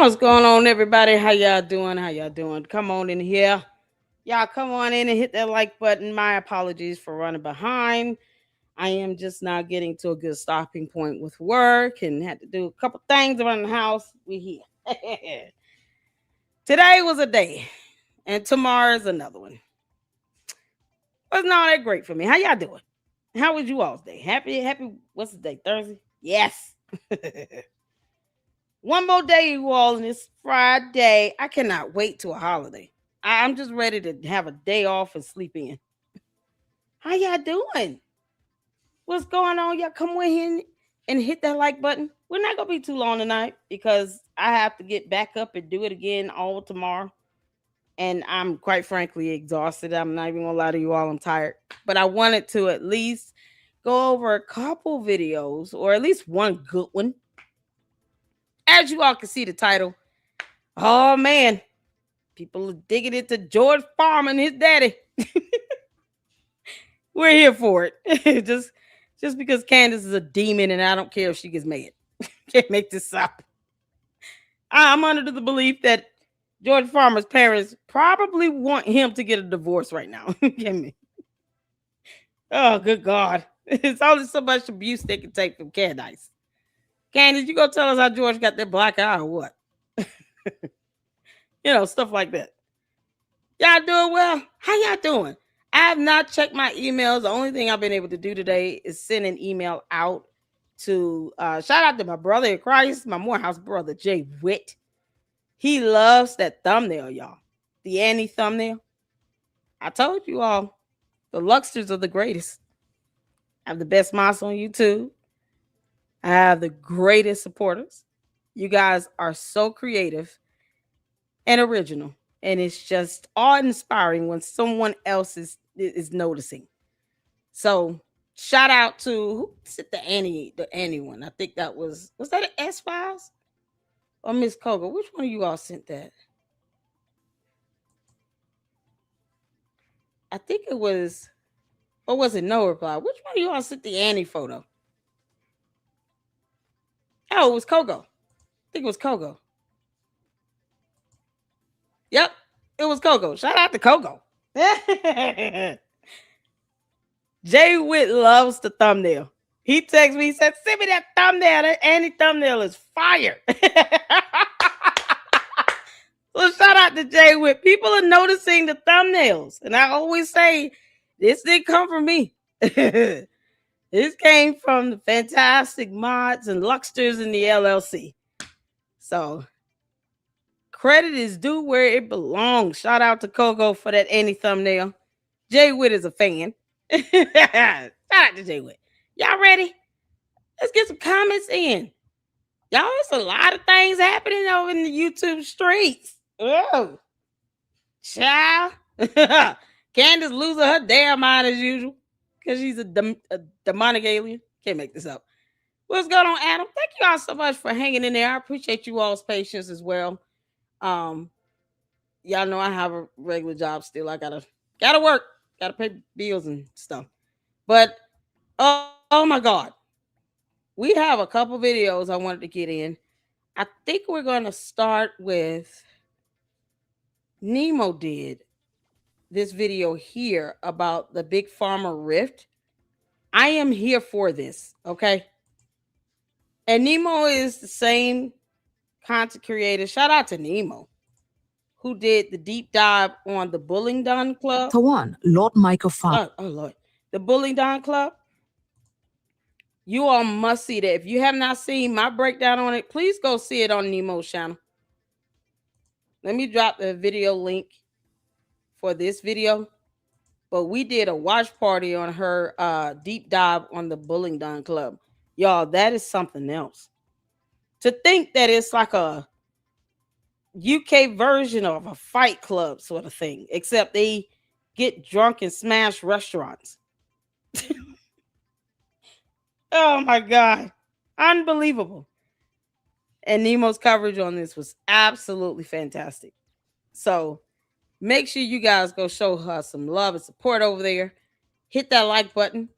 What's going on, everybody? How y'all doing? How y'all doing? Come on in here. Y'all come on in and hit that like button. My apologies for running behind. I am just now getting to a good stopping point with work and had to do a couple things around the house. We here. Today was a day, and tomorrow is another one. Wasn't all that great for me. How y'all doing? How was you all's day? Happy, what's the day? Thursday? Yes. One more day, you all, and it's Friday. I cannot wait to a holiday. I'm just ready to have a day off and sleep in. How y'all doing? What's going on? Y'all come in here and hit that like button. We're not gonna be too long tonight because I have to get back up and do it again all tomorrow. And I'm quite frankly exhausted. I'm not even gonna lie to you all, I'm tired. But I wanted to at least go over a couple videos, or at least one good one. As you all can see the title. Oh man, people are digging into George Farmer and his daddy. We're here for it. just because Candace is a demon and I don't care if she gets mad. Can't make this up. I'm under the belief that George Farmer's parents probably want him to get a divorce right now. Get me? Oh, good God. It's only so much abuse they can take from Candace. Candace, you gonna tell us how George got that black eye or what? Stuff like that. Y'all doing well? How y'all doing? I have not checked my emails. The only thing I've been able to do today is send an email out to shout out to my brother in Christ, my Morehouse brother, Jay Witt. He loves that thumbnail, y'all. The Annie thumbnail. I told you all, the Luxters are the greatest. I have the best moms on YouTube. I have the greatest supporters. You guys are so creative and original. And it's just awe-inspiring when someone else is noticing. So shout out to who said the Annie one. I think that was that an S Files or Miss Koga? Which one of you all sent that? I think it was, or was it no reply? Which one of you all sent the Annie photo? Oh, it was Kogo. I think it was Kogo. Yep, it was Kogo. Shout out to Kogo. Jay Witt loves the thumbnail. He texted me, he said, send me that thumbnail. That Annie thumbnail is fire. So shout out to Jay Witt. People are noticing the thumbnails. And I always say, this didn't come from me. This came from the fantastic mods and Luxters in the LLC. So credit is due where it belongs. Shout out to Coco for that Annie thumbnail. Jay Witt is a fan. Shout out to Jay Witt. Y'all ready? Let's get some comments in. Y'all, there's a lot of things happening over in the YouTube streets. Oh, child. Candace losing her damn mind as usual because she's a demonic alien. Can't make this up. What's going on, Adam? Thank you all so much for hanging in there. I appreciate you all's patience as well. Y'all know I have a regular job still. I gotta work, gotta pay bills and stuff. But oh my God, we have a couple videos I wanted to get in. I think we're gonna start with Nemo did this video here about the Big Pharma Rift. I am here for this, okay? And Nemo is the same content creator. Shout out to Nemo, who did the deep dive on the Bullingdon Club. Tawan, Lord Michael Farmer. Oh Lord. The Bullingdon Club. You all must see that. If you have not seen my breakdown on it, please go see it on Nemo's channel. Let me drop the video link for this video. But we did a watch party on her deep dive on the Bullingdon Club. Y'all, that is something else. To think that it's like a UK version of a Fight Club sort of thing, except they get drunk and smash restaurants. Oh my God. Unbelievable. And Nemo's coverage on this was absolutely fantastic. So make sure you guys go show her some love and support over there. Hit that like button.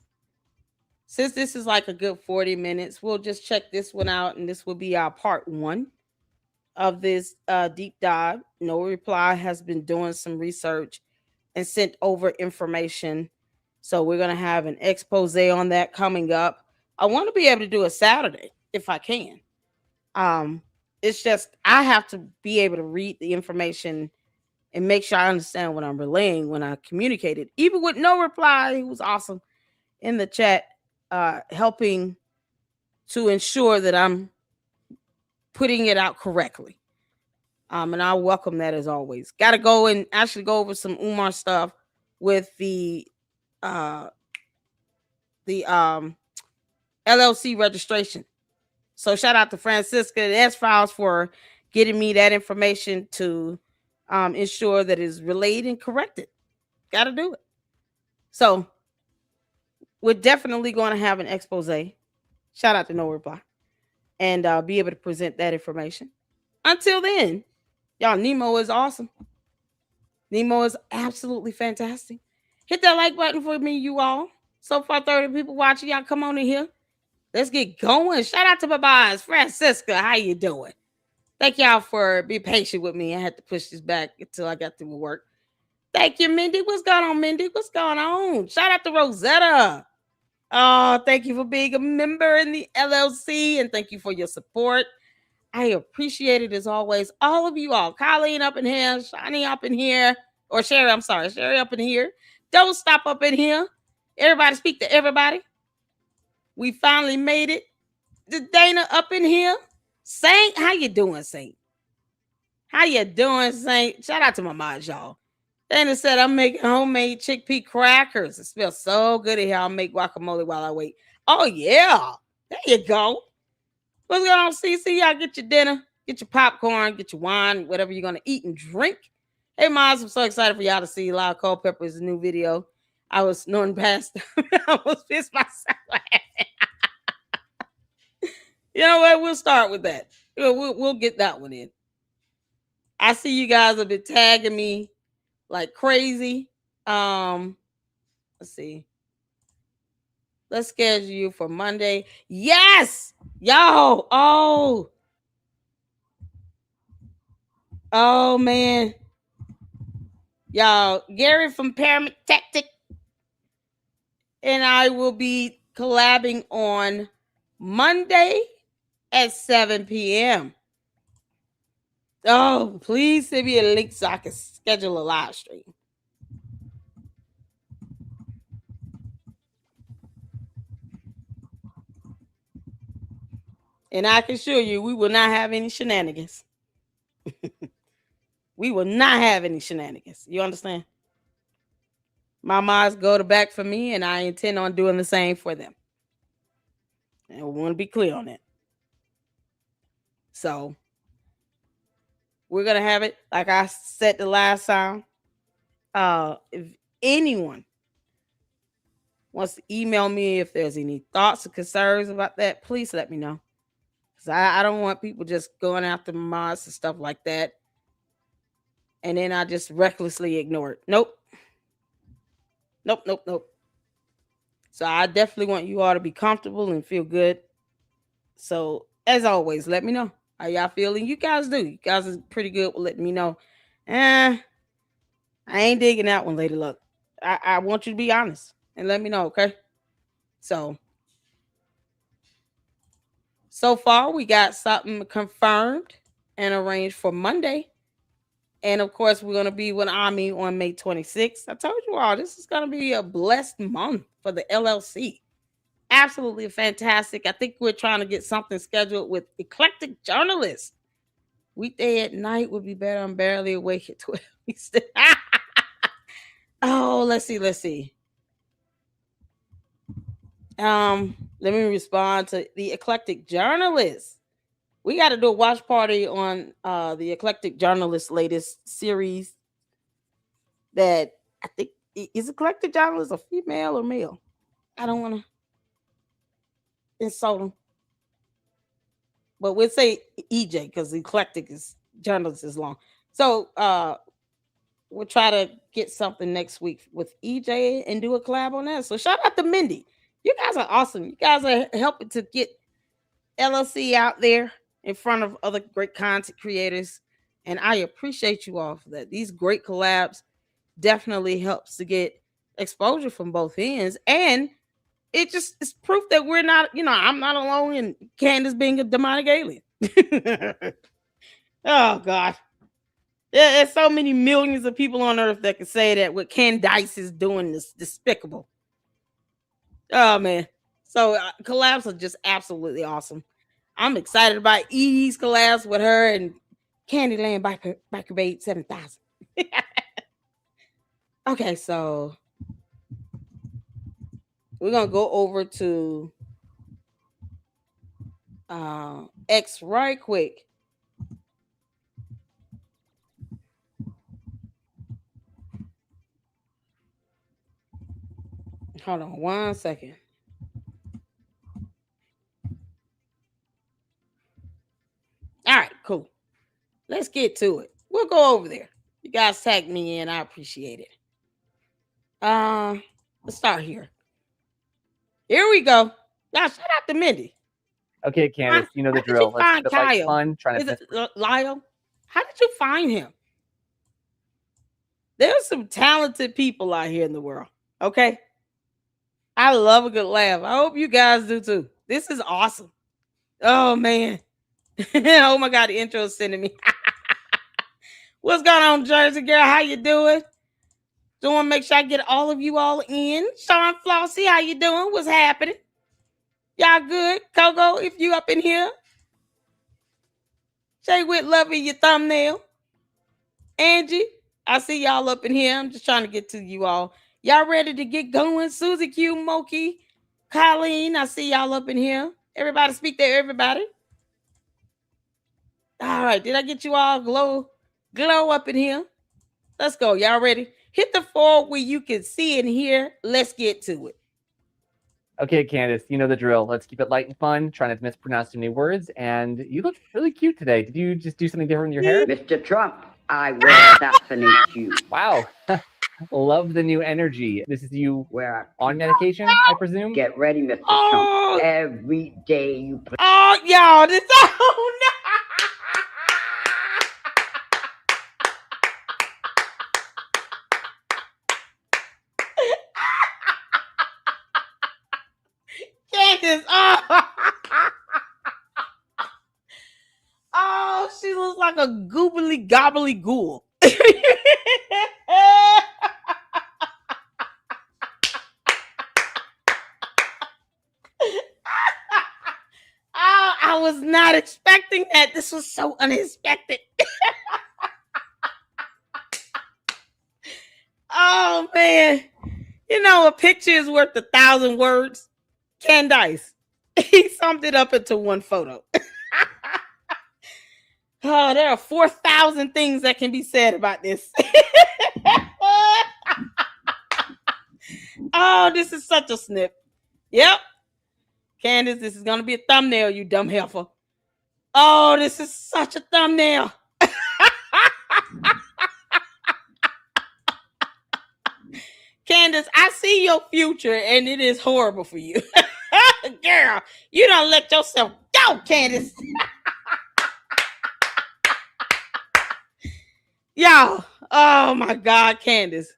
Since this is like a good 40 minutes, we'll just check this one out, and this will be our part 1 of this deep dive. No Reply has been doing some research and sent over information. So we're going to have an expose on that coming up. I want to be able to do a Saturday if I can. Um, it's just I have to be able to read the information and make sure I understand what I'm relaying when I communicate it. Even with No Reply, he was awesome in the chat, helping to ensure that I'm putting it out correctly. And I welcome that as always. Got to go and actually go over some Umar stuff with uh the LLC registration. So shout out to Francisca and S Files for getting me that information to ensure that it's relayed and corrected. Got to do it. So we're definitely going to have an expose. Shout out to No Reply, and be able to present that information. Until then, y'all, Nemo is awesome. Nemo is absolutely fantastic. Hit that like button for me, you all. So far, 30 people watching. Y'all come on in here. Let's get going. Shout out to my boss, Francisca. How you doing? Thank y'all for being patient with me. I had to push this back until I got through with work. Thank you, Mindy. What's going on, Mindy? What's going on? Shout out to Rosetta. Oh, thank you for being a member in the LLC, and thank you for your support. I appreciate it as always. All of you all, Colleen up in here, Shani up in here, or Sherry, I'm sorry, Sherry up in here. Don't stop up in here. Everybody speak to everybody. We finally made it. The Dana up in here. Saint, how you doing, Saint? How you doing, Saint? Shout out to my moms, y'all. Dana said, I'm making homemade chickpea crackers. It smells so good in here. I'll make guacamole while I wait. Oh, yeah. There you go. What's going on, CC? Y'all get your dinner, get your popcorn, get your wine, whatever you're going to eat and drink. Hey, moms, I'm so excited for y'all to see Loud Culpepper's new video. I was snoring past. I almost pissed myself laughing. You know what? We'll start with that. We'll get that one in. I see you guys have been tagging me like crazy. Let's see. Let's schedule you for Monday. Yes, yo. Oh man, y'all. Gary from Paramount Tactic and I will be collabing on Monday at 7 p.m. Oh, please send me a link so I can schedule a live stream. And I can assure you, we will not have any shenanigans. We will not have any shenanigans. You understand? My moms go to back for me, and I intend on doing the same for them. And we want to be clear on that. So we're gonna have it like I said the last time. If anyone wants to email me if there's any thoughts or concerns about that, please let me know. Because I don't want people just going after mods and stuff like that. And then I just recklessly ignore it. Nope. So I definitely want you all to be comfortable and feel good. So as always, let me know how y'all feeling. You guys do. You guys are pretty good with letting me know. I ain't digging that one, Lady Luck. I want you to be honest and let me know, okay? So far we got something confirmed and arranged for Monday. And of course, we're going to be with Ami on May 26th. I told you all, this is going to be a blessed month for the LLC. Absolutely fantastic. I think we're trying to get something scheduled with Eclectic Journalists. Weekday at night would be better. I'm barely awake at 12. Oh, let's see. Let me respond to the Eclectic Journalists. We got to do a watch party on the Eclectic Journalist latest series. That I think is Eclectic Journalist a female or male? I don't want to insult them, but we'll say EJ because Eclectic is Journalist is long. So we'll try to get something next week with EJ and do a collab on that. So shout out to Mindy. You guys are awesome. You guys are helping to get LLC out there in front of other great content creators. And I appreciate you all for that. These great collabs definitely helps to get exposure from both ends. And it just is proof that we're not, I'm not alone in Candace being a demonic alien. Oh God. There's so many millions of people on earth that can say that what Candace is doing is despicable. Oh man. So collabs are just absolutely awesome. I'm excited about E's collabs with her and Candyland Biker Babe 7000. Okay, so we're gonna go over to X right quick. Hold on 1 second. All right, cool. Let's get to it. We'll go over there. You guys tag me in. I appreciate it. Let's start here. Here we go. Now shout out to Mindy. Okay, Candace, you know the drill. Let's keep it light and fun. Trying to Lyle. How did you find him? There's some talented people out here in the world. Okay. I love a good laugh. I hope you guys do too. This is awesome. Oh man. Oh my God, the intro is sending me. What's going on, Jersey girl? How you doing? So I want to make sure I get all of you all in. Sean Flossie, how you doing? What's happening? Y'all good? Coco, if you up in here. Shay Whit, loving your thumbnail. Angie, I see y'all up in here. I'm just trying to get to you all. Y'all ready to get going? Susie Q, Moki, Colleen, I see y'all up in here. Everybody speak to everybody. All right, did I get you all glow up in here? Let's go. Y'all ready? Hit the 4 where you can see and hear. Let's get to it. Okay, Candace, you know the drill. Let's keep it light and fun. Try not to mispronounce any words. And you look really cute today. Did you just do something different with your hair? Mr. Trump, I will assassinate you. Wow. Love the new energy. This is you on medication, I presume? Get ready, Mr. Trump. Every day you play. Oh, y'all, this oh no. Candace, oh, she looks like a goobly gobbly ghoul. I was not expecting that. This was so unexpected. Oh man. You know, a picture is worth 1,000 words. Candace. He summed it up into one photo. Oh, there are 4,000 things that can be said about this. Oh, this is such a snip. Yep. Candace, this is going to be a thumbnail, you dumb heifer. Oh, this is such a thumbnail. Candace, I see your future and it is horrible for you. Girl, you don't let yourself go, Candace. Y'all, oh my God, Candace.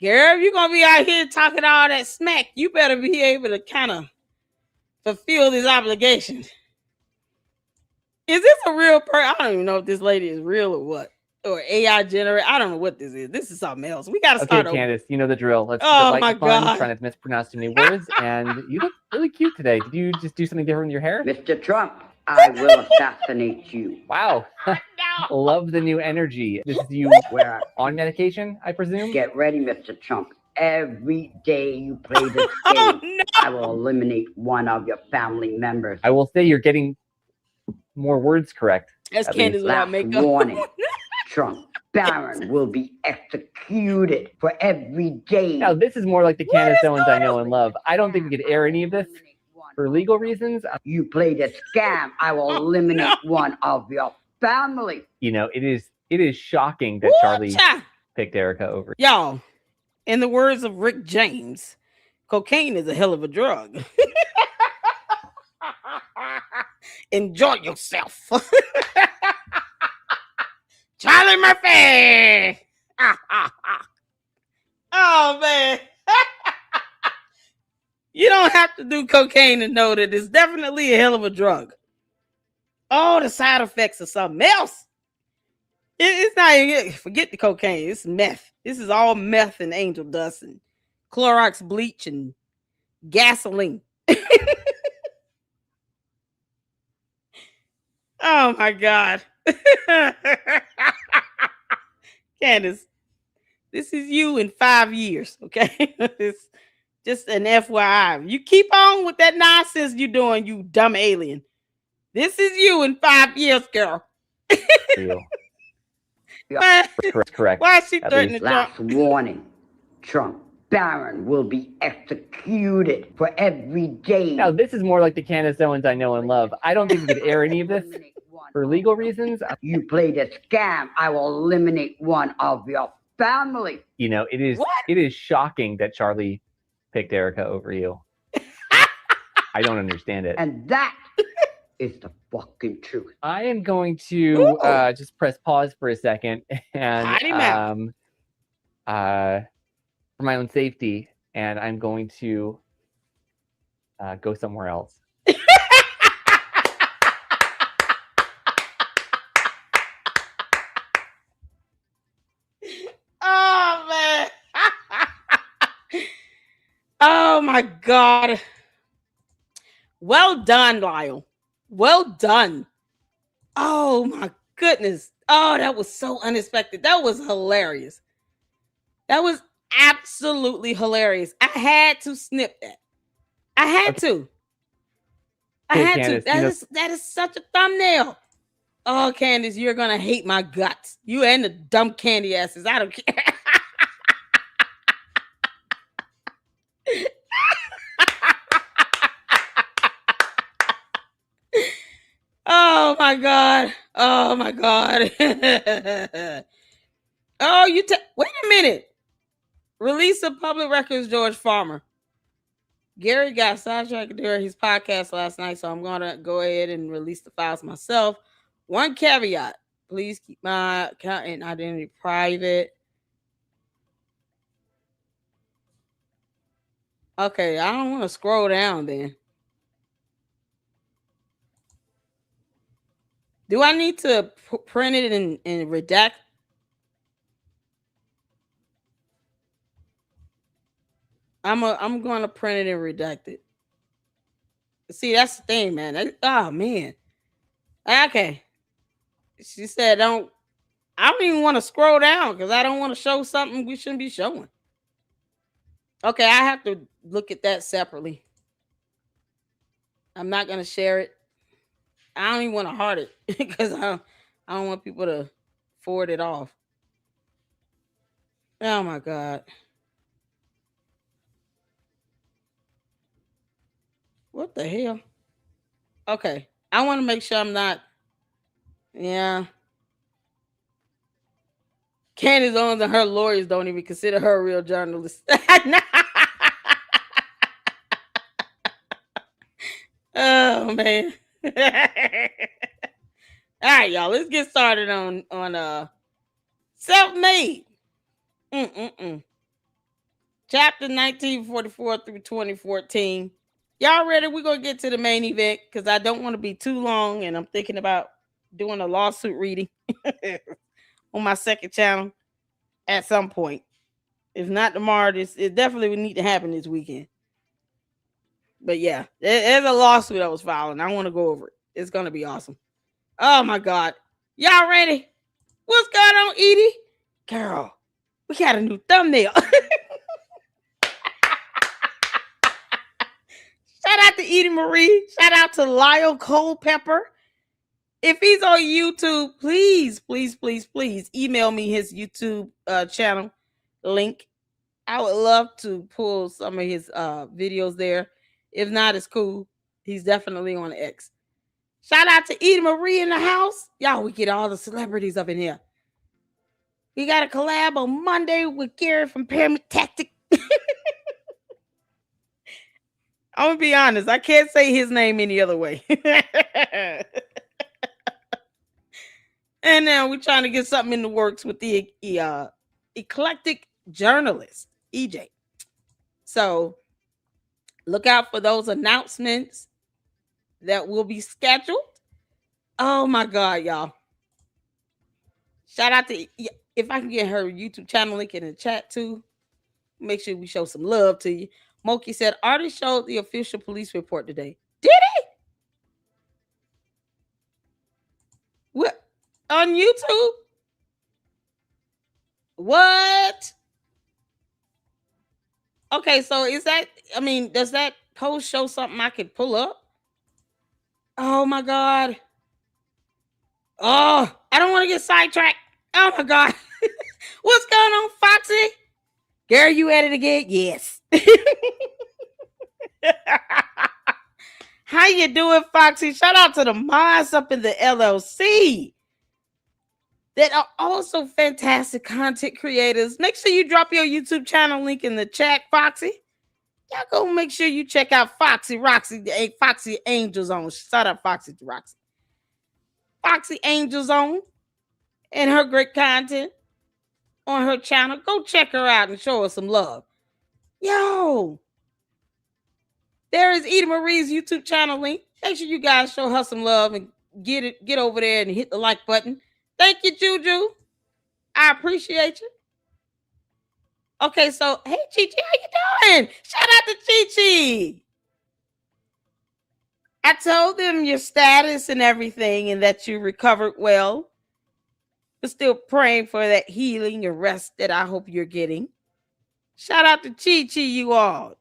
Girl, if you're going to be out here talking all that smack, you better be able to kind of fulfill these obligations. Is this a real person? I don't even know if this lady is real or what. Or AI generated. I don't know what this is. This is something else. We got to start over. Candace, you know the drill. Let's keep it light and fun. Trying to mispronounce too many words. And you look really cute today. Did you just do something different with your hair? Mr. Trump, I will assassinate you. Wow. Love the new energy. This is you on medication, I presume? Get ready, Mr. Trump. Every day you play this game, I will eliminate one of your family members. I will say you're getting more words correct. That's Candace without makeup. Warning. Trump Baron will be executed for every day. Now, this is more like the Candace Owens I know and love. I don't think we could air any of this for legal reasons. You played a scam. I will eliminate one of your family. You know, it is shocking that Charlie picked Erica over. Y'all, in the words of Rick James, cocaine is a hell of a drug. Enjoy yourself. Charlie Murphy. Oh, man. You don't have to do cocaine to know that it's definitely a hell of a drug. Oh, the side effects are something else. It's not even, forget the cocaine. It's meth. This is all meth and angel dust and Clorox bleach and gasoline. Oh, my God. Candace, this is you in 5 years, okay? It's just an FYI. You keep on with that nonsense you're doing, you dumb alien. This is you in 5 years, girl. Real. Yeah. Correct. Why is she threatening Trump? Last warning. Trump Barron will be executed for every day. Now, this is more like the Candace Owens I know and love. I don't think we could air any of this for legal reasons. You played a scam. I will eliminate one of your family. You know, it is shocking that Charlie picked Erica over you. I don't understand it. And that is the fucking truth. I am going to just press pause for a second and for my own safety, and I'm going to go somewhere else. Oh, man. Oh, my God. Well done, Lyle. Well done. Oh, my goodness. Oh, that was so unexpected. That was hilarious. That was absolutely hilarious. I had to snip that. I had to. I had Candace, to. That is such a thumbnail. Oh, Candace, you're going to hate my guts. You and the dumb candy asses. I don't care. Oh, my God. Oh, my God. Oh, wait a minute. Release of public records, George Farmer. Gary got sidetracked during his podcast last night, so I'm going to go ahead and release the files myself. One caveat. Please keep my account and identity private. Okay, I don't want to scroll down then. Do I need to print it and redact? I'm going to print it and redact it. See, that's the thing, man. Oh, man. Okay. She said, I don't even want to scroll down because I don't want to show something we shouldn't be showing. Okay, I have to look at that separately. I'm not going to share it. I don't even want to heart it because I don't want people to forward it off. Oh, my God. What the hell? Okay. I want to make sure I'm not. Yeah. Candace Owens and her lawyers don't even consider her a real journalist. Oh, man. All right, y'all. Let's get started on Self-Made. Chapter 1944 through 2014. Y'all ready? We're going to get to the main event because I don't want to be too long, and I'm thinking about doing a lawsuit reading on my second channel at some point. If not tomorrow, it definitely would need to happen this weekend. But yeah, there's a lawsuit I was filing. I want to go over it. It's going to be awesome. Oh, my God. Y'all ready? What's going on, Edie? Girl, we got a new thumbnail. Shout out to Edie Marie. Shout out to Lyle Culpepper. If he's on YouTube, please email me his YouTube channel link. I would love to pull some of his videos there. If not, it's cool. He's definitely on X. Shout out to Edie Marie in the house. Y'all, we get all the celebrities up in here. We got a collab on Monday with Gary from Pyramid Tactic. I'm gonna be honest. I can't say his name any other way. And now we're trying to get something in the works with the eclectic journalist, EJ. So look out for those announcements that will be scheduled. Oh my God, y'all. Shout out to, if I can get her YouTube channel link in the chat too. Make sure we show some love to you. Moki said, artist showed the official police report today. Did he? What? On YouTube? What? Okay, so is that, I mean, does that post show something I could pull up? Oh my God. Oh, I don't want to get sidetracked. Oh my God. What's going on, Foxy? Gary, you at it again? Yes. How you doing, Foxy? Shout out to the mods up in the LLC that are also fantastic content creators. Make sure you drop your YouTube channel link in the chat, Foxy. Y'all go make sure you check out Foxy Roxy, Foxy Angel Zone. Shout out Foxy Roxy. Foxy Angel Zone and her great content on her channel. Go check her out and show her some love. Yo, there is Eda Marie's YouTube channel link. Make sure you guys show her some love and get over there and hit the like button. Thank you, Juju. I appreciate you. Okay, so hey, Chi Chi, how you doing? Shout out to Chi Chi. I told them your status and everything and that you recovered well. But still praying for that healing and rest that I hope you're getting. Shout out to Chi Chi, you all.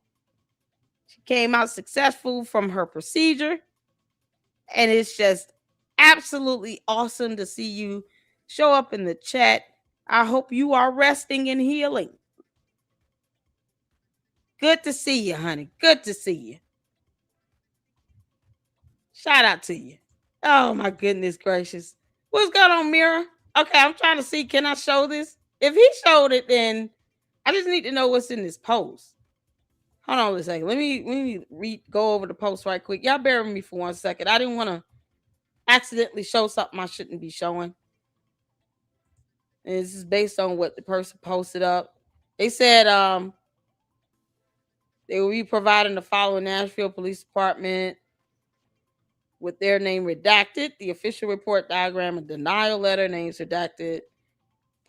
She came out successful from her procedure. And it's just absolutely awesome to see you show up in the chat. I hope you are resting and healing. Good to see you, honey. Good to see you. Shout out to you. Oh, my goodness gracious. What's going on, Mira? Okay, I'm trying to see. Can I show this? If he showed it, then I just need to know what's in this post. Hold on a second. Let me go over the post right quick. Y'all bear with me for 1 second. I didn't want to accidentally show something I shouldn't be showing. And this is based on what the person posted up. They said they will be providing the following Nashville Police Department with their name redacted, the official report diagram and denial letter, names redacted.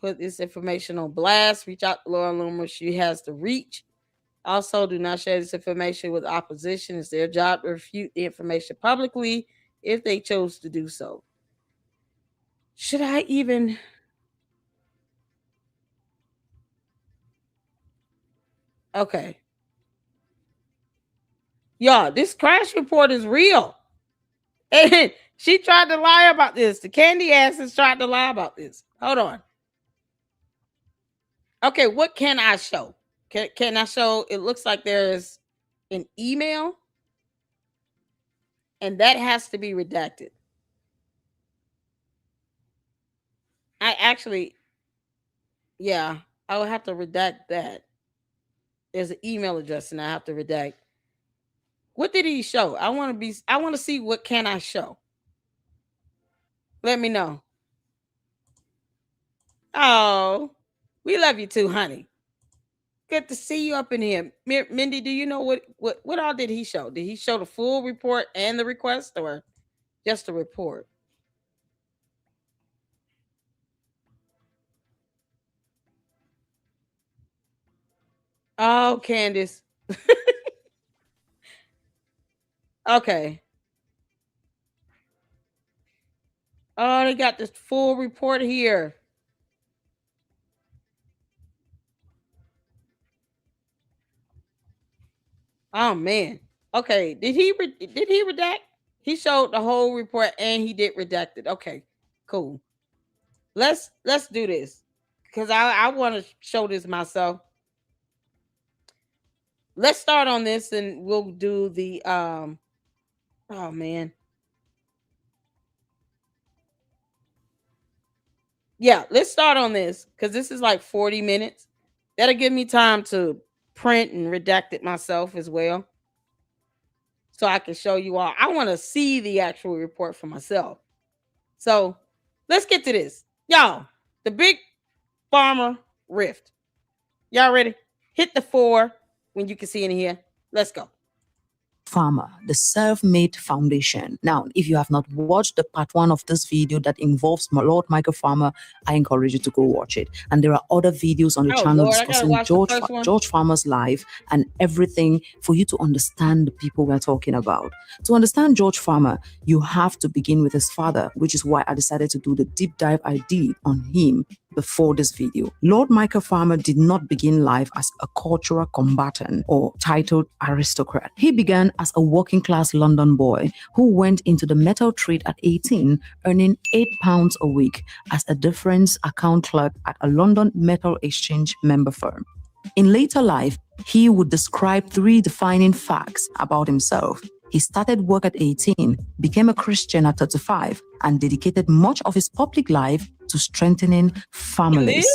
Put this information on blast. Reach out to Laura Loomer. She has the reach. Also, do not share this information with opposition. It's their job to refute the information publicly if they chose to do so. Should I even... Okay. Y'all, this crash report is real. And she tried to lie about this. The candy asses tried to lie about this. Hold on. Okay, what can I show? Can I show? It looks like there's an email. And that has to be redacted. I actually, yeah, I will have to redact that. There's an email address and I have to redact. What did he show? I want to see what can I show. Let me know. Oh, we love you too, honey. Good to see you up in here. Mindy, do you know what all did he show? Did he show the full report and the request or just the report? Oh, Candace. Okay. Oh, they got this full report here. Oh man. Okay. Did he redact? He showed the whole report and he did redact it. Okay. Cool. Let's do this because I want to show this myself. Let's start on this and we'll do the oh man. Yeah, let's start on this because this is like 40 minutes. That'll give me time to print and redact it myself as well. so I can show you all. I want to see the actual report for myself. So let's get to this. Y'all, the big farmer rift. Y'all ready? Hit the 4 when you can see in here. Let's go. Farmer, the Self-Made Foundation. Now, if you have not watched the part 1 of this video that involves Lord Michael Farmer, I encourage you to go watch it. And there are other videos on the channel discussing George Farmer's life and everything for you to understand the people we're talking about. To understand George Farmer, you have to begin with his father, which is why I decided to do the deep dive I did on him before this video. Lord Michael Farmer did not begin life as a cultural combatant or titled aristocrat. He began as a working class London boy who went into the metal trade at 18, earning £8 a week as a difference account clerk at a London Metal Exchange member firm. In later life, he would describe 3 defining facts about himself. He started work at 18, became a Christian at 35, and dedicated much of his public life to strengthening families.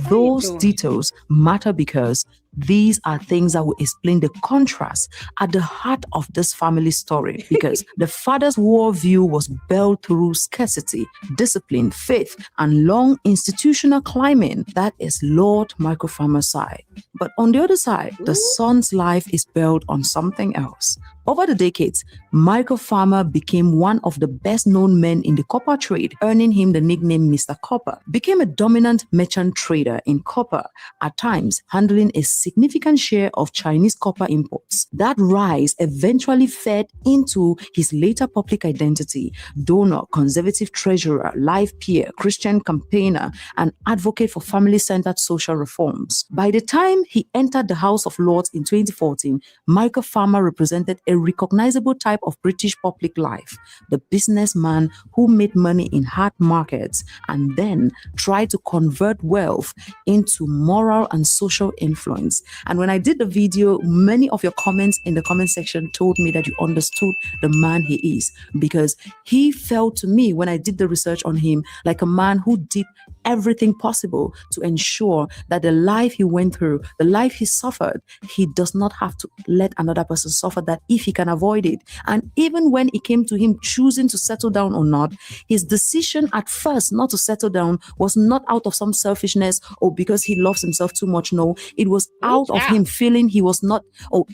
Those details matter because these are things that will explain the contrast at the heart of this family story, because the father's worldview was built through scarcity, discipline, faith, and long institutional climbing. That is Lord Michael Farmer's side. But on the other side, the son's life is built on something else. Over the decades, Michael Farmer became one of the best-known men in the copper trade, earning him the nickname Mr. Copper. Became a dominant merchant trader in copper, at times handling a significant share of Chinese copper imports. That rise eventually fed into his later public identity: donor, conservative treasurer, life peer, Christian campaigner, and advocate for family-centered social reforms. By the time he entered the House of Lords in 2014, Michael Farmer represented a recognizable type of British public life, the businessman who made money in hard markets and then tried to convert wealth into moral and social influence. And when I did the video, many of your comments in the comment section told me that you understood the man he is, because he felt to me, when I did the research on him, like a man who did everything possible to ensure that the life he went through, the life he suffered, he does not have to let another person suffer that if he can avoid it. And even when it came to him choosing to settle down or not, his decision at first not to settle down was not out of some selfishness or because he loves himself too much. No, it was out of him feeling he was not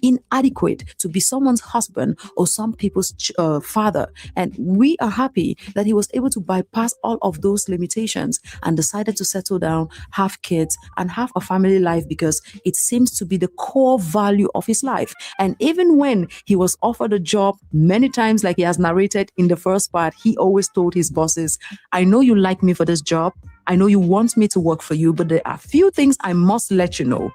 inadequate to be someone's husband or some people's father. And we are happy that he was able to bypass all of those limitations and decided to settle down, have kids, and have a family life, because it seems to be the core value of his life. And even when he was offered a job many times, like he has narrated in the first part, he always told his bosses, I know you like me for this job. I know you want me to work for you, but there are a few things I must let you know.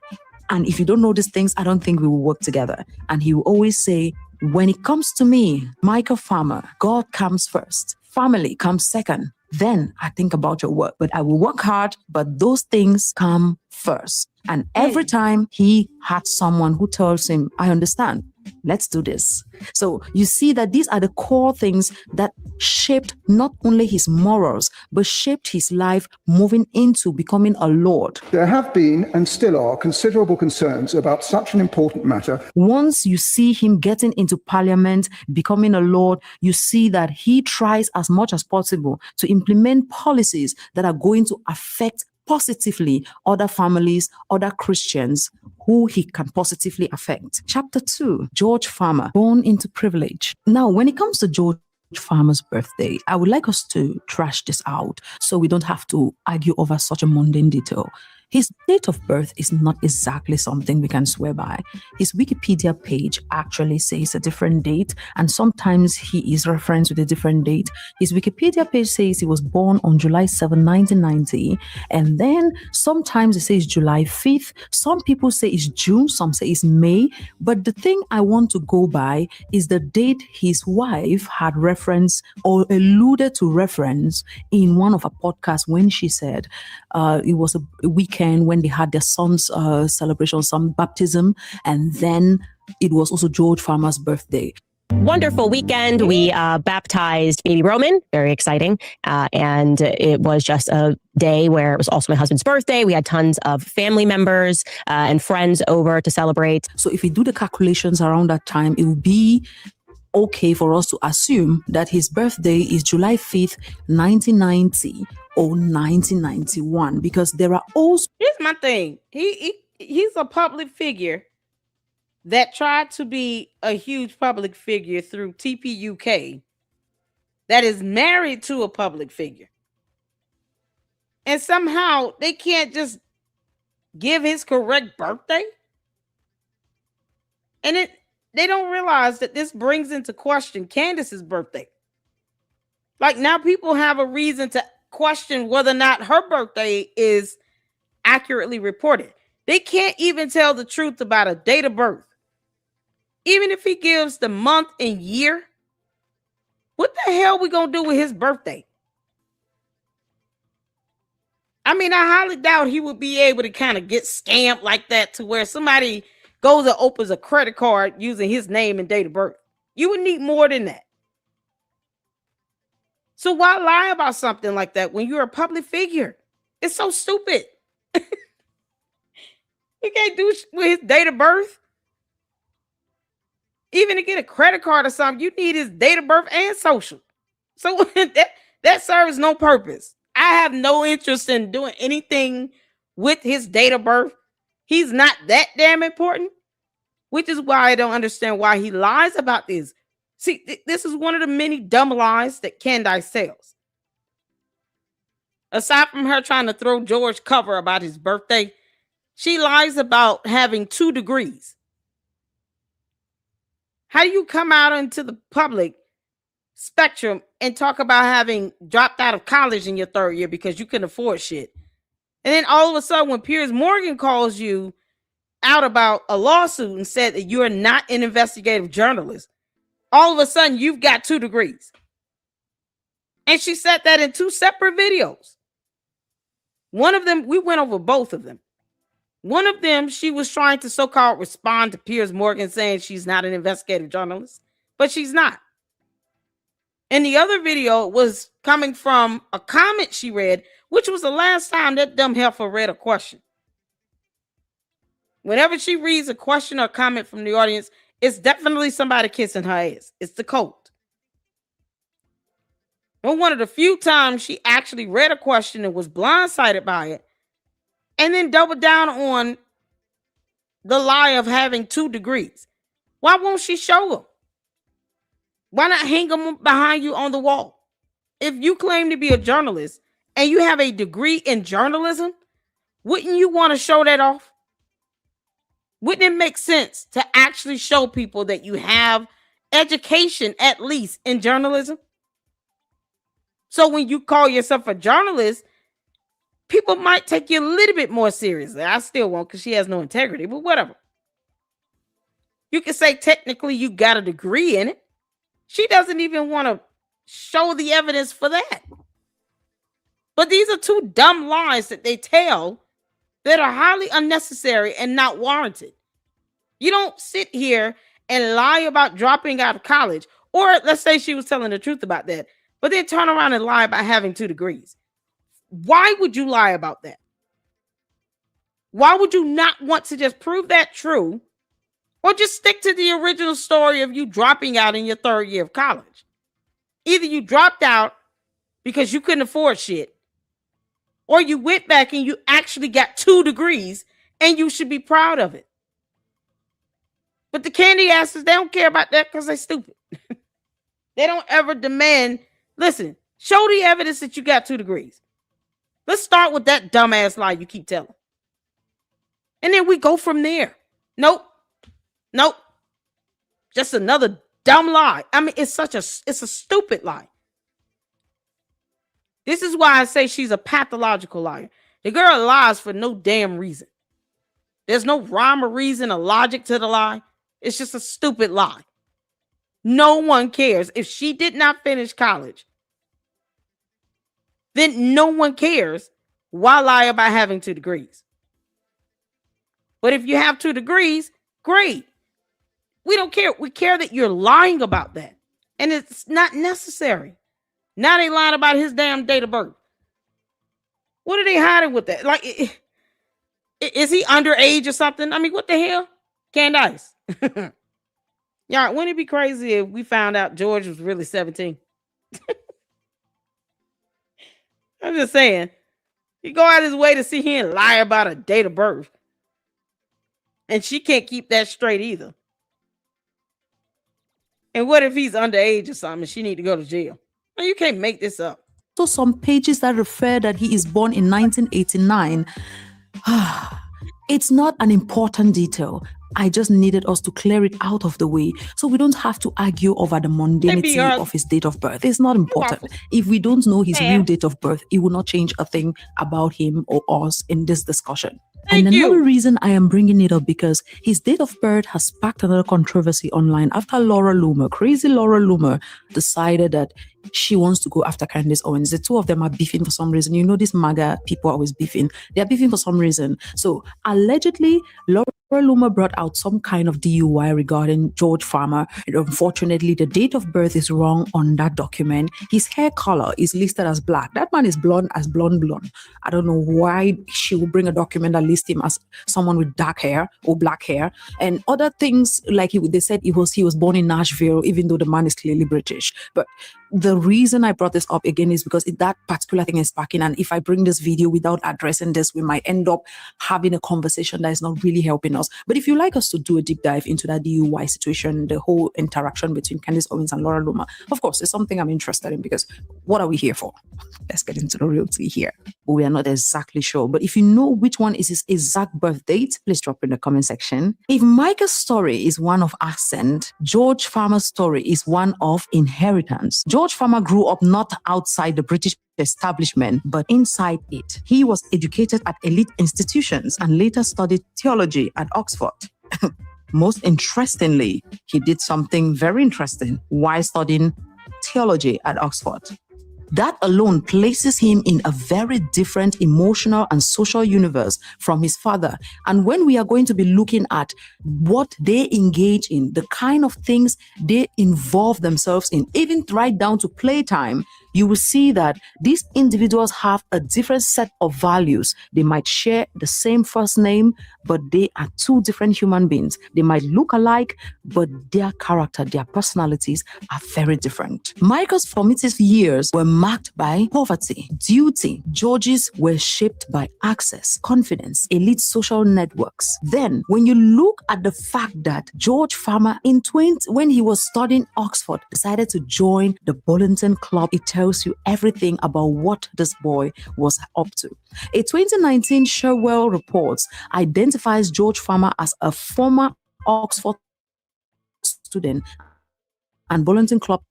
And if you don't know these things, I don't think we will work together. And he will always say, when it comes to me, Michael Farmer, God comes first. Family comes second. Then I think about your work, but I will work hard, but those things come first. And every time he had someone who tells him, I understand, let's do this. So you see that these are the core things that shaped not only his morals, but shaped his life moving into becoming a lord. There have been and still are considerable concerns about such an important matter. Once you see him getting into parliament, becoming a lord, you see that he tries as much as possible to implement policies that are going to affect positively other families, other Christians who he can positively affect. Chapter 2, George Farmer, born into privilege. Now, when it comes to George Farmer's birthday, I would like us to trash this out so we don't have to argue over such a mundane detail. His date of birth is not exactly something we can swear by. His Wikipedia page actually says a different date, and sometimes he is referenced with a different date. His Wikipedia page says he was born on July 7, 1990, and then sometimes it says July 5th. Some people say it's June, some say it's May, but the thing I want to go by is the date his wife had referenced or alluded to reference in one of her podcasts when she said it was a weekend when they had their son's celebration, some baptism, and then it was also George Farmer's birthday. Wonderful weekend. We baptized baby Roman. Very exciting. And it was just a day where it was also my husband's birthday. We had tons of family members and friends over to celebrate. So if we do the calculations around that time, it will be okay for us to assume that his birthday is July 5th, 1990 or 1991, because there are also... Here's my thing. He's a public figure that tried to be a huge public figure through TPUK, that is married to a public figure. And somehow they can't just give his correct birthday. And they don't realize that this brings into question Candace's birthday. Like, now people have a reason to question whether or not her birthday is accurately reported. They can't even tell the truth about a date of birth. Even if he gives the month and year, what the hell we gonna do with his birthday? I mean, I highly doubt he would be able to kind of get scammed like that to where somebody goes and opens a credit card using his name and date of birth. You would need more than that. So why lie about something like that when you're a public figure? It's so stupid. You can't do with his date of birth. Even to get a credit card or something, you need his date of birth and social. So that serves no purpose. I have no interest in doing anything with his date of birth. He's not that damn important, which is why I don't understand why he lies about this. See, this is one of the many dumb lies that Candace tells. Aside from her trying to throw George cover about his birthday, she lies about having 2 degrees. How do you come out into the public spectrum and talk about having dropped out of college in your 3rd year because you couldn't afford shit? And then all of a sudden, when Piers Morgan calls you out about a lawsuit and said that you are not an investigative journalist, all of a sudden you've got 2 degrees. And she said that in 2 separate videos. One of them, we went over both of them. One of them, she was trying to so-called respond to Piers Morgan saying she's not an investigative journalist, but she's not. And the other video was coming from a comment she read, which was the last time that dumb heifer read a question. Whenever she reads a question or comment from the audience, it's definitely somebody kissing her ass. It's the code. And one of the few times she actually read a question and was blindsided by it, and then doubled down on the lie of having 2 degrees. Why won't she show them? Why not hang them behind you on the wall? If you claim to be a journalist and you have a degree in journalism, wouldn't you want to show that off? Wouldn't it make sense to actually show people that you have education, at least in journalism? So when you call yourself a journalist, people might take you a little bit more seriously. I still won't, because she has no integrity, but whatever. You can say technically you got a degree in it. She doesn't even want to show the evidence for that. But these are 2 dumb lies that they tell that are highly unnecessary and not warranted. You don't sit here and lie about dropping out of college, or let's say she was telling the truth about that, but then turn around and lie about having 2 degrees. Why would you lie about that? Why would you not want to just prove that true, or just stick to the original story of you dropping out in your 3rd year of college? Either you dropped out because you couldn't afford shit, or you went back and you actually got 2 degrees and you should be proud of it. But the candy asses, they don't care about that because they're stupid. They don't ever demand, listen, show the evidence that you got 2 degrees. Let's start with that dumbass lie you keep telling. And then we go from there. Nope. Just another dumb lie. I mean, it's a stupid lie. This is why I say she's a pathological liar. The girl lies for no damn reason. There's no rhyme or reason or logic to the lie. It's just a stupid lie. No one cares. If she did not finish college, then no one cares. Why lie about having 2 degrees? But if you have 2 degrees, great. We don't care. We care that you're lying about that. And it's not necessary. Now they lying about his damn date of birth. What are they hiding with that? Like, is he underage or something? I mean, what the hell? Candace. Yeah, wouldn't it be crazy if we found out George was really 17? I'm just saying. He go out his way to sit here and lie about a date of birth. And she can't keep that straight either. And what if he's underage or something and she need to go to jail? Well, you can't make this up. So some pages that refer that he is born in 1989. It's not an important detail. I just needed us to clear it out of the way so we don't have to argue over the mundanity of his date of birth. It's not important. If we don't know his real date of birth, it will not change a thing about him or us in this discussion. And another reason I am bringing it up because his date of birth has sparked another controversy online after crazy Laura Loomer, decided that she wants to go after Candace Owens. The two of them are beefing for some reason. You know, these MAGA people are always beefing. They are beefing for some reason. So allegedly, Laura Loomer brought out some kind of DUI regarding George Farmer. And unfortunately, the date of birth is wrong on that document. His hair color is listed as black. That man is blonde as blonde. I don't know why she will bring a document that lists him as someone with dark hair or black hair. And other things, like they said he was born in Nashville, even though the man is clearly British. But the reason I brought this up again is because that particular thing is sparking. And if I bring this video without addressing this, we might end up having a conversation that is not really helping us. But if you like us to do a deep dive into that DUI situation, the whole interaction between Candace Owens and Laura Loomer, of course, it's something I'm interested in because what are we here for? Let's get into the real tea here. We are not exactly sure. But if you know which one is his exact birth date, please drop in the comment section. If Micah's story is one of ascent, George Farmer's story is one of inheritance. George Farmer grew up not outside the British establishment, but inside it. He was educated at elite institutions and later studied theology at Oxford. Most interestingly, he did something very interesting while studying theology at Oxford. That alone places him in a very different emotional and social universe from his father. And when we are going to be looking at what they engage in, the kind of things they involve themselves in, even right down to playtime, you will see that these individuals have a different set of values. They might share the same first name, but they are two different human beings. They might look alike, but their character, their personalities are very different. Michael's formative years were marked by poverty, duty. George's were shaped by access, confidence, elite social networks. Then, when you look at the fact that George Farmer, when he was studying Oxford, decided to join the Bollington Club, it tells you everything about what this boy was up to. A 2019 Sherwell report identifies George Farmer as a former Oxford student and Bollington Club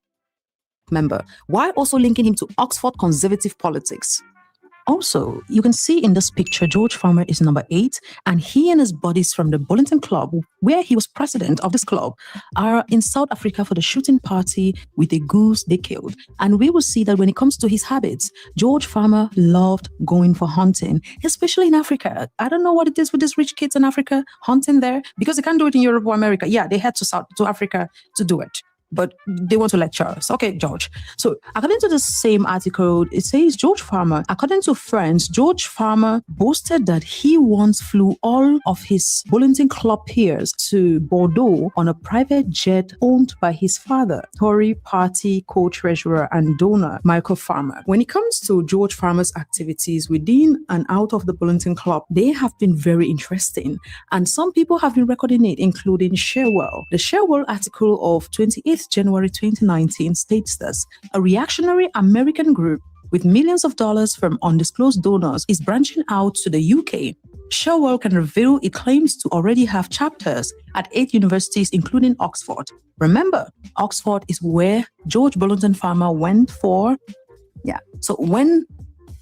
member, while also linking him to Oxford conservative politics. Also, you can see in this picture, George Farmer is number 8, and he and his buddies from the Bollington Club, where he was president of this club, are in South Africa for the shooting party with a goose they killed. And we will see that when it comes to his habits, George Farmer loved going for hunting, especially in Africa. I don't know what it is with these rich kids in Africa, hunting there, because they can't do it in Europe or America. Yeah, they head to Africa to do it. But they want to lecture us. Okay, George. So according to the same article, it says George Farmer, according to friends, George Farmer boasted that he once flew all of his Bollington Club peers to Bordeaux on a private jet owned by his father, Tory party co-treasurer and donor Michael Farmer. When it comes to George Farmer's activities within and out of the Bollington Club, they have been very interesting. And some people have been recording it, including Sherwell. The Sherwell article of 28th January 2019 states this: a reactionary American group with millions of dollars from undisclosed donors is branching out to the UK. Sherwell can reveal it claims to already have chapters at 8 universities, including Oxford. Remember, Oxford is where George Bollington Farmer went for. So when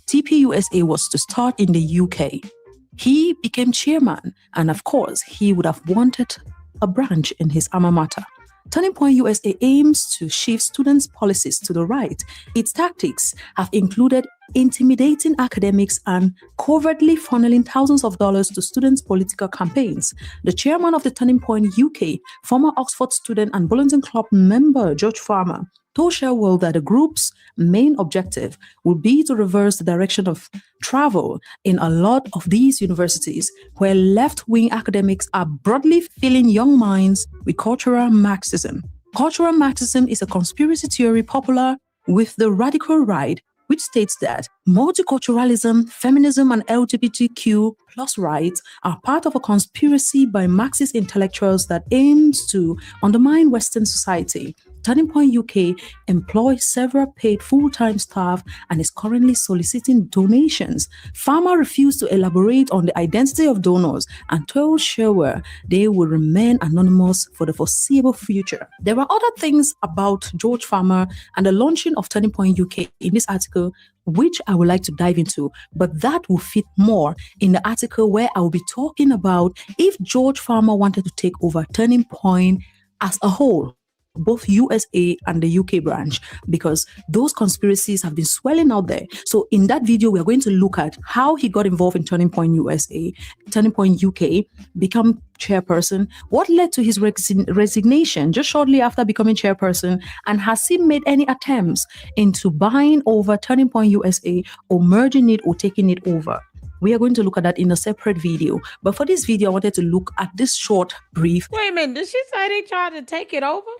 TPUSA was to start in the UK, he became chairman, and of course, he would have wanted a branch in his alma mater. Turning Point USA aims to shift students' policies to the right. Its tactics have included intimidating academics and covertly funneling thousands of dollars to students' political campaigns. The chairman of the Turning Point UK, former Oxford student and Bullington Club member George Farmer, told Sherwell that the group's main objective would be to reverse the direction of travel in a lot of these universities, where left-wing academics are broadly filling young minds with cultural Marxism. Cultural Marxism is a conspiracy theory popular with the radical right, which states that multiculturalism, feminism, and LGBTQ plus rights are part of a conspiracy by Marxist intellectuals that aims to undermine Western society. Turning Point UK employs several paid full-time staff and is currently soliciting donations. Farmer refused to elaborate on the identity of donors and told Sherwell they will remain anonymous for the foreseeable future. There are other things about George Farmer and the launching of Turning Point UK in this article which I would like to dive into, but that will fit more in the article where I will be talking about if George Farmer wanted to take over Turning Point as a whole, both USA and the UK branch, because those conspiracies have been swelling out there. So in that video, we are going to look at how he got involved in Turning Point USA, Turning Point UK, become chairperson, what led to his resignation just shortly after becoming chairperson, and has he made any attempts into buying over Turning Point USA or merging it or taking it over. We are going to look at that in a separate video. But for this video, I wanted to look at this short brief. Wait a minute, did she say they tried to take it over?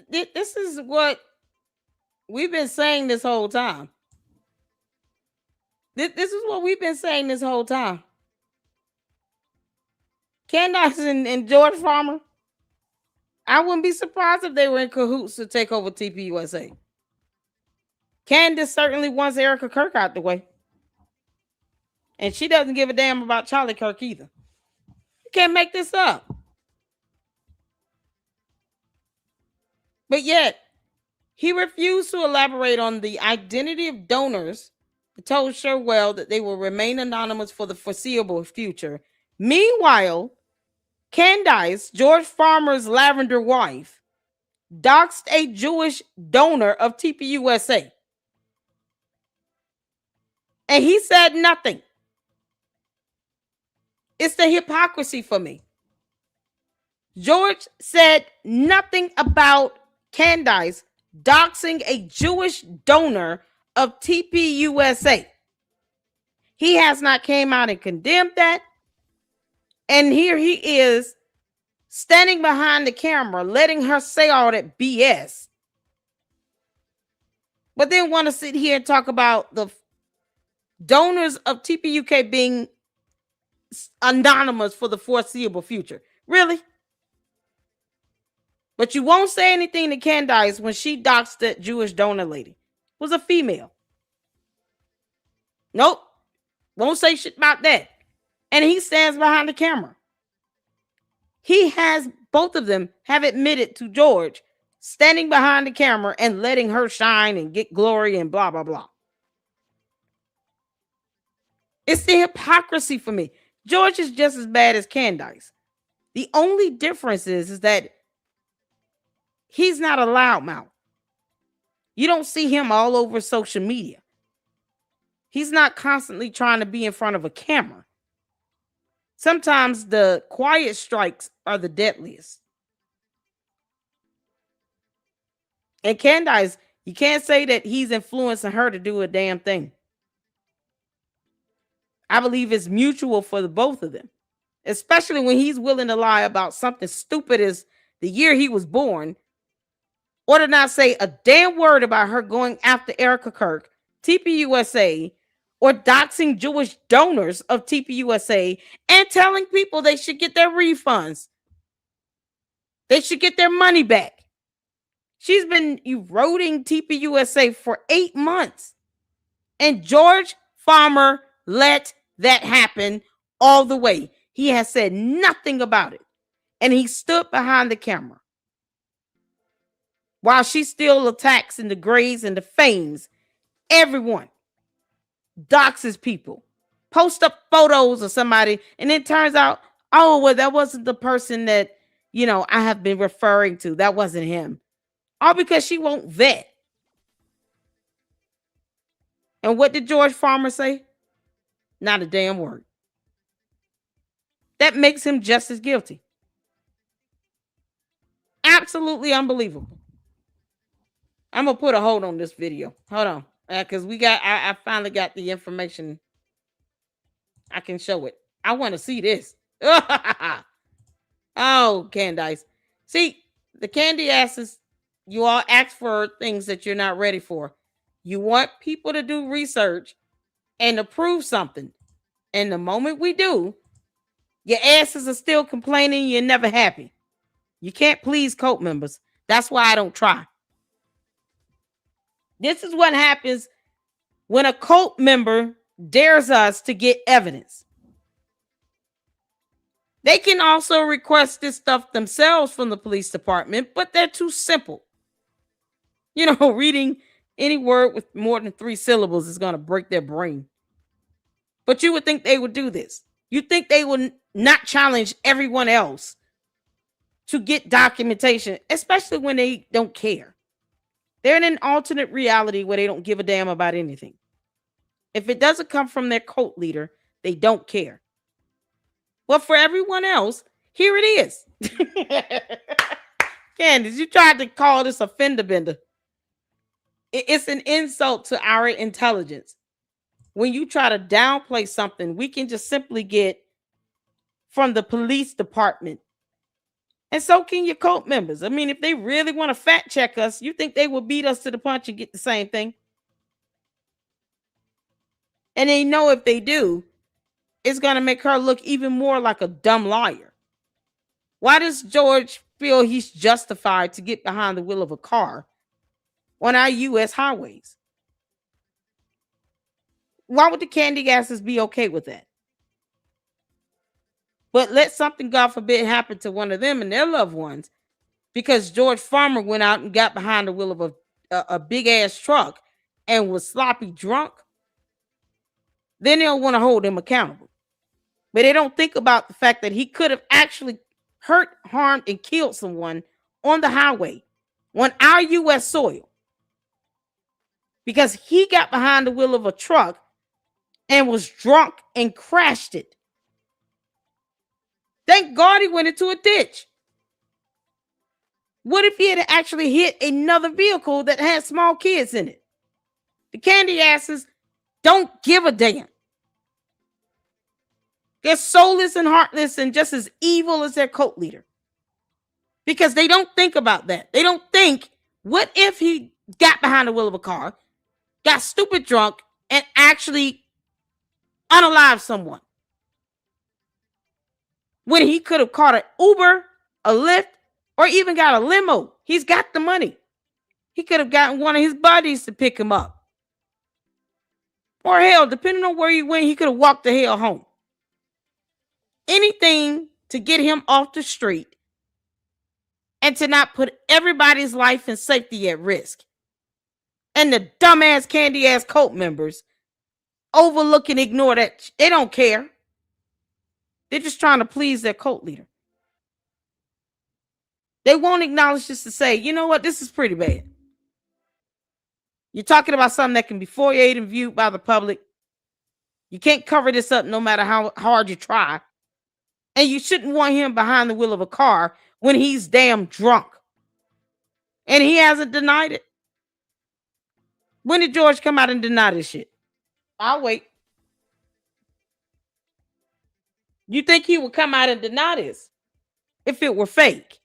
This is what we've been saying this whole time. This is what we've been saying this whole time. Candace and George Farmer, I wouldn't be surprised if they were in cahoots to take over TPUSA. Candace certainly wants Erica Kirk out the way. And she doesn't give a damn about Charlie Kirk either. You can't make this up. But yet, he refused to elaborate on the identity of donors, but told Sherwell that they will remain anonymous for the foreseeable future. Meanwhile, Candace, George Farmer's lavender wife, doxed a Jewish donor of TPUSA. And he said nothing. It's the hypocrisy for me. George said nothing about Candace doxing a Jewish donor of TPUSA. He has not came out and condemned that. And here he is standing behind the camera, letting her say all that BS. But then want to sit here and talk about the donors of TPUK being anonymous for the foreseeable future. Really? But you won't say anything to Candace when she doxed that Jewish donor lady. It was a female. Nope. Won't say shit about that. And he stands behind the camera. He has, both of them have admitted to George standing behind the camera and letting her shine and get glory and blah, blah, blah. It's the hypocrisy for me. George is just as bad as Candace. The only difference is that he's not a loudmouth. You don't see him all over social media. He's not constantly trying to be in front of a camera. Sometimes the quiet strikes are the deadliest. And Candace, you can't say that he's influencing her to do a damn thing. I believe it's mutual for the both of them, especially when he's willing to lie about something stupid as the year he was born, or to not say a damn word about her going after Erica Kirk, TPUSA, or doxing Jewish donors of TPUSA and telling people they should get their refunds. They should get their money back. She's been eroding TPUSA for 8 months. And George Farmer let that happen all the way. He has said nothing about it. And he stood behind the camera. While she still attacks and degrades and defames everyone, doxes people, post up photos of somebody, and it turns out, oh, well, that wasn't the person that, I have been referring to. That wasn't him. All because she won't vet. And what did George Farmer say? Not a damn word. That makes him just as guilty. Absolutely unbelievable. I'm gonna put a hold on this video. Hold on, because I finally got the information. I can show it. I want to see this. Oh, Candace. See, the candy asses, you all ask for things that you're not ready for. You want people to do research and to prove something. And the moment we do, your asses are still complaining you're never happy. You can't please cult members. That's why I don't try. This is what happens when a cult member dares us to get evidence. They can also request this stuff themselves from the police department, but they're too simple. You know, reading any word with more than 3 syllables is going to break their brain. But you would think they would do this. You think they would not challenge everyone else to get documentation, especially when they don't care. They're in an alternate reality where they don't give a damn about anything. If it doesn't come from their cult leader, they don't care. Well, for everyone else, here it is. Candace, you tried to call this a fender bender. It's an insult to our intelligence. When you try to downplay something, we can just simply get from the police department. And so can your cult members. I mean, if they really want to fact check us, you think they will beat us to the punch and get the same thing? And they know if they do, it's going to make her look even more like a dumb liar. Why does George feel he's justified to get behind the wheel of a car on our U.S. highways? Why would the candy gases be okay with that? But let something, God forbid, happen to one of them and their loved ones because George Farmer went out and got behind the wheel of a big-ass truck and was sloppy drunk. Then they'll want to hold him accountable. But they don't think about the fact that he could have actually hurt, harmed, and killed someone on the highway, on our U.S. soil, because he got behind the wheel of a truck and was drunk and crashed it. Thank God he went into a ditch. What if he had actually hit another vehicle that had small kids in it? The candy asses don't give a damn. They're soulless and heartless and just as evil as their cult leader. Because they don't think about that. They don't think, what if he got behind the wheel of a car, got stupid drunk, and actually unalived someone? When he could have caught an Uber, a Lyft, or even got a limo. He's got the money. He could have gotten one of his buddies to pick him up. Or hell, depending on where he went, he could have walked the hell home. Anything to get him off the street and to not put everybody's life and safety at risk. And the dumbass, candy-ass cult members overlook and ignore that. They don't care. They're just trying to please their cult leader. They won't acknowledge this to say, you know what, this is pretty bad. You're talking about something that can be foyed and viewed by the public. You can't cover this up no matter how hard you try. And you shouldn't want him behind the wheel of a car when he's damn drunk. And he hasn't denied it. When did George come out and deny this shit? I'll wait. You think he would come out and deny this if it were fake?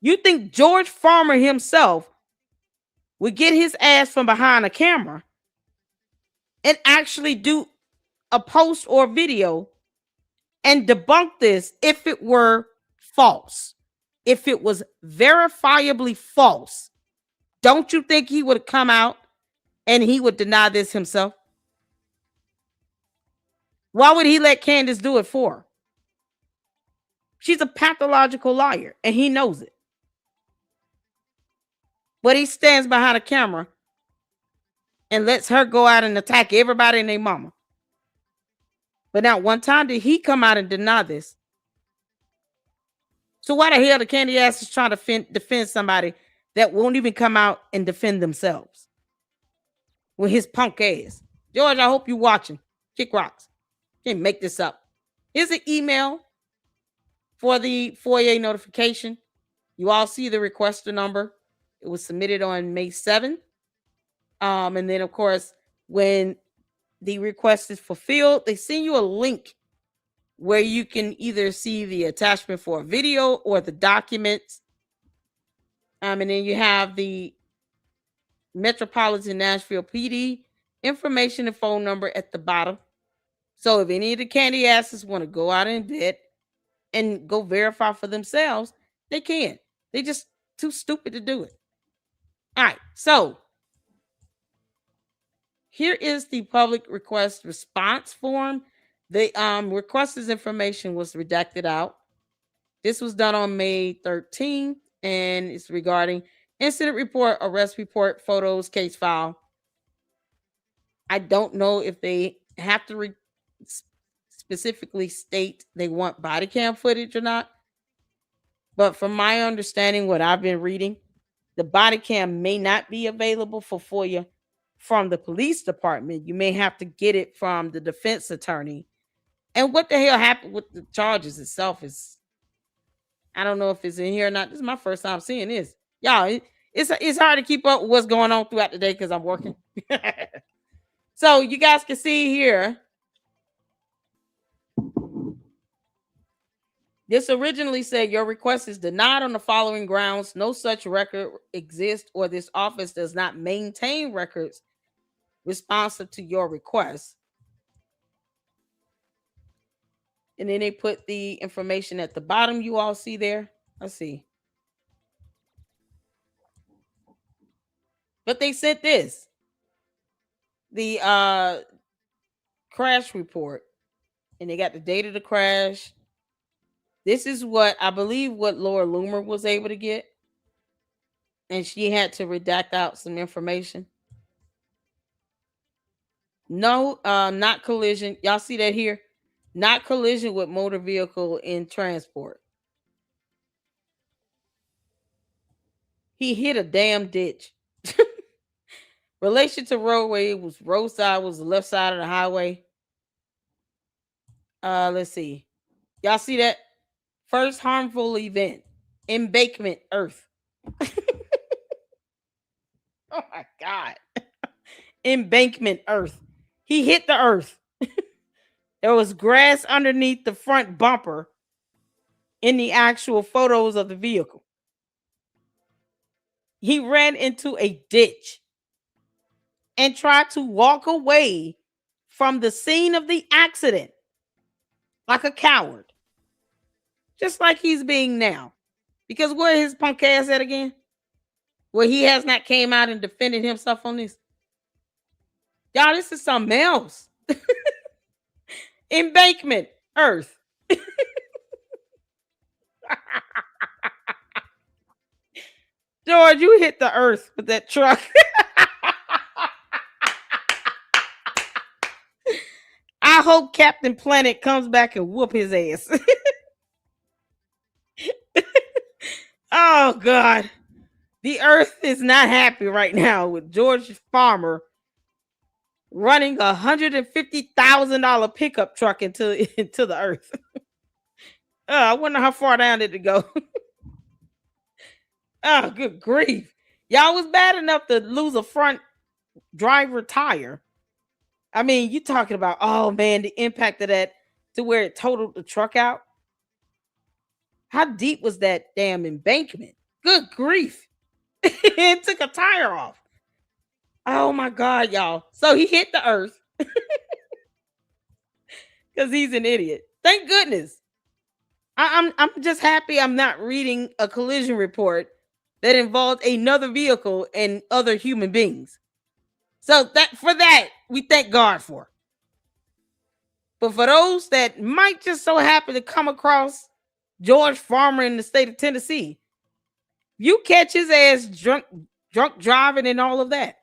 You think George Farmer himself would get his ass from behind a camera and actually do a post or video and debunk this if it were false? If it was verifiably false, don't you think he would come out and he would deny this himself? Why would he let Candace do it for her? She's a pathological liar, and he knows it. But he stands behind a camera and lets her go out and attack everybody and their mama. But not one time did he come out and deny this. So why the hell the candy ass is trying to defend somebody that won't even come out and defend themselves? with his punk ass. George, I hope you watching. Kick rocks. Can't make this up. Here's an email for the FOIA notification. You all see the requester number. It was submitted on May 7th. And then, of course, when the request is fulfilled, they send you a link where you can either see the attachment for a video or the documents. And then you have the Metropolitan Nashville PD information and phone number at the bottom. So if any of the candy asses want to go out and bid and go verify for themselves, they can. They just too stupid to do it. All right, so here is the public request response form. The request's information was redacted out. This was done on May 13th, and it's regarding incident report, arrest report, photos, case file. I don't know if they have to specifically state they want body cam footage or not. But from my understanding, what I've been reading, the body cam may not be available for FOIA from the police department. You may have to get it from the defense attorney. And what the hell happened with the charges itself is, I don't know if it's in here or not. This is my first time seeing this. Y'all, it's hard to keep up with what's going on throughout the day because I'm working. So you guys can see here. This originally said your request is denied on the following grounds. No such record exists, or this office does not maintain records responsive to your request. And then they put the information at the bottom. You all see there. Let's see. But they sent this. The crash report. And they got the date of the crash. This is what I believe what Laura Loomer was able to get. And she had to redact out some information. No, not collision. Y'all see that here? Not collision with motor vehicle in transport. He hit a damn ditch. Relation to roadway was roadside, was the left side of the highway. Let's see. Y'all see that? First harmful event. Embankment earth. Oh my God. Embankment earth. He hit the earth. There was grass underneath the front bumper in the actual photos of the vehicle. He ran into a ditch and tried to walk away from the scene of the accident like a coward. Just like he's being now. Because where his punk ass at again? Where he has not came out and defended himself on this. Y'all, this is something else. Embankment, earth. George, you hit the earth with that truck. I hope Captain Planet comes back and whoop his ass. Oh, God. The earth is not happy right now with George Farmer running a $150,000 pickup truck into the earth. I wonder how far down did it go. Oh, good grief. Y'all was bad enough to lose a front driver tire. I mean, you talking about, oh man, the impact of that to where it totaled the truck out. How deep was that damn embankment? Good grief. It took a tire off. Oh my God, y'all. So he hit the earth because he's an idiot. Thank goodness. I'm just happy I'm not reading a collision report that involved another vehicle and other human beings. So that we thank God for. But for those that might just so happen to come across George Farmer in the state of Tennessee, you catch his ass drunk driving and all of that.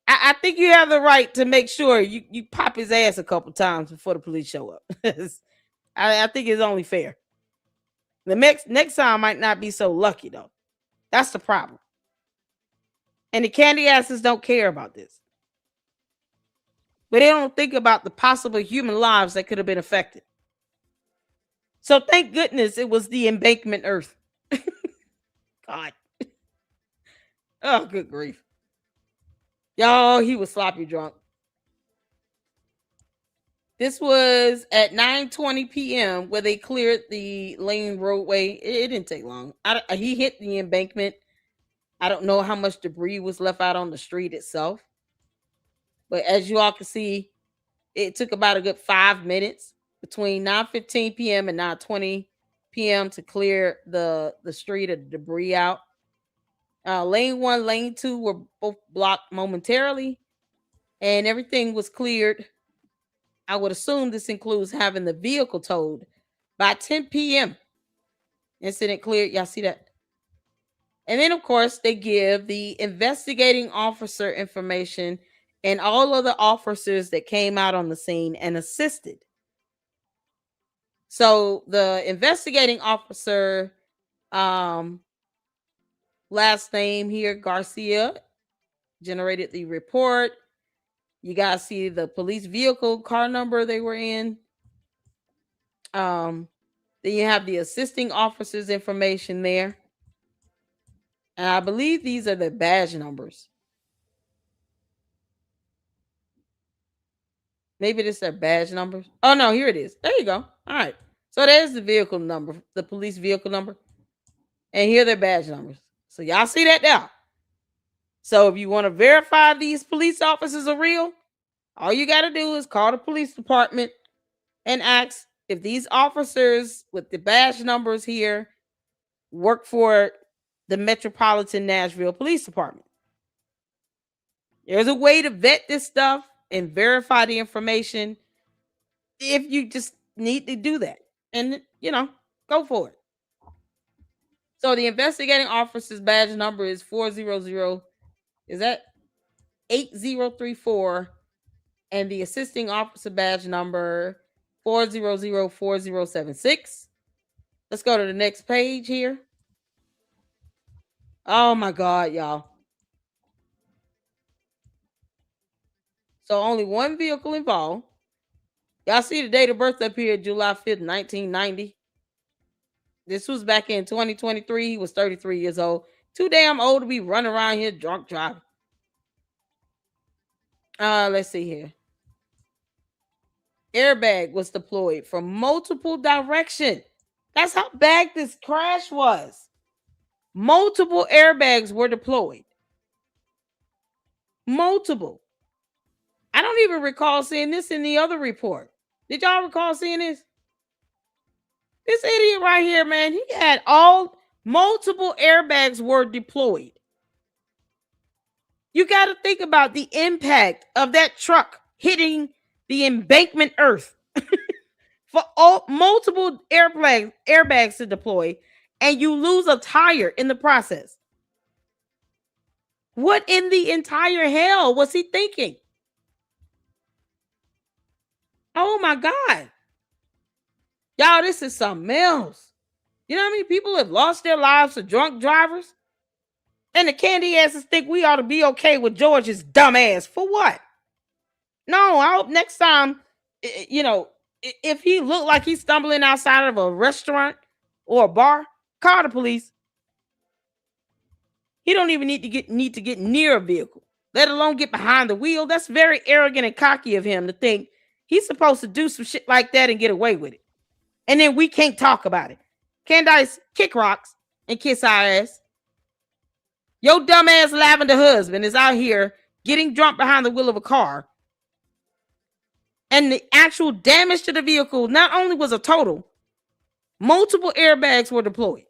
I think you have the right to make sure you pop his ass a couple times before the police show up. I think it's only fair. The next time might not be so lucky though. That's the problem. And the candy asses don't care about this. but they don't think about the possible human lives that could have been affected. So thank goodness it was the embankment earth. God. Oh, good grief. Y'all, he was sloppy drunk. This was at 9:20 p.m. where they cleared the lane roadway. It didn't take long. He hit the embankment. I don't know how much debris was left out on the street itself. But as you all can see, it took about a good 5 minutes between 9:15 p.m. and 9:20 p.m. to clear the street of debris out. Lane 1, lane 2 were both blocked momentarily, and everything was cleared. I would assume this includes having the vehicle towed by 10 p.m. Incident cleared. Y'all see that? And then, of course, they give the investigating officer information and all of the officers that came out on the scene and assisted. So the investigating officer, last name here, Garcia, generated the report. You guys see the police vehicle car number they were in. Then you have the assisting officers information there. And I believe these are the badge numbers. Maybe this is their badge numbers. Oh, no, here it is. There you go. All right. So there's the vehicle number, the police vehicle number. And here are their badge numbers. So y'all see that now. So if you want to verify these police officers are real, all you got to do is call the police department and ask if these officers with the badge numbers here work for the Metropolitan Nashville Police Department. There's a way to vet this stuff and verify the information if you just need to do that. And, go for it. So the investigating officer's badge number is 400, is that 8034? And the assisting officer badge number 4004076. Let's go to the next page here. Oh my God, y'all. So only one vehicle involved. Y'all see the date of birth up here, July 5th, 1990. This was back in 2023. He was 33 years old. Too damn old to be running around here drunk driving. Let's see here. Airbag was deployed from multiple directions. That's how bad this crash was. Multiple airbags were deployed. Multiple. I don't even recall seeing this in the other report. Did y'all recall seeing this? This idiot right here, man, he had multiple airbags were deployed. You got to think about the impact of that truck hitting the embankment earth for multiple airbags to deploy, and you lose a tire in the process. What in the entire hell was he thinking? Oh my God. Y'all, this is something else. You know how many people have lost their lives to drunk drivers? And the candy asses think we ought to be okay with George's dumb ass. For what? No, I hope next time, if he looked like he's stumbling outside of a restaurant or a bar, call the police. He don't even need to get near a vehicle, let alone get behind the wheel. That's very arrogant and cocky of him to think he's supposed to do some shit like that and get away with it. And then we can't talk about it. Candace, kick rocks and kiss our ass. Your dumbass lavender husband is out here getting drunk behind the wheel of a car. And the actual damage to the vehicle not only was a total, multiple airbags were deployed.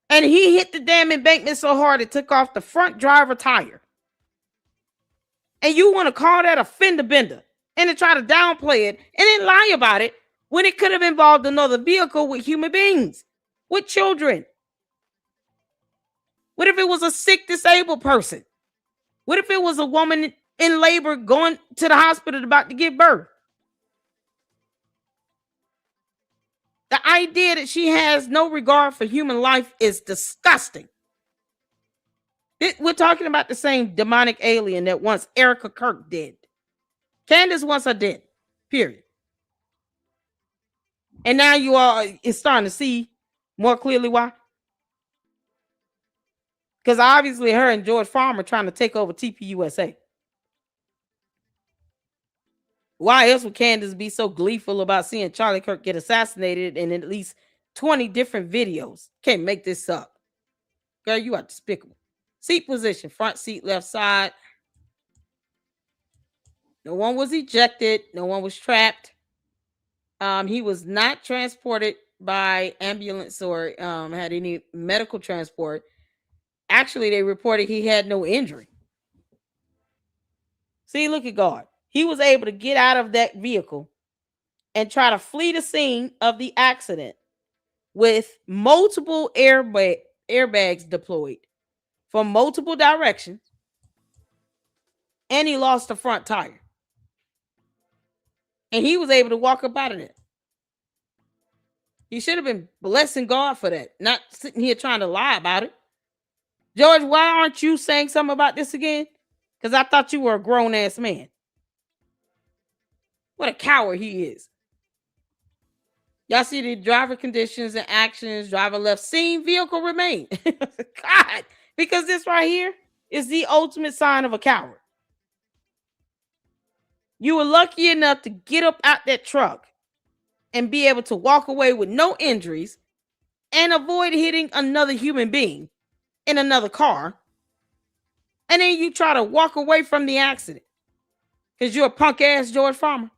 And he hit the damn embankment so hard it took off the front driver tire. And you want to call that a fender bender and to try to downplay it and then lie about it when it could have involved another vehicle with human beings, with children. What if it was a sick, disabled person? What if it was a woman in labor going to the hospital about to give birth? The idea that she has no regard for human life is disgusting. We're talking about the same demonic alien that once Erica Kirk did. Candace wants her dead. Period. And now you all is starting to see more clearly why. Because obviously her and George Farmer trying to take over TPUSA. Why else would Candace be so gleeful about seeing Charlie Kirk get assassinated in at least 20 different videos? Can't make this up. Girl, you are despicable. Seat position, front seat, left side. No one was ejected. No one was trapped. He was not transported by ambulance or had any medical transport. Actually, they reported he had no injury. See, look at God. He was able to get out of that vehicle and try to flee the scene of the accident with multiple airbags deployed from multiple directions. And he lost the front tire. And he was able to walk up out of there. He should have been blessing God for that, not sitting here trying to lie about it. George, why aren't you saying something about this again? Because I thought you were a grown-ass man. What a coward he is. Y'all see the driver conditions and actions, driver left scene, vehicle remain. God, because this right here is the ultimate sign of a coward. You were lucky enough to get up out that truck and be able to walk away with no injuries and avoid hitting another human being in another car. And then you try to walk away from the accident because you're a punk ass George Farmer.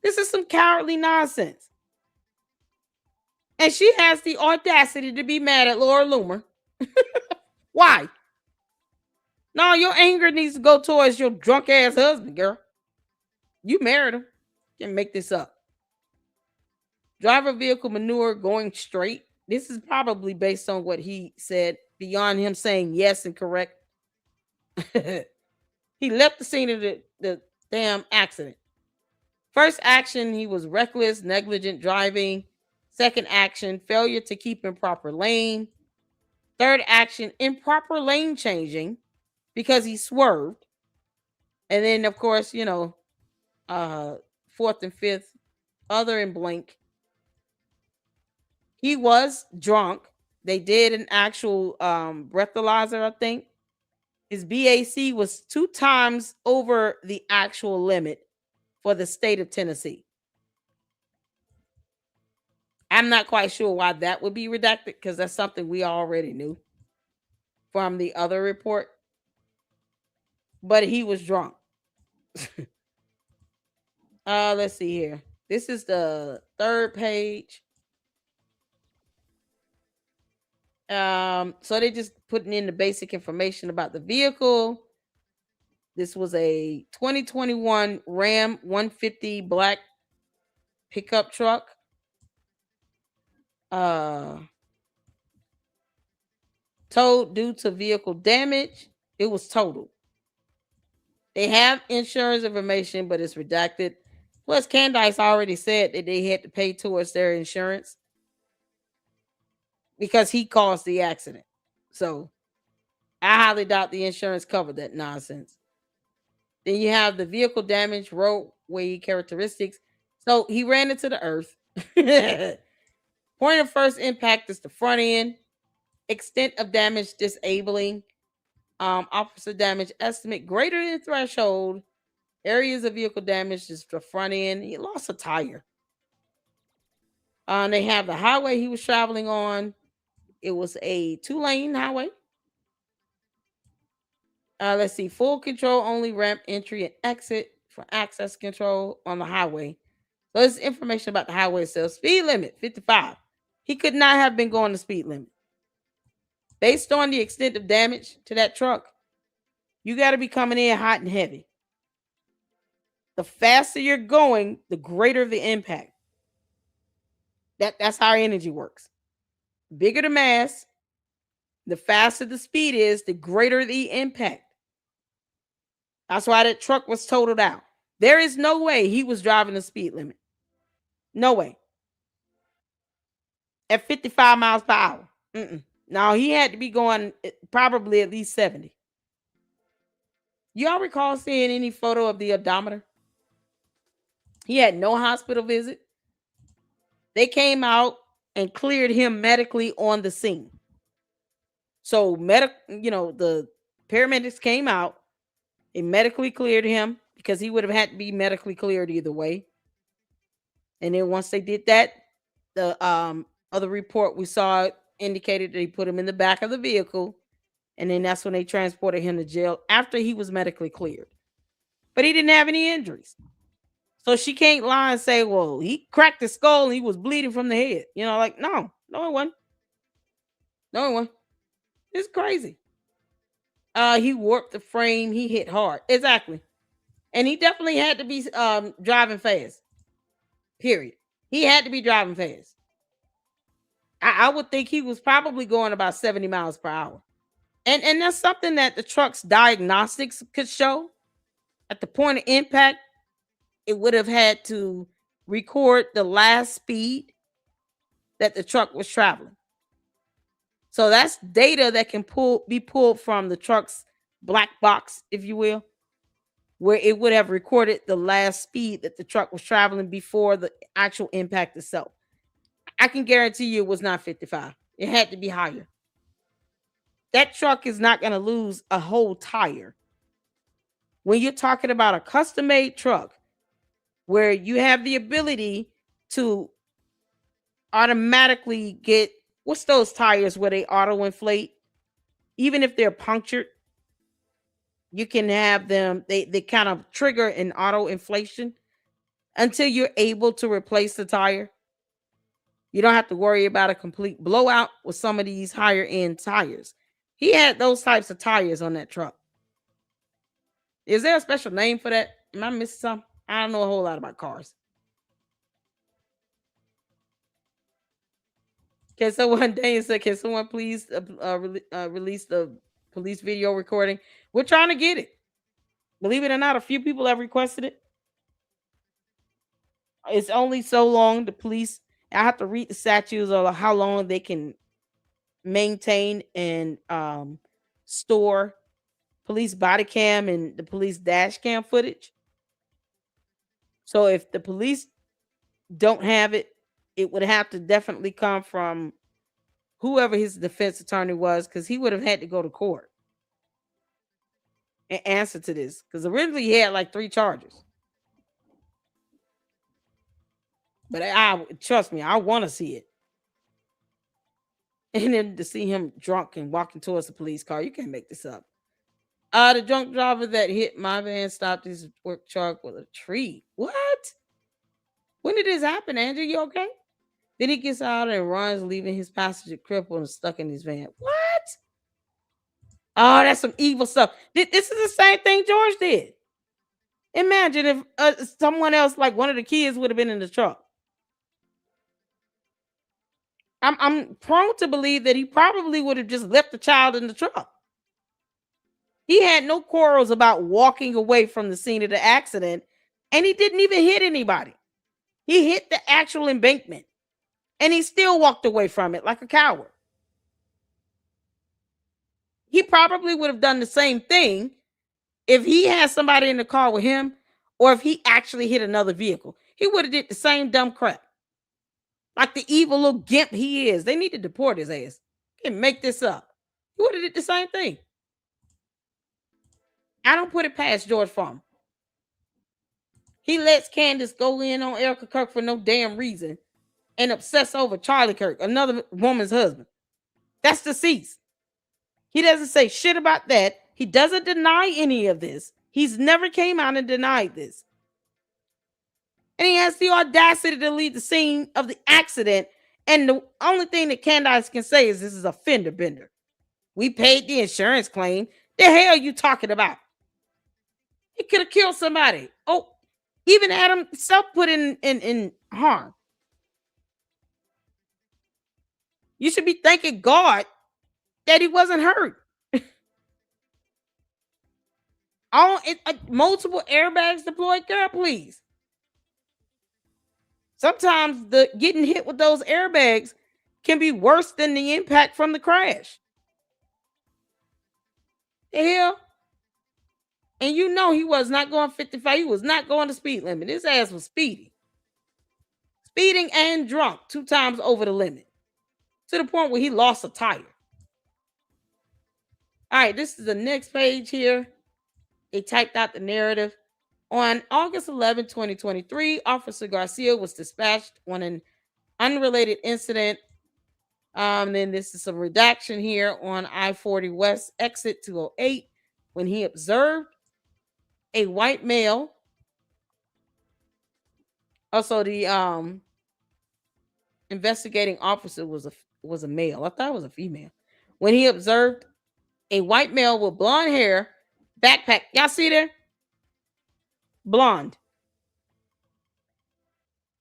This is some cowardly nonsense. And she has the audacity to be mad at Laura Loomer. Why? No, your anger needs to go towards your drunk ass husband, girl. You married him. Can't make this up. Driver vehicle maneuver going straight. This is probably based on what he said, beyond him saying yes and correct. He left the scene of the damn accident. First action, he was reckless, negligent driving. Second action, failure to keep in proper lane. Third action, improper lane changing because he swerved. And then, of course, fourth and fifth, other and blank. He was drunk. They did an actual breathalyzer, I think. His BAC was 2 times over the actual limit for the state of Tennessee. I'm not quite sure why that would be redacted because that's something we already knew from the other report. But he was drunk. Let's see here. This is the third page. So they just putting in the basic information about the vehicle. This was a 2021 Ram 150 black pickup truck. Towed due to vehicle damage. It was totaled. They have insurance information, but it's redacted. Plus, Candace already said that they had to pay towards their insurance because he caused the accident. So I highly doubt the insurance covered that nonsense. Then you have the vehicle damage, roadway characteristics. So he ran into the earth. Point of first impact is the front end. Extent of damage disabling. Officer damage estimate greater than threshold. Areas of vehicle damage is the front end. He lost a tire. They have the highway he was traveling on. It was a 2-lane highway. Let's see. Full control only, ramp entry and exit for access control on the highway. So this is information about the highway itself. Speed limit 55. He could not have been going the speed limit. Based on the extent of damage to that truck, you got to be coming in hot and heavy. The faster you're going, the greater the impact. That's how energy works. Bigger the mass, the faster the speed is, the greater the impact. That's why that truck was totaled out. There is no way he was driving the speed limit. No way. At 55 miles per hour. No, he had to be going probably at least 70. Y'all recall seeing any photo of the odometer? He had no hospital visit. They came out and cleared him medically on the scene. So the paramedics came out and medically cleared him because he would have had to be medically cleared either way. And then once they did that, the other report we saw indicated that he put him in the back of the vehicle, and then that's when they transported him to jail after he was medically cleared. But he didn't have any injuries. So she can't lie and say, well, he cracked his skull and he was bleeding from the head. Like, no it wasn't. No it wasn't. It's crazy. He warped the frame. He hit hard. Exactly. And he definitely had to be driving fast. Period. He had to be driving fast. I would think he was probably going about 70 miles per hour. And that's something that the truck's diagnostics could show. At the point of impact, it would have had to record the last speed that the truck was traveling. So that's data that can be pulled from the truck's black box, if you will, where it would have recorded the last speed that the truck was traveling before the actual impact itself. I can guarantee you it was not 55. It had to be higher. That truck is not going to lose a whole tire. When you're talking about a custom-made truck where you have the ability to automatically get, what's those tires where they auto-inflate? Even if they're punctured, you can have them, they kind of trigger an auto-inflation until you're able to replace the tire. You don't have to worry about a complete blowout with some of these higher end tires. He had those types of tires on that truck. Is there a special name for that? Am I missing something? I don't know a whole lot about cars. Okay, so one day it said, can someone please release the police video recording? We're trying to get it. Believe it or not, a few people have requested it. It's only so long the police, I have to read the statutes of how long they can maintain and store police body cam and the police dash cam footage. So if the police don't have it, it would have to definitely come from whoever his defense attorney was, because he would have had to go to court and answer to this, because originally he had like 3 charges. But trust me, I want to see it. And then to see him drunk and walking towards the police car, you can't make this up. The drunk driver that hit my van stopped his work truck with a tree. What? When did this happen, Andrew? You okay? Then he gets out and runs, leaving his passenger crippled and stuck in his van. What? Oh, that's some evil stuff. This is the same thing George did. Imagine if someone else, like one of the kids, would have been in the truck. I'm prone to believe that he probably would have just left the child in the truck. He had no quarrels about walking away from the scene of the accident, and he didn't even hit anybody. He hit the actual embankment, and he still walked away from it like a coward. He probably would have done the same thing if he had somebody in the car with him, or if he actually hit another vehicle. He would have did the same dumb crap. Like the evil little gimp he is. They need to deport his ass. Can't make this up. He would have did the same thing. I don't put it past George Farmer. He lets Candace go in on Erica Kirk for no damn reason and obsess over Charlie Kirk, another woman's husband. That's deceased. He doesn't say shit about that. He doesn't deny any of this. He's never came out and denied this. And he has the audacity to leave the scene of the accident. And the only thing that Candace can say is this is a fender bender. We paid the insurance claim. The hell are you talking about? He could have killed somebody. Oh, even had himself put in harm. You should be thanking God that he wasn't hurt. Multiple airbags deployed. Girl, please. Sometimes the getting hit with those airbags can be worse than the impact from the crash. The hell? And you know he was not going 55. He was not going the speed limit. His ass was speeding. Speeding and drunk 2 times over the limit. To the point where he lost a tire. All right, this is the next page here. They typed out the narrative. On August 11, 2023, Officer Garcia was dispatched on an unrelated incident. Then this is some redaction here on I-40 West exit 208 when he observed a white male. Also, the investigating officer was a male. I thought it was a female. When he observed a white male with blonde hair, backpack. Y'all see there? Blonde.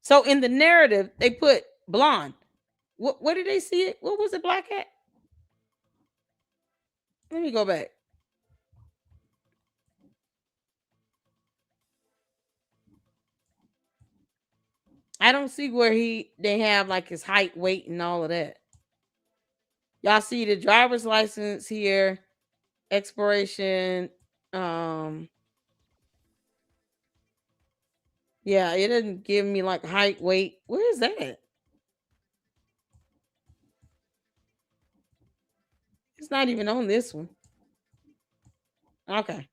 So in the narrative, they put blonde. What did they see it? What was it, black hat? Let me go back. I don't see where they have like his height, weight, and all of that. Y'all see the driver's license here, expiration. Yeah, it doesn't give me like height, weight. Where is that? It's not even on this one. Okay.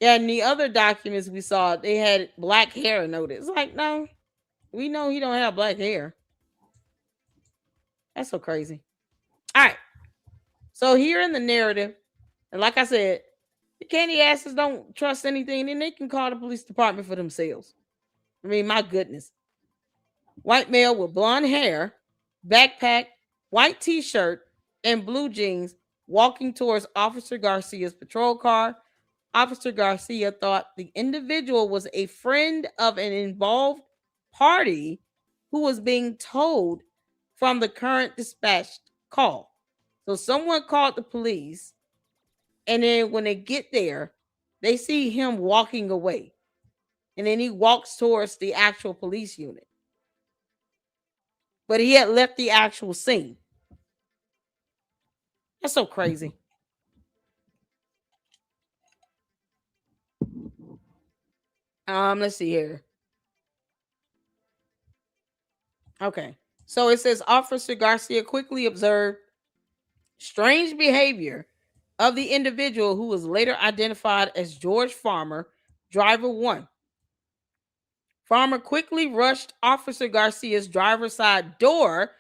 Yeah, and the other documents we saw, they had black hair noted. It's like, no, we know he don't have black hair. That's so crazy. All right. So here in the narrative, and like I said, the candy asses don't trust anything, then they can call the police department for themselves. I mean, my goodness. White male with blonde hair, backpack, white t-shirt, and blue jeans walking towards Officer Garcia's patrol car. Officer Garcia thought the individual was a friend of an involved party who was being told from the current dispatched call. So someone called the police, and then when they get there, they see him walking away. And then he walks towards the actual police unit. But he had left the actual scene. That's so crazy. Let's see here. Okay. So it says Officer Garcia quickly observed strange behavior of the individual who was later identified as George Farmer, driver 1. Farmer quickly rushed Officer Garcia's driver's side door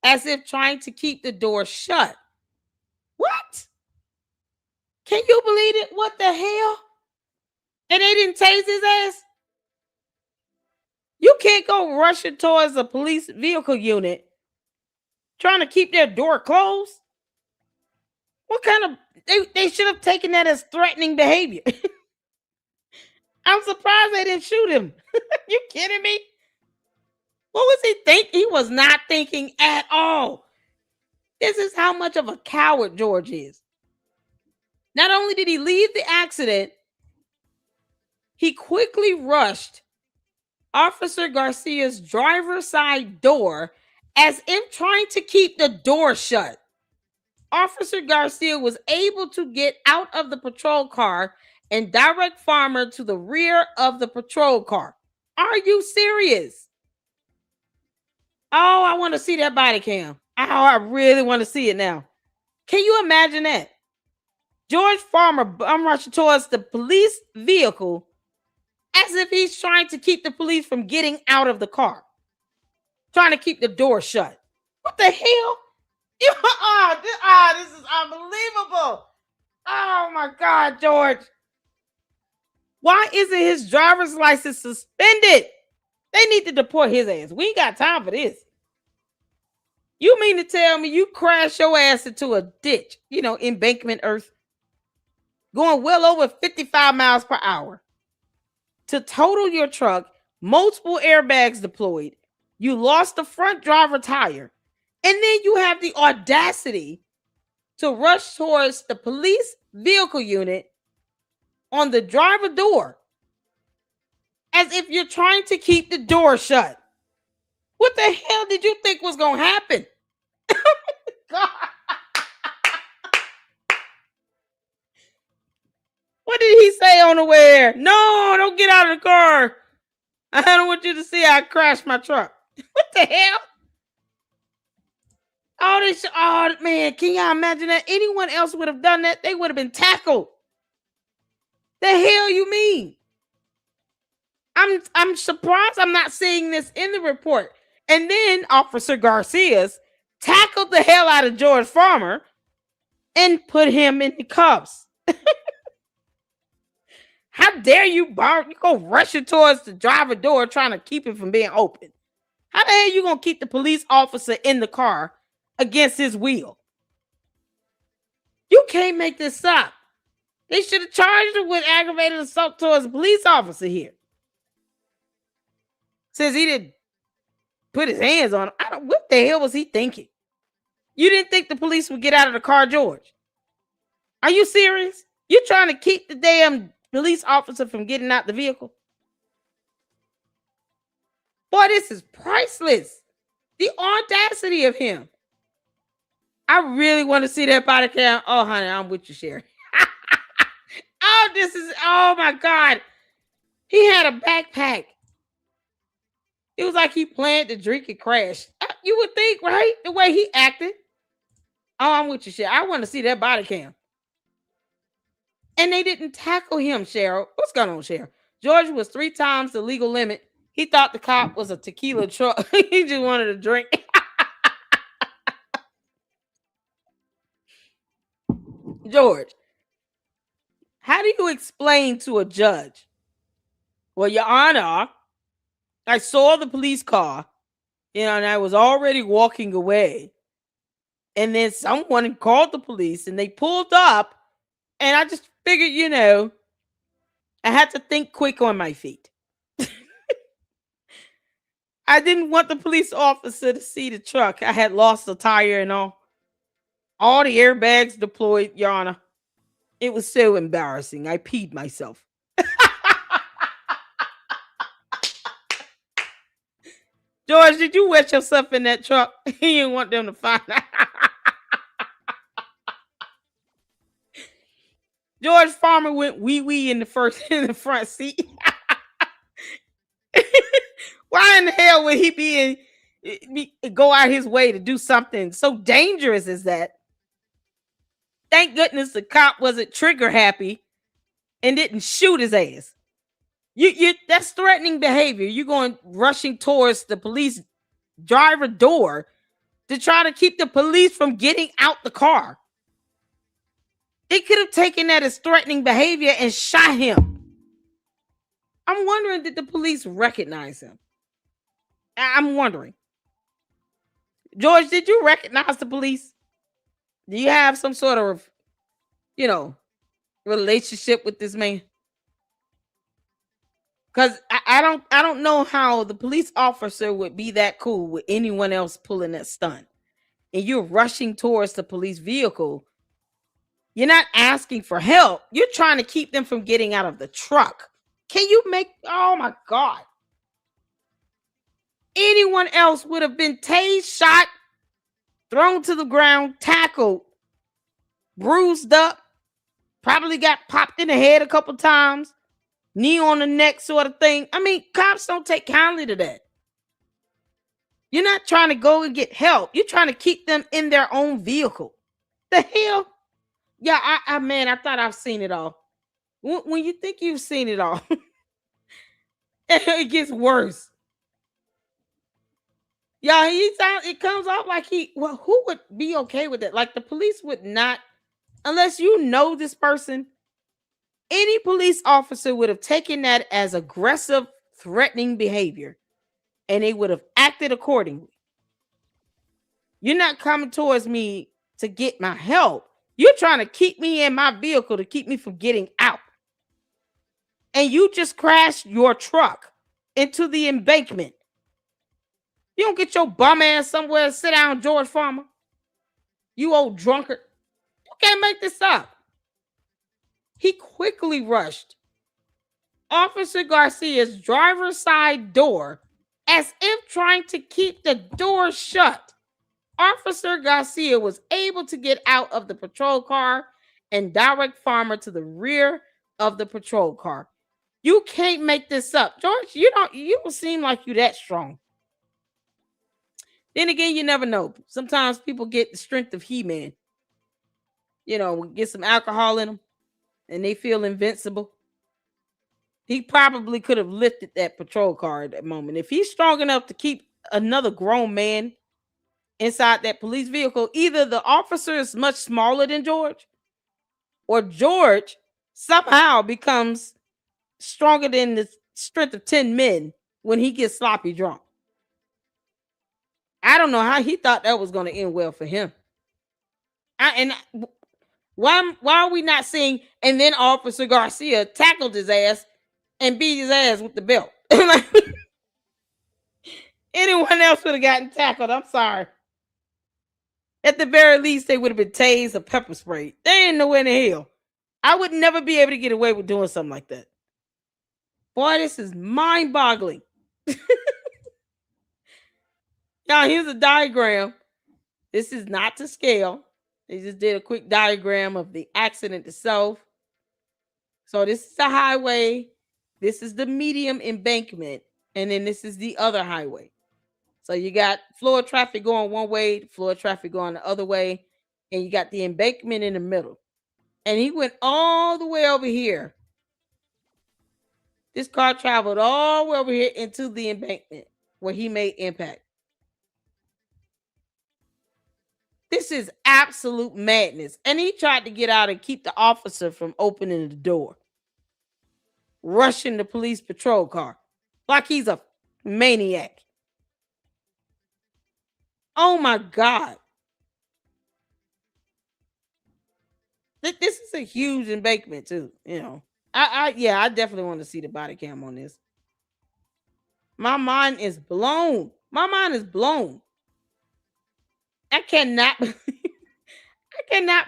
as if trying to keep the door shut. What? Can you believe it? What the hell? And they didn't tase his ass? You can't go rushing towards a police vehicle unit trying to keep their door closed. What kind of... They should have taken that as threatening behavior. I'm surprised they didn't shoot him. You kidding me? What was he thinking? He was not thinking at all. This is how much of a coward George is. Not only did he leave the accident, he quickly rushed Officer Garcia's driver's side door as if trying to keep the door shut. Officer Garcia was able to get out of the patrol car and direct Farmer to the rear of the patrol car. Are you serious? Oh, I want to see that body cam. Oh, I really want to see it now. Can you imagine that? George Farmer rushing towards the police vehicle as if he's trying to keep the police from getting out of the car. Trying to keep the door shut. What the hell? This is unbelievable. Oh my God, George. Why isn't his driver's license suspended? They need to deport his ass. We ain't got time for this. You mean to tell me you crash your ass into a ditch, embankment earth, going well over 55 miles per hour to total your truck, multiple airbags deployed. You lost the front driver tire. And then you have the audacity to rush towards the police vehicle unit on the driver door as if you're trying to keep the door shut. What the hell did you think was going to happen? God. say on the way there? No, don't get out of the car. I don't want you to see I crashed my truck. What the hell? All this, oh man, can y'all imagine that? Anyone else would have done that? They would have been tackled. The hell you mean? I'm surprised I'm not seeing this in the report. And then Officer Garcia's tackled the hell out of George Farmer and put him in the cuffs. How dare you go rushing towards the driver door trying to keep it from being open? How the hell you gonna keep the police officer in the car against his will? You can't make this up. They should have charged him with aggravated assault towards a police officer here. Says he didn't put his hands on him. What the hell was he thinking? You didn't think the police would get out of the car, George? Are you serious? You trying to keep the damn police officer from getting out the vehicle? Boy, this is priceless. The audacity of him. I really want to see that body cam. Oh, honey, I'm with you, Sherry. Oh my God. He had a backpack. It was like he planned to drink and crash. You would think, right? The way he acted. Oh, I'm with you, Cheryl. I want to see that body cam. And they didn't tackle him, Cheryl. What's going on, Cheryl? George was 3 times the legal limit. He thought the cop was a tequila truck. He just wanted to drink. George, how do you explain to a judge? Well, Your Honor, I saw the police car, and I was already walking away. And then someone called the police, and they pulled up, and I just figured, I had to think quick on my feet. I didn't want the police officer to see the truck. I had lost the tire and all. All the airbags deployed, Your Honor. It was so embarrassing. I peed myself. George, did you wet yourself in that truck? You didn't want them to find out. George Farmer went wee-wee in the front seat. Why in the hell would he go out his way to do something so dangerous as that? Thank goodness the cop wasn't trigger happy and didn't shoot his ass. That's threatening behavior. You're going rushing towards the police driver door to try to keep the police from getting out the car. They could have taken that as threatening behavior and shot him. I'm wondering, did the police recognize him? I'm wondering. George, did you recognize the police? Do you have some sort of, relationship with this man? Because I don't know how the police officer would be that cool with anyone else pulling that stunt. And you're rushing towards the police vehicle. You're not asking for help. You're trying to keep them from getting out of the truck. Oh my God. Anyone else would have been tased, shot, thrown to the ground, tackled, bruised up, probably got popped in the head a couple times, knee on the neck sort of thing. I mean, cops don't take kindly to that. You're not trying to go and get help. You're trying to keep them in their own vehicle. The hell? Yeah, I thought I've seen it all. When you think you've seen it all, it gets worse. Yeah, it comes off like who would be okay with it? Like the police would not, unless you know this person, any police officer would have taken that as aggressive, threatening behavior, and they would have acted accordingly. You're not coming towards me to get my help. You're trying to keep me in my vehicle to keep me from getting out. And you just crashed your truck into the embankment. You don't get your bum ass somewhere and sit down, George Farmer. You old drunkard. You can't make this up. He quickly rushed Officer Garcia's driver's side door as if trying to keep the door shut. Officer Garcia was able to get out of the patrol car and direct Farmer to the rear of the patrol car. You can't make this up. George, you don't seem like you that strong. Then again, you never know. Sometimes people get the strength of He-Man. Get some alcohol in them and they feel invincible. He probably could have lifted that patrol car at that moment. If he's strong enough to keep another grown man inside that police vehicle, either the officer is much smaller than George, or George somehow becomes stronger than the strength of 10 men when he gets sloppy drunk. I don't know how he thought that was going to end well for him. Why are we not seeing? And then Officer Garcia tackled his ass and beat his ass with the belt. Anyone else would have gotten tackled. I'm sorry. At the very least, they would have been tased or pepper sprayed. They ain't nowhere in the hell. I would never be able to get away with doing something like that. Boy, this is mind-boggling. Now, here's a diagram. This is not to scale. They just did a quick diagram of the accident itself. So this is the highway. This is the medium embankment. And then this is the other highway. So you got floor traffic going one way, floor traffic going the other way. And you got the embankment in the middle. And he went all the way over here. This car traveled all the way over here into the embankment where he made impact. This is absolute madness. And he tried to get out and keep the officer from opening the door. Rushing the police patrol car. Like he's a maniac. Oh my God. This is a huge embankment too, I definitely want to see the body cam on this. My mind is blown. I cannot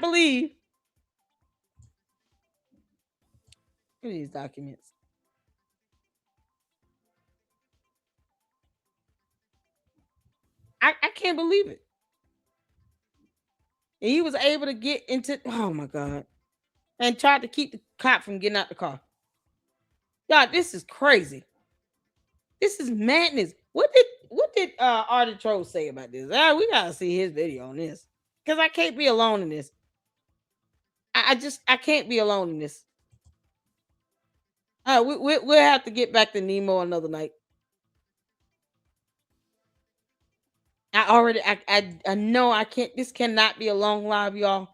believe Look at these documents. I can't believe it. And he was able to get into, oh my God, and tried to keep the cop from getting out the car. God, this is crazy. This is madness. What did Artichoke say about this? We gotta see his video on this. Because I can't be alone in this. I can't be alone in this. We'll have to get back to Nemo another night. I know I can't. This cannot be a long live, y'all,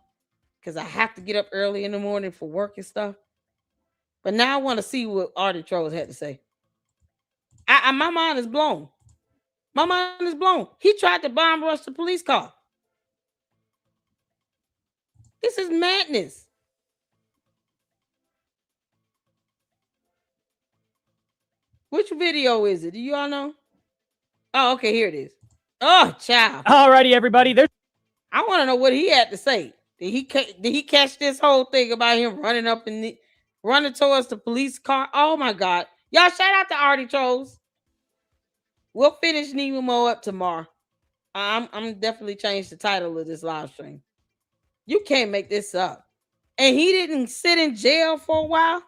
because I have to get up early in the morning for work and stuff. But now I want to see what Artichoke had to say. My mind is blown. My mind is blown. He tried to bomb rush the police car. This is madness. Which video is it? Do you all know? Oh, okay, here it is. Oh, child. Alrighty, everybody. I want to know what he had to say. Did he catch this whole thing about him running up and running towards the police car? Oh my God. Y'all shout out to Artichokes. We'll finish Nemo up tomorrow. I'm definitely change the title of this live stream. You can't make this up. And he didn't sit in jail for a while.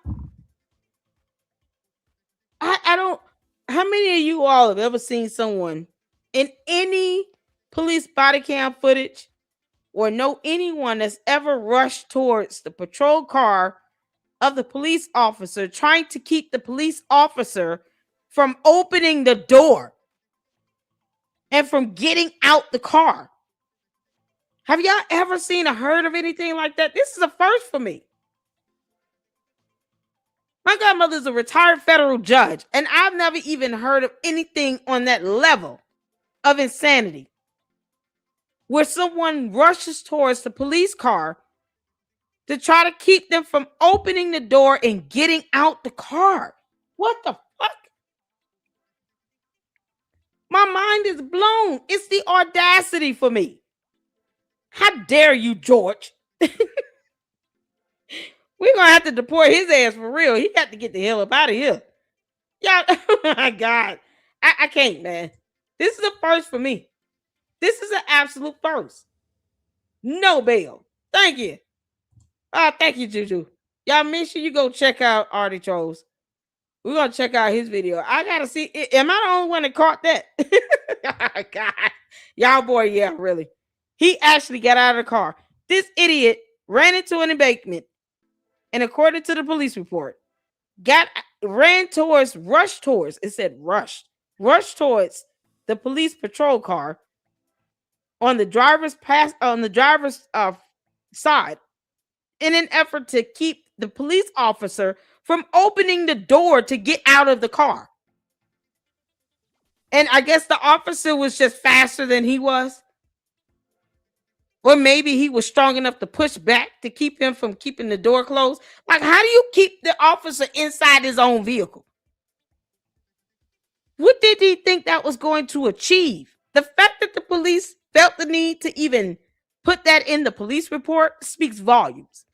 I don't. How many of you all have ever seen someone in any police body cam footage or know anyone that's ever rushed towards the patrol car of the police officer trying to keep the police officer from opening the door and from getting out the car? Have y'all ever seen or heard of anything like that? This is a first for me. My godmother's a retired federal judge, and I've never even heard of anything on that level of insanity where someone rushes towards the police car to try to keep them from opening the door and getting out the car. What the fuck? My mind is blown. It's the audacity for me. How dare you, George? We're going to have to deport his ass for real. He got to get the hell up out of here. Y'all, oh my God. I can't, man. This is a first for me. This is an absolute first. No bail. Thank you. Oh, thank you, Juju. Y'all make sure you go check out Artie Trolls. We're gonna check out his video. I gotta see. Am I the only one that caught that? Oh, God, y'all boy, yeah, really. He actually got out of the car. This idiot ran into an embankment, and according to the police report, rushed towards. It said rushed towards the police patrol car on the driver's side in an effort to keep the police officer from opening the door to get out of the car. And I guess the officer was just faster than he was. Or maybe he was strong enough to push back to keep him from keeping the door closed. Like, how do you keep the officer inside his own vehicle? What did he think that was going to achieve? The fact that the police felt the need to even put that in the police report speaks volumes.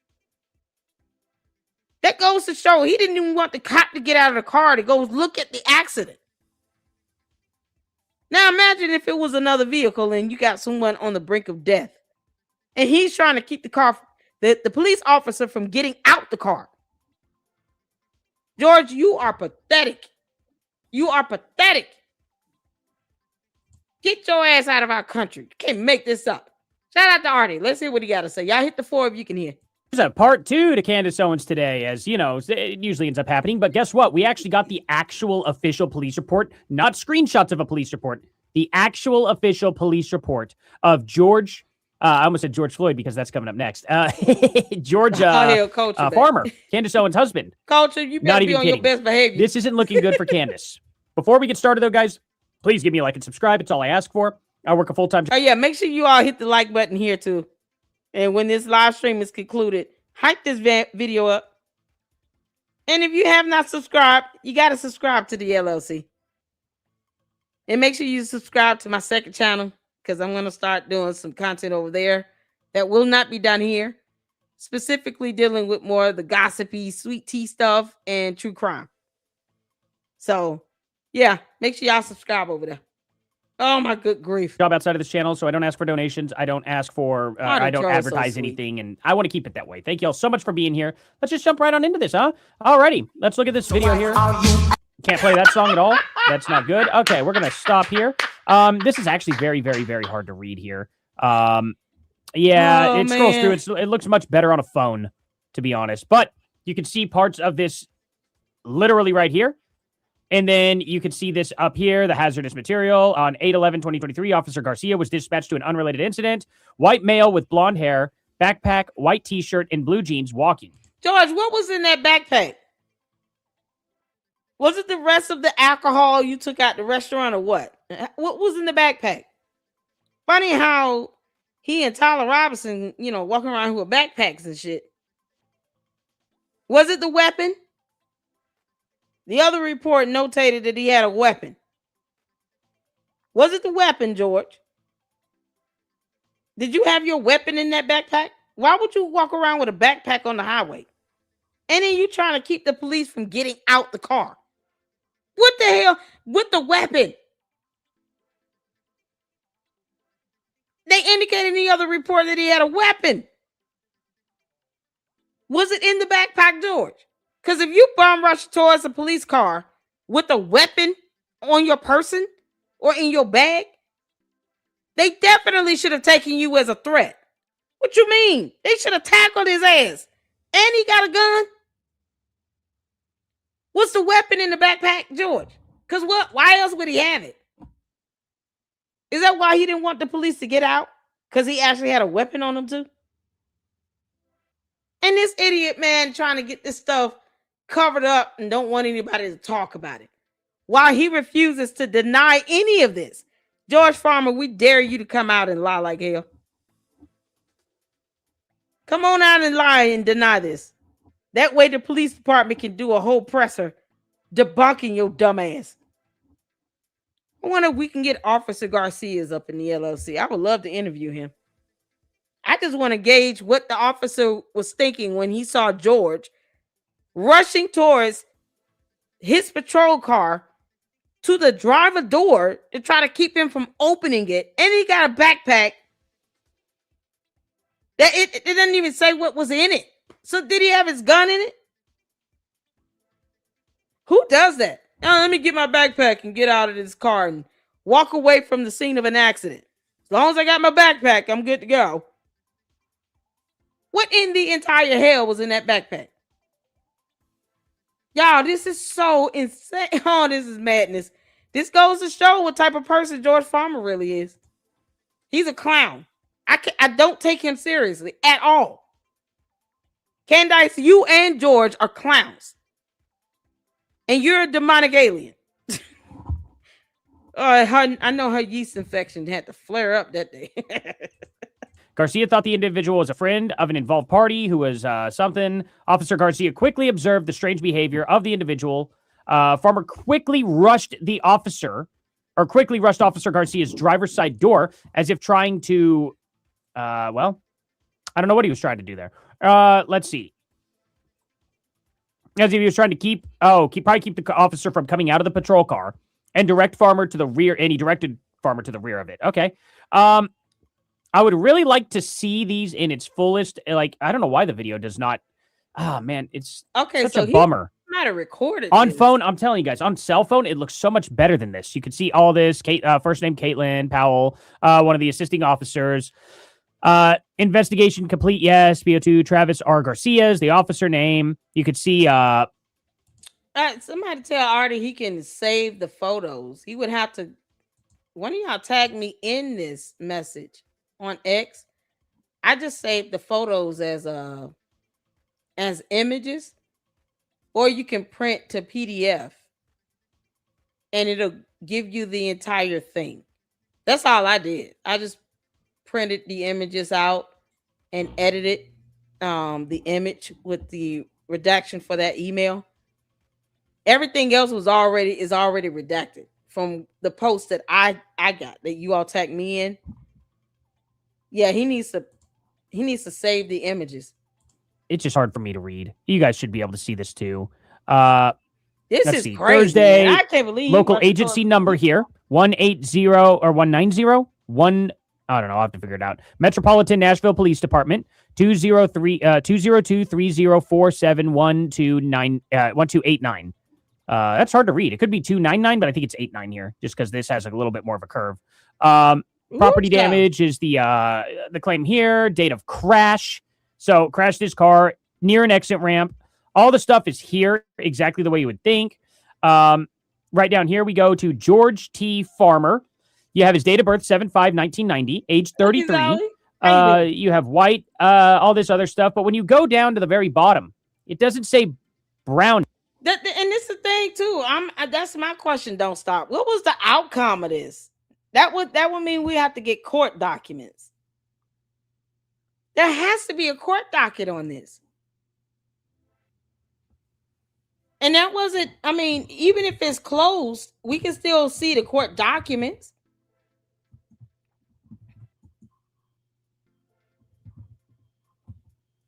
That goes to show he didn't even want the cop to get out of the car to go look at the accident. Now imagine if it was another vehicle and you got someone on the brink of death and he's trying to keep the police officer from getting out the car. George, you are pathetic. You are pathetic. Get your ass out of our country. You can't make this up. Shout out to Artie. Let's hear what he got to say. Y'all hit the 4 if you can hear. There's a part 2 to Candace Owens today, as you know, it usually ends up happening. But guess what? We actually got the actual official police report, not screenshots of a police report, the actual official police report of George. I almost said George Floyd because that's coming up next. George Farmer, Candace Owens' husband. Culture, you better be on your best behavior. This isn't looking good for Candace. Before we get started, though, guys, please give me a like and subscribe. It's all I ask for. I work a full-time job. Oh, yeah. Make sure you all hit the like button here, too. And when this live stream is concluded, hype this video up. And if you have not subscribed, you got to subscribe to the LLC. And make sure you subscribe to my second channel because I'm going to start doing some content over there that will not be done here. Specifically dealing with more of the gossipy, sweet tea stuff and true crime. So, yeah, make sure y'all subscribe over there. Oh my good grief. Job outside of this channel, so I don't ask for donations. I don't ask for, I don't advertise anything, and I want to keep it that way. Thank you all so much for being here. Let's just jump right on into this, huh? Alrighty, let's look at this video here. Can't play that song at all. That's not good. Okay, we're going to stop here. This is actually very, very, very hard to read here. Yeah, it scrolls through. It looks much better on a phone, to be honest. But you can see parts of this literally right here. And then you can see this up here, the hazardous material. On 8/11/2023, Officer Garcia was dispatched to an unrelated incident. White male with blonde hair, backpack, white T-shirt, and blue jeans walking. George, what was in that backpack? Was it the rest of the alcohol you took out the restaurant or what? What was in the backpack? Funny how he and Tyler Robinson, walking around with backpacks and shit. Was it the weapon? The other report notated that he had a weapon. Was it the weapon, George? Did you have your weapon in that backpack? Why would you walk around with a backpack on the highway? And then you trying to keep the police from getting out the car. What the hell with the weapon? They indicated in the other report that he had a weapon. Was it in the backpack, George? Because if you bomb rush towards a police car with a weapon on your person or in your bag, they definitely should have taken you as a threat. What you mean? They should have tackled his ass. And he got a gun? What's the weapon in the backpack, George? Because what? Why else would he have it? Is that why he didn't want the police to get out? Because he actually had a weapon on him too? And this idiot man trying to get this stuff covered up and don't want anybody to talk about it. While he refuses to deny any of this. George Farmer, we dare you to come out and lie like hell. Come on out and lie and deny this. That way the police department can do a whole presser debunking your dumb ass. I wonder if we can get Officer Garcia's up in the LLC. I would love to interview him. I just want to gauge what the officer was thinking when he saw George rushing towards his patrol car to the driver door to try to keep him from opening it. And he got a backpack that it doesn't even say what was in it. So did he have his gun in it? Who does that? Now, let me get my backpack and get out of this car and walk away from the scene of an accident. As long as I got my backpack, I'm good to go. What in the entire hell was in that backpack? Y'all, this is so insane. Oh, this is madness. This goes to show what type of person George Farmer really is. He's a clown. I don't take him seriously at all. Candace, you and George are clowns. And you're a demonic alien. I know her yeast infection had to flare up that day. Garcia thought the individual was a friend of an involved party who was something. Officer Garcia quickly observed the strange behavior of the individual. Farmer quickly rushed Officer Garcia's driver's side door as if trying to, I don't know what he was trying to do there. Let's see. As if he was trying to probably keep the officer from coming out of the patrol car and direct Farmer to the rear, and he directed Farmer to the rear of it. Okay. I would really like to see these in its fullest. Like, I don't know why the video does not. Oh man, it's such a bummer. Might have recorded on this. Phone. I'm telling you guys, on cell phone, it looks so much better than this. You can see all this. First name Caitlin Powell, one of the assisting officers. Investigation complete. Yes. BO2 Travis R. Garcia is the officer name. You could see. Somebody tell Artie he can save the photos. He would have to. One of y'all tag me in this message on X. I just saved the photos as images, or you can print to PDF and it'll give you the entire thing. That's all I did. I just printed the images out and edited the image with the redaction for that email. Everything else is already redacted from the post that I got that you all tagged me in. Yeah, he needs to save the images. It's just hard for me to read. You guys should be able to see this too. This let's is see. crazy. Thursday, Man. I can't believe local agency number here 180 or 190 I don't know. I'll have to figure it out. Metropolitan Nashville Police Department 202-304-71289. That's hard to read. It could be 299, but I think it's 89 here, just because this has a little bit more of a curve. Property damage is the claim here. Date of crash. So crashed his car near an exit ramp. All the stuff is here exactly the way you would think. Right down here, we go to George T. Farmer. You have his date of birth, 7/5/1990, age 33. You have white, all this other stuff. But when you go down to the very bottom, it doesn't say brown. And this is the thing too. That's my question. Don't stop. What was the outcome of this? That would mean we have to get court documents. There has to be a court docket on this. And that wasn't, I mean, even if it's closed, we can still see the court documents.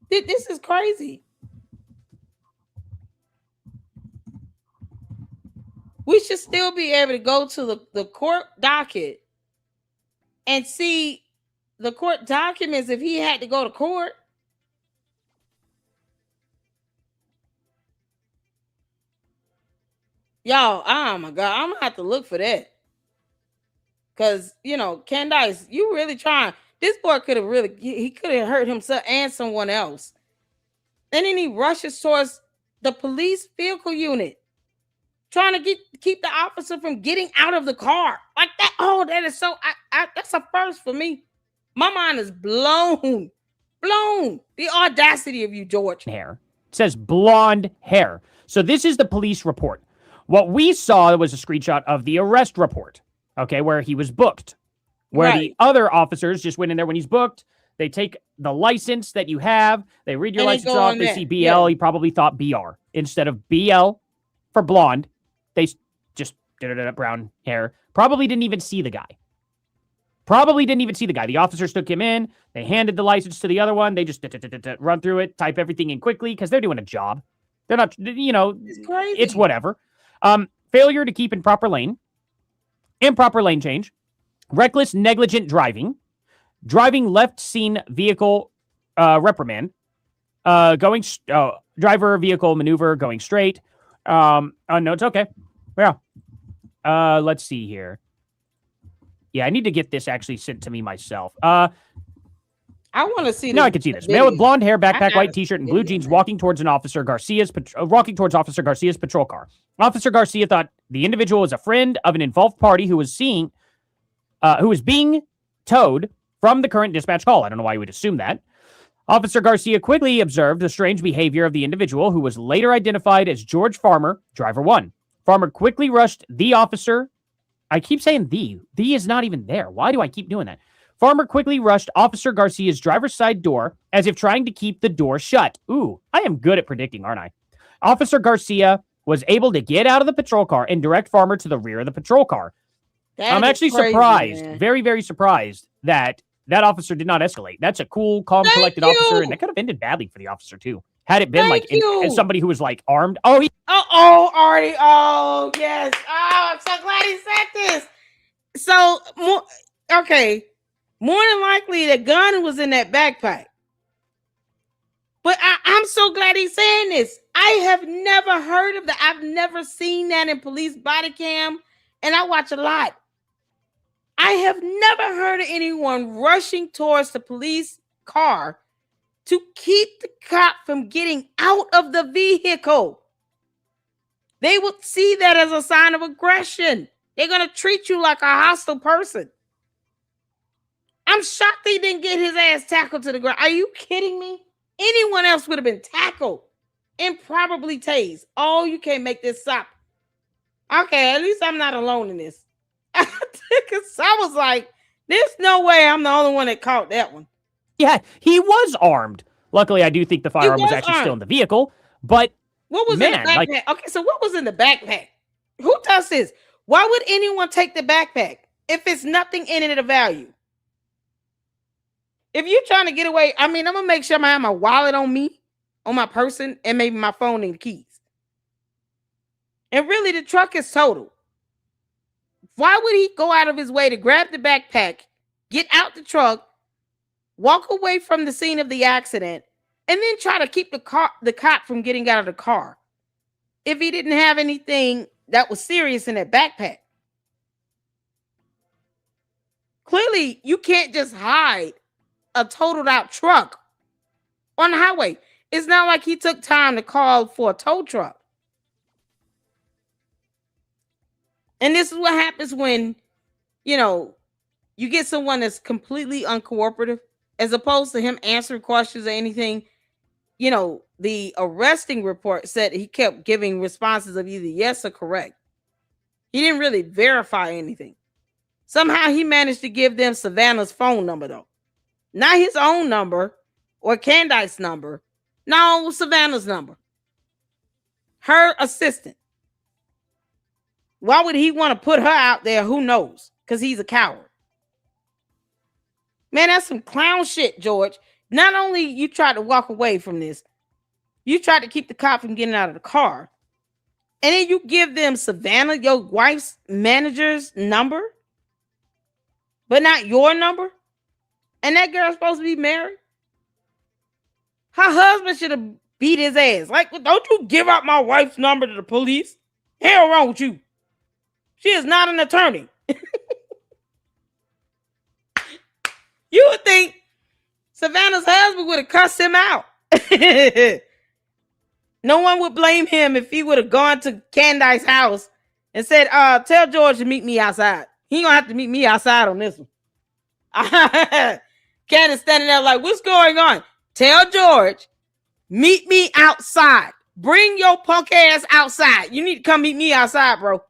This is crazy. We should still be able to go to the court docket and see the court documents if he had to go to court. Y'all, oh my God, I'm gonna have to look for that. Because, Candace, you really trying. This boy could have he could have hurt himself and someone else. And then he rushes towards the police vehicle unit, trying to keep the officer from getting out of the car. Like that. Oh, that is so, that's a first for me. My mind is blown. The audacity of you, George. Hair. It says blonde hair. So this is the police report. What we saw was a screenshot of the arrest report, okay, where he was booked. Where the other officers just went in there when he's booked. They take the license that you have. They read your license off. They see BL. Yeah. He probably thought BR. Instead of BL for blonde, they just brown hair. Probably didn't even see the guy. The officers took him in. They handed the license to the other one. They just run through it, type everything in quickly because they're doing a job. They're not, it's crazy. It's whatever. Failure to keep in proper lane. Improper lane change. Reckless, negligent driving. Driving left scene vehicle reprimand. Driver vehicle maneuver going straight. No, it's okay. Yeah. Let's see here. Yeah, I need to get this actually sent to me myself. I want to see. No, I can see this. Male with blonde hair, backpack, white t-shirt, and blue jeans walking towards Officer Garcia's patrol car. Officer Garcia thought the individual was a friend of an involved party who was being towed from the current dispatch call. I don't know why you would assume that. Officer Garcia quickly observed the strange behavior of the individual, who was later identified as George Farmer, driver 1. Farmer quickly rushed the officer. I keep saying the. The is not even there. Why do I keep doing that? Farmer quickly rushed Officer Garcia's driver's side door as if trying to keep the door shut. Ooh, I am good at predicting, aren't I? Officer was able to get out of the patrol car and direct Farmer to the rear of the patrol car. I'm actually crazy, surprised, man. very, very surprised that officer did not escalate. That's a cool, calm, collected officer, and that could have ended badly for the officer, too. Had it been as somebody who was armed. Oh, Artie. Oh, yes. Oh, I'm so glad he said this. So, okay. More than likely, the gun was in that backpack. But I'm so glad he's saying this. I have never heard of that. I've never seen that in police body cam, and I watch a lot. I have never heard of anyone rushing towards the police car to keep the cop from getting out of the vehicle. They would see that as a sign of aggression. They're going to treat you like a hostile person. I'm shocked he didn't get his ass tackled to the ground. Are you kidding me? Anyone else would have been tackled and probably tased. Oh, you can't make this stop. Okay, at least I'm not alone in this. Because I was like, there's no way I'm the only one that caught that one. Yeah, he was armed. Luckily, I do think the firearm was actually still in the vehicle. But what was in the backpack? Okay, so what was in the backpack? Who does this? Why would anyone take the backpack if it's nothing in it of value? If you're trying to get away, I mean, I'm going to make sure I have my wallet on me, on my person, and maybe my phone and keys. And really, the truck is totaled. Why would he go out of his way to grab the backpack, get out the truck, walk away from the scene of the accident, and then try to keep the cop from getting out of the car if he didn't have anything that was serious in that backpack? Clearly, you can't just hide a totaled out truck on the highway. It's not like he took time to call for a tow truck. And this is what happens when, you get someone that's completely uncooperative, as opposed to him answering questions or anything. The arresting report said he kept giving responses of either yes or correct. He didn't really verify anything. Somehow he managed to give them Savannah's phone number, though. Not his own number or Candace's number. No, Savannah's number. Her assistant. Why would he want to put her out there? Who knows? Because he's a coward. Man, that's some clown shit, George. Not only you tried to walk away from this, you tried to keep the cop from getting out of the car. And then you give them Savannah, your wife's manager's number, but not your number. And that girl's supposed to be married. Her husband should have beat his ass. Like, don't you give out my wife's number to the police? Hell wrong with you. She is not an attorney. You would think Savannah's husband would have cussed him out. No one would blame him if he would have gone to Candace's house and said, tell George to meet me outside. He gonna have to meet me outside on this one. Candace standing there like, what's going on? Tell George, meet me outside. Bring your punk ass outside. You need to come meet me outside, bro.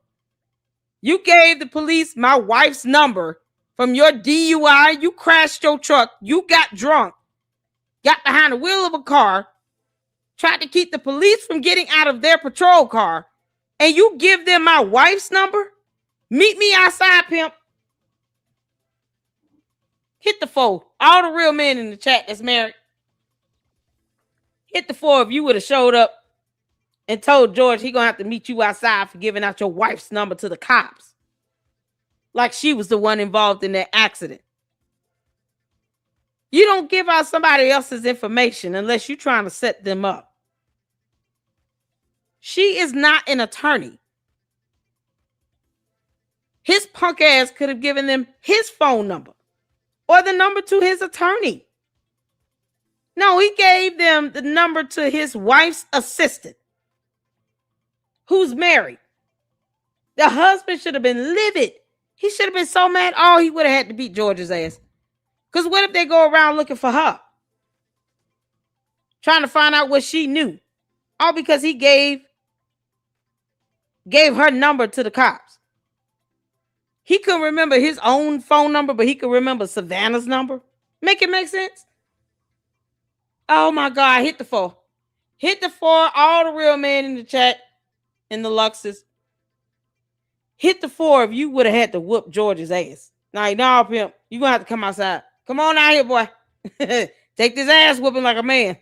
You gave the police my wife's number from your DUI. You crashed your truck. You got drunk. Got behind the wheel of a car. Tried to keep the police from getting out of their patrol car. And you give them my wife's number? Meet me outside, pimp. Hit the 4. All the real men in the chat that's married. Hit the 4 if you would have showed up and told George he gonna have to meet you outside for giving out your wife's number to the cops. Like she was the one involved in that accident. You don't give out somebody else's information unless you're trying to set them up. She is not an attorney. His punk ass could have given them his phone number or the number to his attorney. No, he gave them the number to his wife's assistant, who's married. The husband should have been livid. He should have been so mad. Oh, he would have had to beat George's ass. Because what if they go around looking for her? Trying to find out what she knew. All because he gave her number to the cops. He couldn't remember his own phone number, but he could remember Savannah's number. Make it make sense? Oh my God, hit the 4. Hit the 4, all the real men in the chat, in the Luxes. Hit the 4 if you would have had to whoop George's ass. Now, no, pimp, you're going to have to come outside. Come on out here, boy. Take this ass whooping like a man.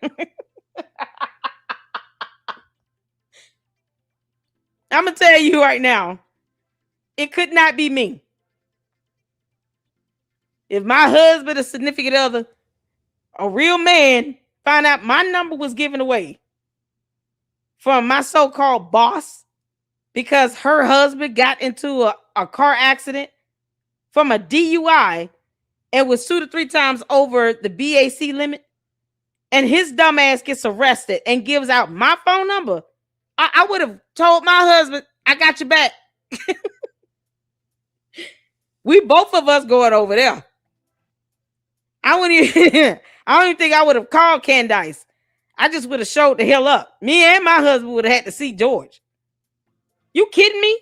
I'm going to tell you right now, it could not be me. If my husband, a significant other, a real man, find out my number was given away from my so-called boss because her husband got into a car accident from a DUI and was 2 to 3 times over the BAC limit, and his dumb ass gets arrested and gives out my phone number, I would have told my husband, I got your back. We both of us going over there. I don't even think I would have called Candace. I just would have showed the hell up. Me and my husband would have had to see George. You kidding me?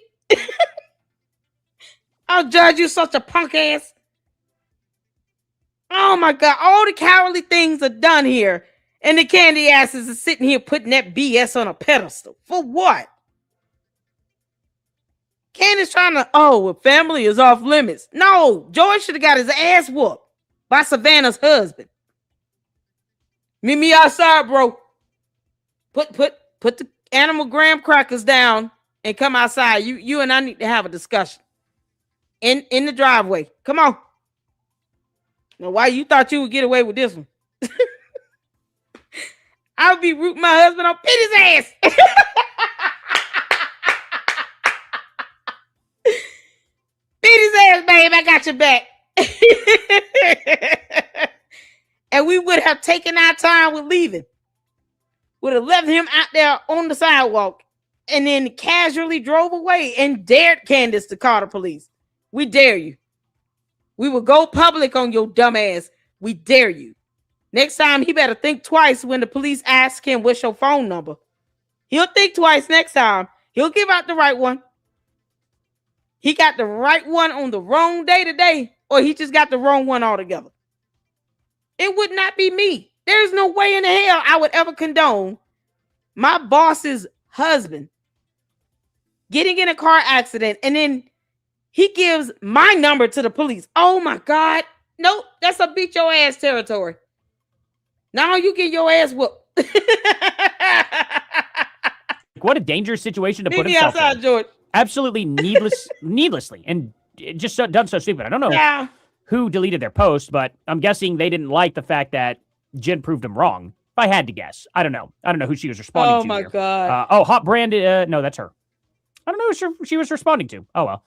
I'll judge you such a punk ass. Oh my God. All the cowardly things are done here. And the candy asses are sitting here putting that BS on a pedestal. For what? Candace trying to, well, family is off limits. No, George should have got his ass whooped by Savannah's husband. Meet me outside, bro. Put the animal graham crackers down and come outside. You and I need to have a discussion. In the driveway. Come on. Now, why you thought you would get away with this one? I would be rooting my husband on Peter's ass. Peter's ass, babe. I got your back. And we would have taken our time with leaving. Would have left him out there on the sidewalk and then casually drove away and dared Candace to call the police. We dare you. We will go public on your dumb ass. We dare you. Next time, he better think twice when the police ask him what's your phone number. He'll think twice next time. He'll give out the right one. He got the right one on the wrong day today, or he just got the wrong one altogether. It would not be me. There's no way in the hell I would ever condone my boss's husband getting in a car accident and then he gives my number to the police. Oh my God. Nope, that's a beat your ass territory. Now you get your ass whooped. What a dangerous situation to put himself outside, in. George. Absolutely needlessly, and just done so stupid. I don't know who deleted their post, but I'm guessing they didn't like the fact that Jen proved him wrong. If I had to guess, I don't know. I don't know who she was responding to. Oh my God. Hot Brand. No, that's her. I don't know who she was responding to. Oh well.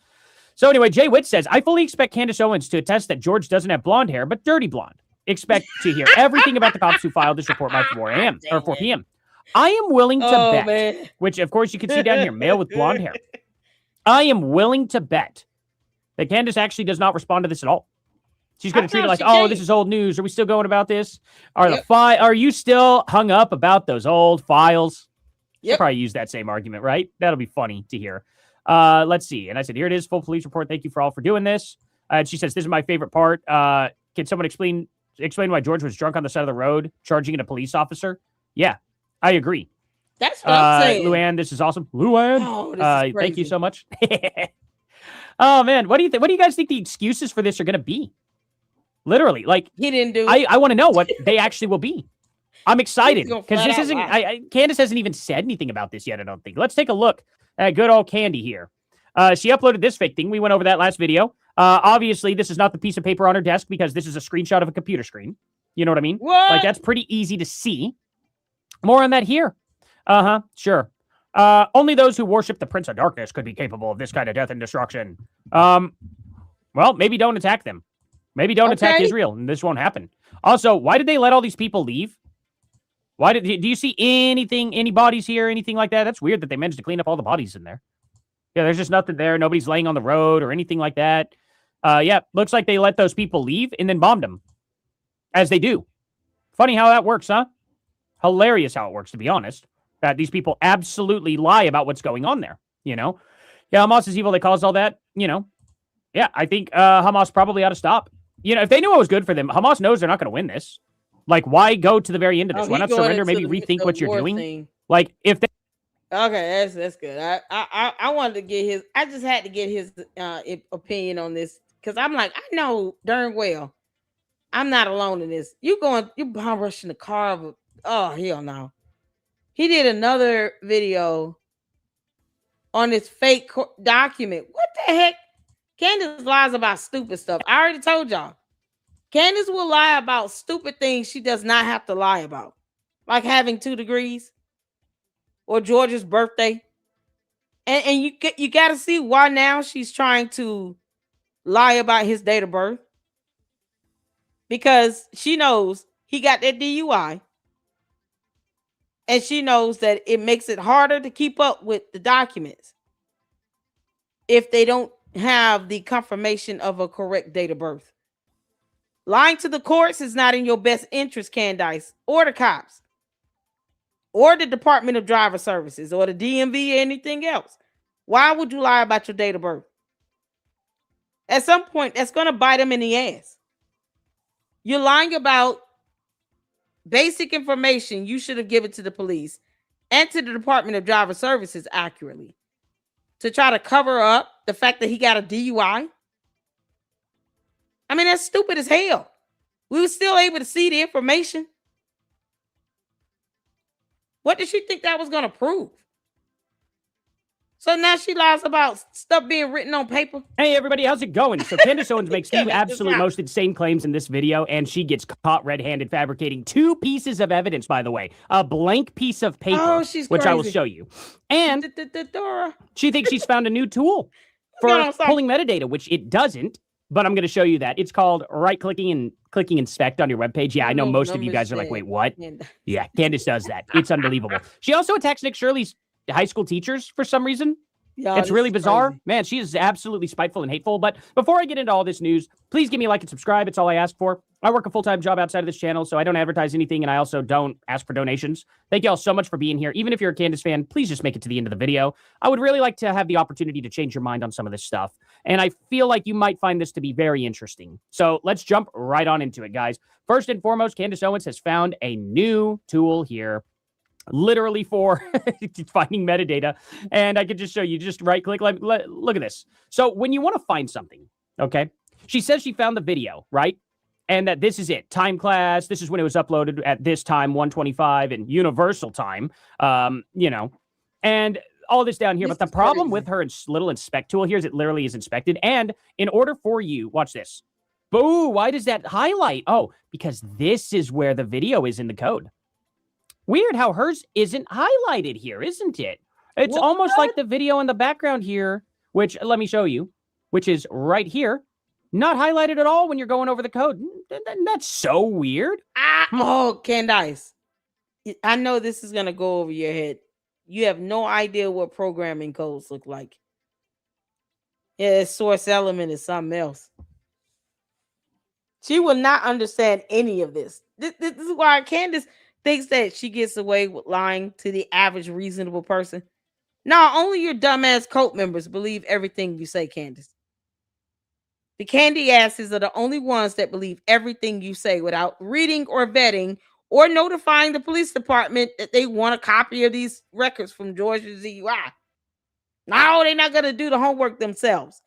So anyway, Jay Witt says, I fully expect Candace Owens to attest that George doesn't have blonde hair, but dirty blonde. Expect to hear everything about the cops who filed this report by 4 a.m. or 4 p.m. I am willing to bet, man. which of course you can see down here, male with blonde hair. I am willing to bet that Candace actually does not respond to this at all. She's going to treat it like, this is old news. Are we still going about this? Are you still hung up about those old files? She'll probably use that same argument, right? That'll be funny to hear. Let's see. And I said, here it is, full police report. Thank you for all for doing this. And she says, this is my favorite part. Can someone explain why George was drunk on the side of the road, charging at a police officer? Yeah, I agree. That's what I'm saying. Luann, this is awesome. Luann, this is thank you so much. Oh man, what do you think? What do you guys think the excuses for this are going to be? Literally, like he didn't do it. I want to know what they actually will be. I'm excited because this isn't. Candace hasn't even said anything about this yet. I don't think. Let's take a look at good old Candy here. She uploaded this fake thing. We went over that last video. Obviously, this is not the piece of paper on her desk because this is a screenshot of a computer screen. You know what I mean? What? Like, that's pretty easy to see. More on that here. Sure. Only those who worship the Prince of Darkness could be capable of this kind of death and destruction. Well, maybe don't attack them. Maybe don't attack Israel, and this won't happen. Also, why did they let all these people leave? Do you see any bodies here, anything like that? That's weird that they managed to clean up all the bodies in there. Yeah, there's just nothing there. Nobody's laying on the road or anything like that. Yeah, looks like they let those people leave and then bombed them. As they do. Funny how that works, huh? Hilarious how it works, to be honest. That these people absolutely lie about what's going on there, you know? Yeah, Hamas is evil. They caused all that, you know? Yeah, I think Hamas probably ought to stop. You know, if they knew it was good for them, Hamas knows they're not going to win this. Like, why go to the very end of this? Why not surrender? Maybe rethink what you're doing. Thing. Like, if they... Okay, that's good. I wanted to get his. I just had to get his opinion on this because I'm like, I know darn well I'm not alone in this. You bomb rushing the car of oh hell no. He did another video on this fake document. What the heck? Candace lies about stupid stuff. I already told y'all. Candace will lie about stupid things she does not have to lie about. Like having 2 degrees or George's birthday. And you got to see why now she's trying to lie about his date of birth. Because she knows he got that DUI. And she knows that it makes it harder to keep up with the documents if they don't have the confirmation of a correct date of birth. Lying to the courts is not in your best interest, Candace, or the cops, or the Department of Driver Services, or the DMV, or anything else. Why would you lie about your date of birth? At some point, that's going to bite them in the ass. You're lying about basic information you should have given to the police and to the Department of Driver Services accurately to try to cover up the fact that he got a DUI. I mean, that's stupid as hell. We were still able to see the information. What did she think that was going to prove? So now she lies about stuff being written on paper. Hey, everybody, how's it going? So Candace Owens makes the absolute most insane claims in this video, and she gets caught red-handed fabricating 2 pieces of evidence, by the way. A blank piece of paper, which I will show you. And she thinks she's found a new tool for pulling metadata, which it doesn't, but I'm going to show you that. It's called right-clicking and clicking inspect on your webpage. Yeah, I know most of you guys are like, wait, what? Yeah, Candace does that. It's unbelievable. She also attacks Nick Shirley's high school teachers for some reason. Yeah, it's really bizarre. Crazy. Man, she is absolutely spiteful and hateful. But before I get into all this news, please give me a like and subscribe. It's all I ask for. I work a full-time job outside of this channel, so I don't advertise anything, and I also don't ask for donations. Thank you all so much for being here. Even if you're a Candace fan, please just make it to the end of the video. I would really like to have the opportunity to change your mind on some of this stuff, and I feel like you might find this to be very interesting. So let's jump right on into it, guys. First and foremost, Candace Owens has found a new tool here, literally for finding metadata. And I could just show you, just right click, look at this. So when you want to find something, okay, she says she found the video, right? And that this is it, time class. This is when it was uploaded at this time, 1:25 and universal time, you know, and all this down here. But the problem with her little inspect tool here is it literally is inspected. And in order for you, watch this. Boo, why does that highlight? Oh, because this is where the video is in the code. Weird how hers isn't highlighted here, isn't it? It's almost like the video in the background here, which let me show you, which is right here, not highlighted at all when you're going over the code. That's so weird. Oh, Candace, I know this is going to go over your head. You have no idea what programming codes look like. Yeah, source element is something else. She will not understand any of this. This is why Candace thinks that she gets away with lying to the average reasonable person. No, only your dumbass cult members believe everything you say, Candace. The candy asses are the only ones that believe everything you say without reading or vetting or notifying the police department that they want a copy of these records from Georgia's DUI. No, they're not going to do the homework themselves.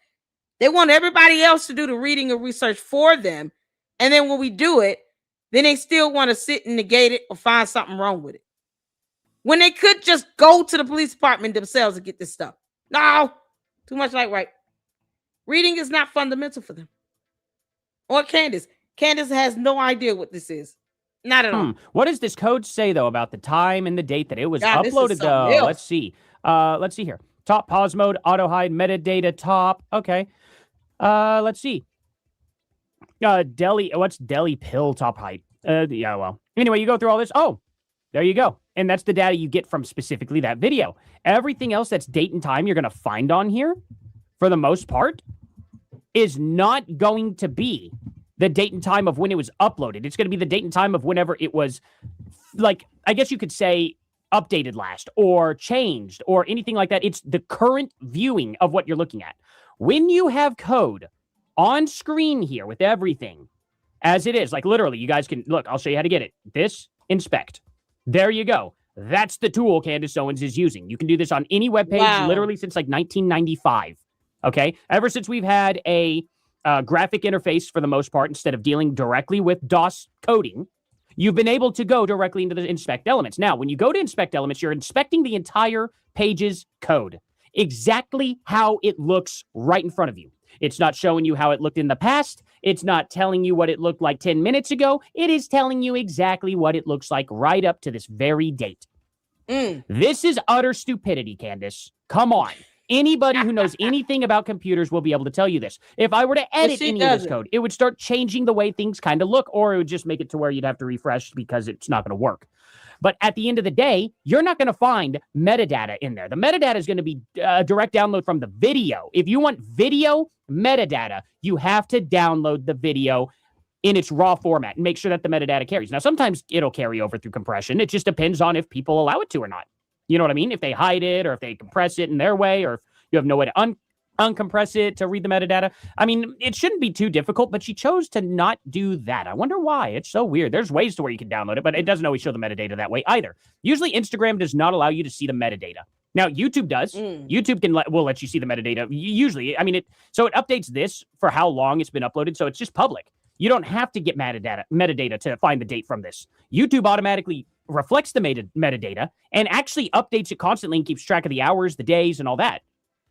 They want everybody else to do the reading or research for them. And then when we do it, then they still want to sit and negate it or find something wrong with it. When they could just go to the police department themselves and get this stuff. No, too much like right. Reading is not fundamental for them. Or Candace. Candace has no idea what this is. Not at all. What does this code say, though, about the time and the date that it was God, this is uploaded, something though? else. Let's see. Let's see here. Top pause mode, auto hide, metadata top. Okay. Let's see. What's Deli pill top height? Yeah, well. Anyway, you go through all this. Oh, there you go. And that's the data you get from specifically that video. Everything else that's date and time you're going to find on here, for the most part, is not going to be the date and time of when it was uploaded. It's going to be the date and time of whenever it was, like, I guess you could say updated last or changed or anything like that. It's the current viewing of what you're looking at. When you have code on screen here with everything as it is, like literally, you guys can look, I'll show you how to get it. This, inspect. There you go. That's the tool Candace Owens is using. You can do this on any web page, literally since like 1995. Okay. Ever since we've had a graphic interface for the most part, instead of dealing directly with DOS coding, you've been able to go directly into the inspect elements. Now, when you go to inspect elements, you're inspecting the entire page's code, exactly how it looks right in front of you. It's not showing you how it looked in the past. It's not telling you what it looked like 10 minutes ago. It is telling you exactly what it looks like right up to this very date. This is utter stupidity, Candace. Come on. Anybody who knows anything about computers will be able to tell you this. If I were to edit any of this code, it would start changing the way things kind of look, or it would just make it to where you'd have to refresh because it's not going to work. But at the end of the day, you're not going to find metadata in there. The metadata is going to be a direct download from the video. If you want video metadata, you have to download the video in its raw format and make sure that the metadata carries. Now, sometimes it'll carry over through compression. It just depends on if people allow it to or not. You know what I mean? If they hide it or if they compress it in their way, or if you have no way to uncompress it to read the metadata. I mean, it shouldn't be too difficult, but she chose to not do that. I wonder why. It's so weird. There's ways to where you can download it, but it doesn't always show the metadata that way either. Usually Instagram does not allow you to see the metadata. Now, YouTube does. YouTube will let you see the metadata. Usually, I mean, so it updates this for how long it's been uploaded, so it's just public. You don't have to get metadata to find the date from this. YouTube automatically reflects the metadata and actually updates it constantly and keeps track of the hours, the days, and all that.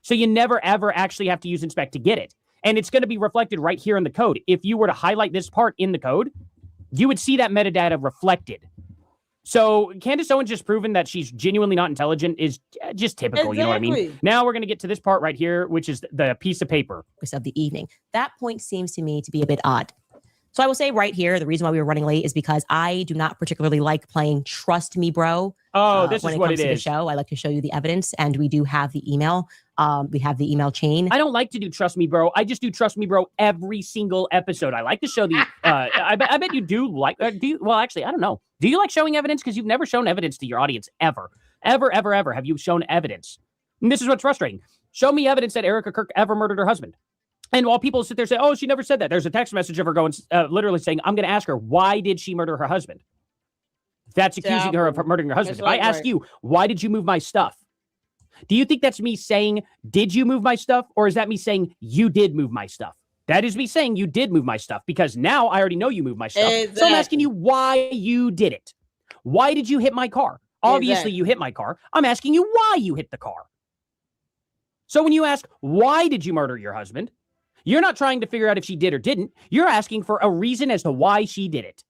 So you never, ever actually have to use inspect to get it. And it's going to be reflected right here in the code. If you were to highlight this part in the code, you would see that metadata reflected. So Candace Owens just proven that she's genuinely not intelligent is just typical, You know what I mean? Now we're going to get to this part right here, which is the piece of paper. Of the evening. That point seems to me to be a bit odd. So I will say right here, the reason why we were running late is because I do not particularly like playing Trust Me Bro. This when is it what comes it to is. the show. I like to show you the evidence, and we do have the email. We have the email chain. I don't like to do Trust Me Bro. I just do Trust Me Bro every single episode. I like to show the. I bet you do like. Well, actually, I don't know. Do you like showing evidence? Because you've never shown evidence to your audience ever. Ever have you shown evidence? And this is what's frustrating. Show me evidence that Erica Kirk ever murdered her husband. And while people sit there and say, oh, she never said that, there's a text message of her going, literally saying, I'm going to ask her, why did she murder her husband? That's accusing her of murdering her husband. If I ask you, why did you move my stuff? Do you think that's me saying, did you move my stuff? Or is that me saying, you did move my stuff? That is me saying you did move my stuff, because now I already know you moved my stuff. Exactly. So I'm asking you why you did it. Why did you hit my car? Obviously, you hit my car. I'm asking you why you hit the car. So when you ask, why did you murder your husband? You're not trying to figure out if she did or didn't. You're asking for a reason as to why she did it.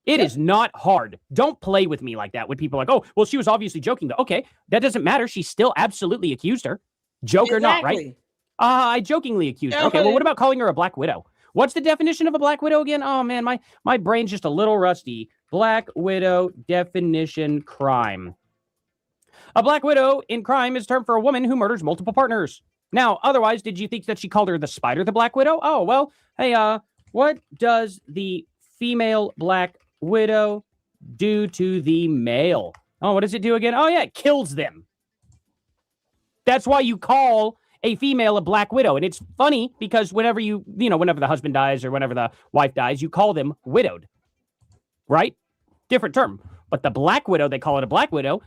It is not hard. Don't play with me like that when people are like, oh, well, she was obviously joking, though. Okay, that doesn't matter. She still absolutely accused her. Joke or not, right? I jokingly accused her. Okay, well, what about calling her a Black Widow? What's the definition of a Black Widow again? Oh, man, my brain's just a little rusty. Black Widow definition crime. A Black Widow in crime is a term for a woman who murders multiple partners. Now, otherwise, did you think that she called her the Spider the Black Widow? Oh, well, hey, what does the female Black Widow do to the male? Oh, what does it do again? Oh, yeah, it kills them. That's why you call a female a Black Widow. And it's funny because whenever whenever the husband dies or whenever the wife dies, you call them widowed, right? Different term. But the Black Widow, they call it a Black Widow,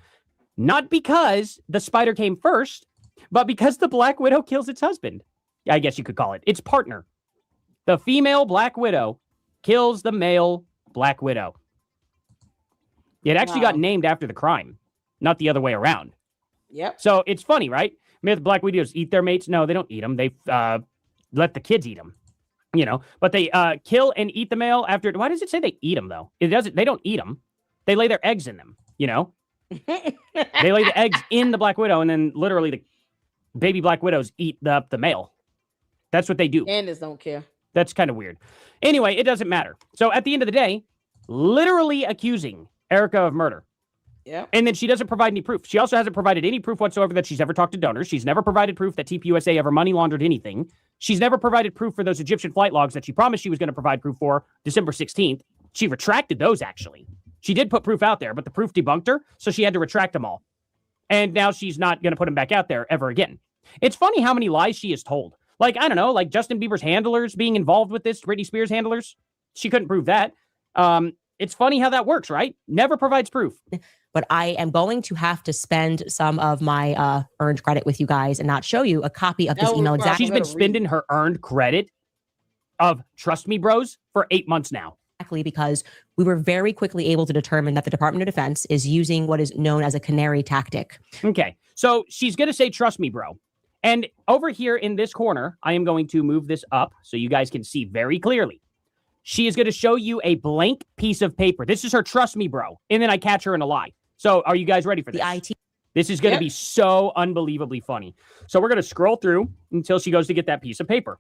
not because the spider came first, but because the Black Widow kills its husband. I guess you could call it its partner. The female Black Widow kills the male Black Widow. It actually got named after the crime, not the other way around. Yep. So it's funny, right? Black Widows eat their mates. No, they don't eat them. They let the kids eat them. You know, but they kill and eat the male after. Why does it say they eat them though? It doesn't. They don't eat them. They lay their eggs in them. You know, they lay the eggs in the Black Widow, and then literally the baby Black Widows eat the male. That's what they do. Candace don't care. That's kind of weird. Anyway, it doesn't matter. So at the end of the day, literally accusing Erica of murder. Yeah. And then she doesn't provide any proof. She also hasn't provided any proof whatsoever that she's ever talked to donors. She's never provided proof that TPUSA ever money laundered anything. She's never provided proof for those Egyptian flight logs that she promised she was going to provide proof for December 16th. She retracted those, actually. She did put proof out there, but the proof debunked her, so she had to retract them all. And now she's not going to put them back out there ever again. It's funny how many lies she has told. Like, I don't know, like Justin Bieber's handlers being involved with this, Britney Spears handlers. She couldn't prove that. It's funny how that works, right? Never provides proof. But I am going to have to spend some of my earned credit with you guys and not show you a copy of this email exactly. She's been spending her earned credit of Trust Me Bros for 8 months now. Exactly, because we were very quickly able to determine that the Department of Defense is using what is known as a canary tactic. Okay, so she's going to say, trust me, bro. And over here in this corner, I am going to move this up so you guys can see very clearly. She is going to show you a blank piece of paper. This is her trust me, bro. And then I catch her in a lie. So are you guys ready for this? The IT. This is going to be so unbelievably funny. So we're going to scroll through until she goes to get that piece of paper.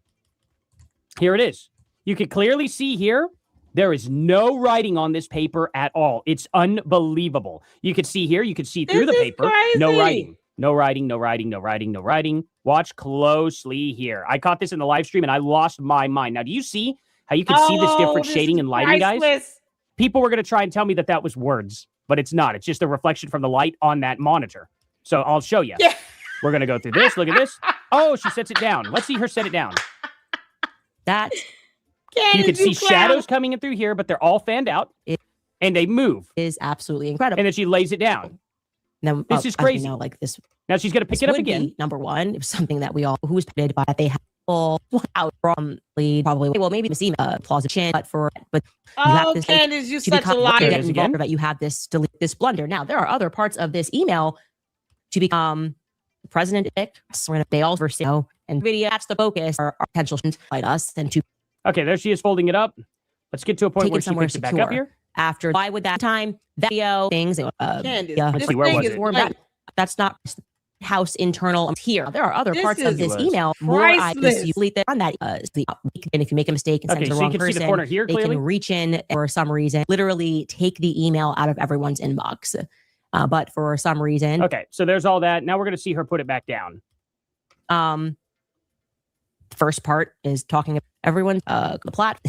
Here it is. You can clearly see here, there is no writing on this paper at all. It's unbelievable. You can see here, you can see through the paper. Crazy. No writing. No writing, no writing, no writing, no writing. Watch closely here. I caught this in the live stream and I lost my mind. Now, do you see how you can see this different shading and lighting, guys? People were going to try and tell me that was words, but it's not. It's just a reflection from the light on that monitor. So I'll show you. Yeah. We're going to go through this. Look at this. Oh, she sets it down. Let's see her set it down. That Candace, you can see shadows coming in through here, but they're all fanned out and they move. is absolutely incredible. And then she lays it down. Then, This is crazy. Like this. Now she's going to pick it up again. Number one, it was something that we all who was paid by they have all out from lead probably. Well, maybe the scene closet chin, but you have this, Candace, you to such a become liar. involved, that you have this delete this blunder. Now there are other parts of this email to become President they all verse and video. That's the focus. Our potential to fight us and to. Okay, there she is folding it up. Let's get to a point Take where it she somewhere picks it back up here. After why would that time that video things Candace, yeah, let's see, where was it? That's not house internal here. There are other This parts of this email. priceless. You delete that on that. And if you make a mistake and send Okay, to the so wrong you can person, see the corner here they clearly. can reach in for some reason, literally take the email out of everyone's inbox. But for some reason, Okay, so there's all that. Now we're going to see her put it back down. the first part is talking about everyone's the plot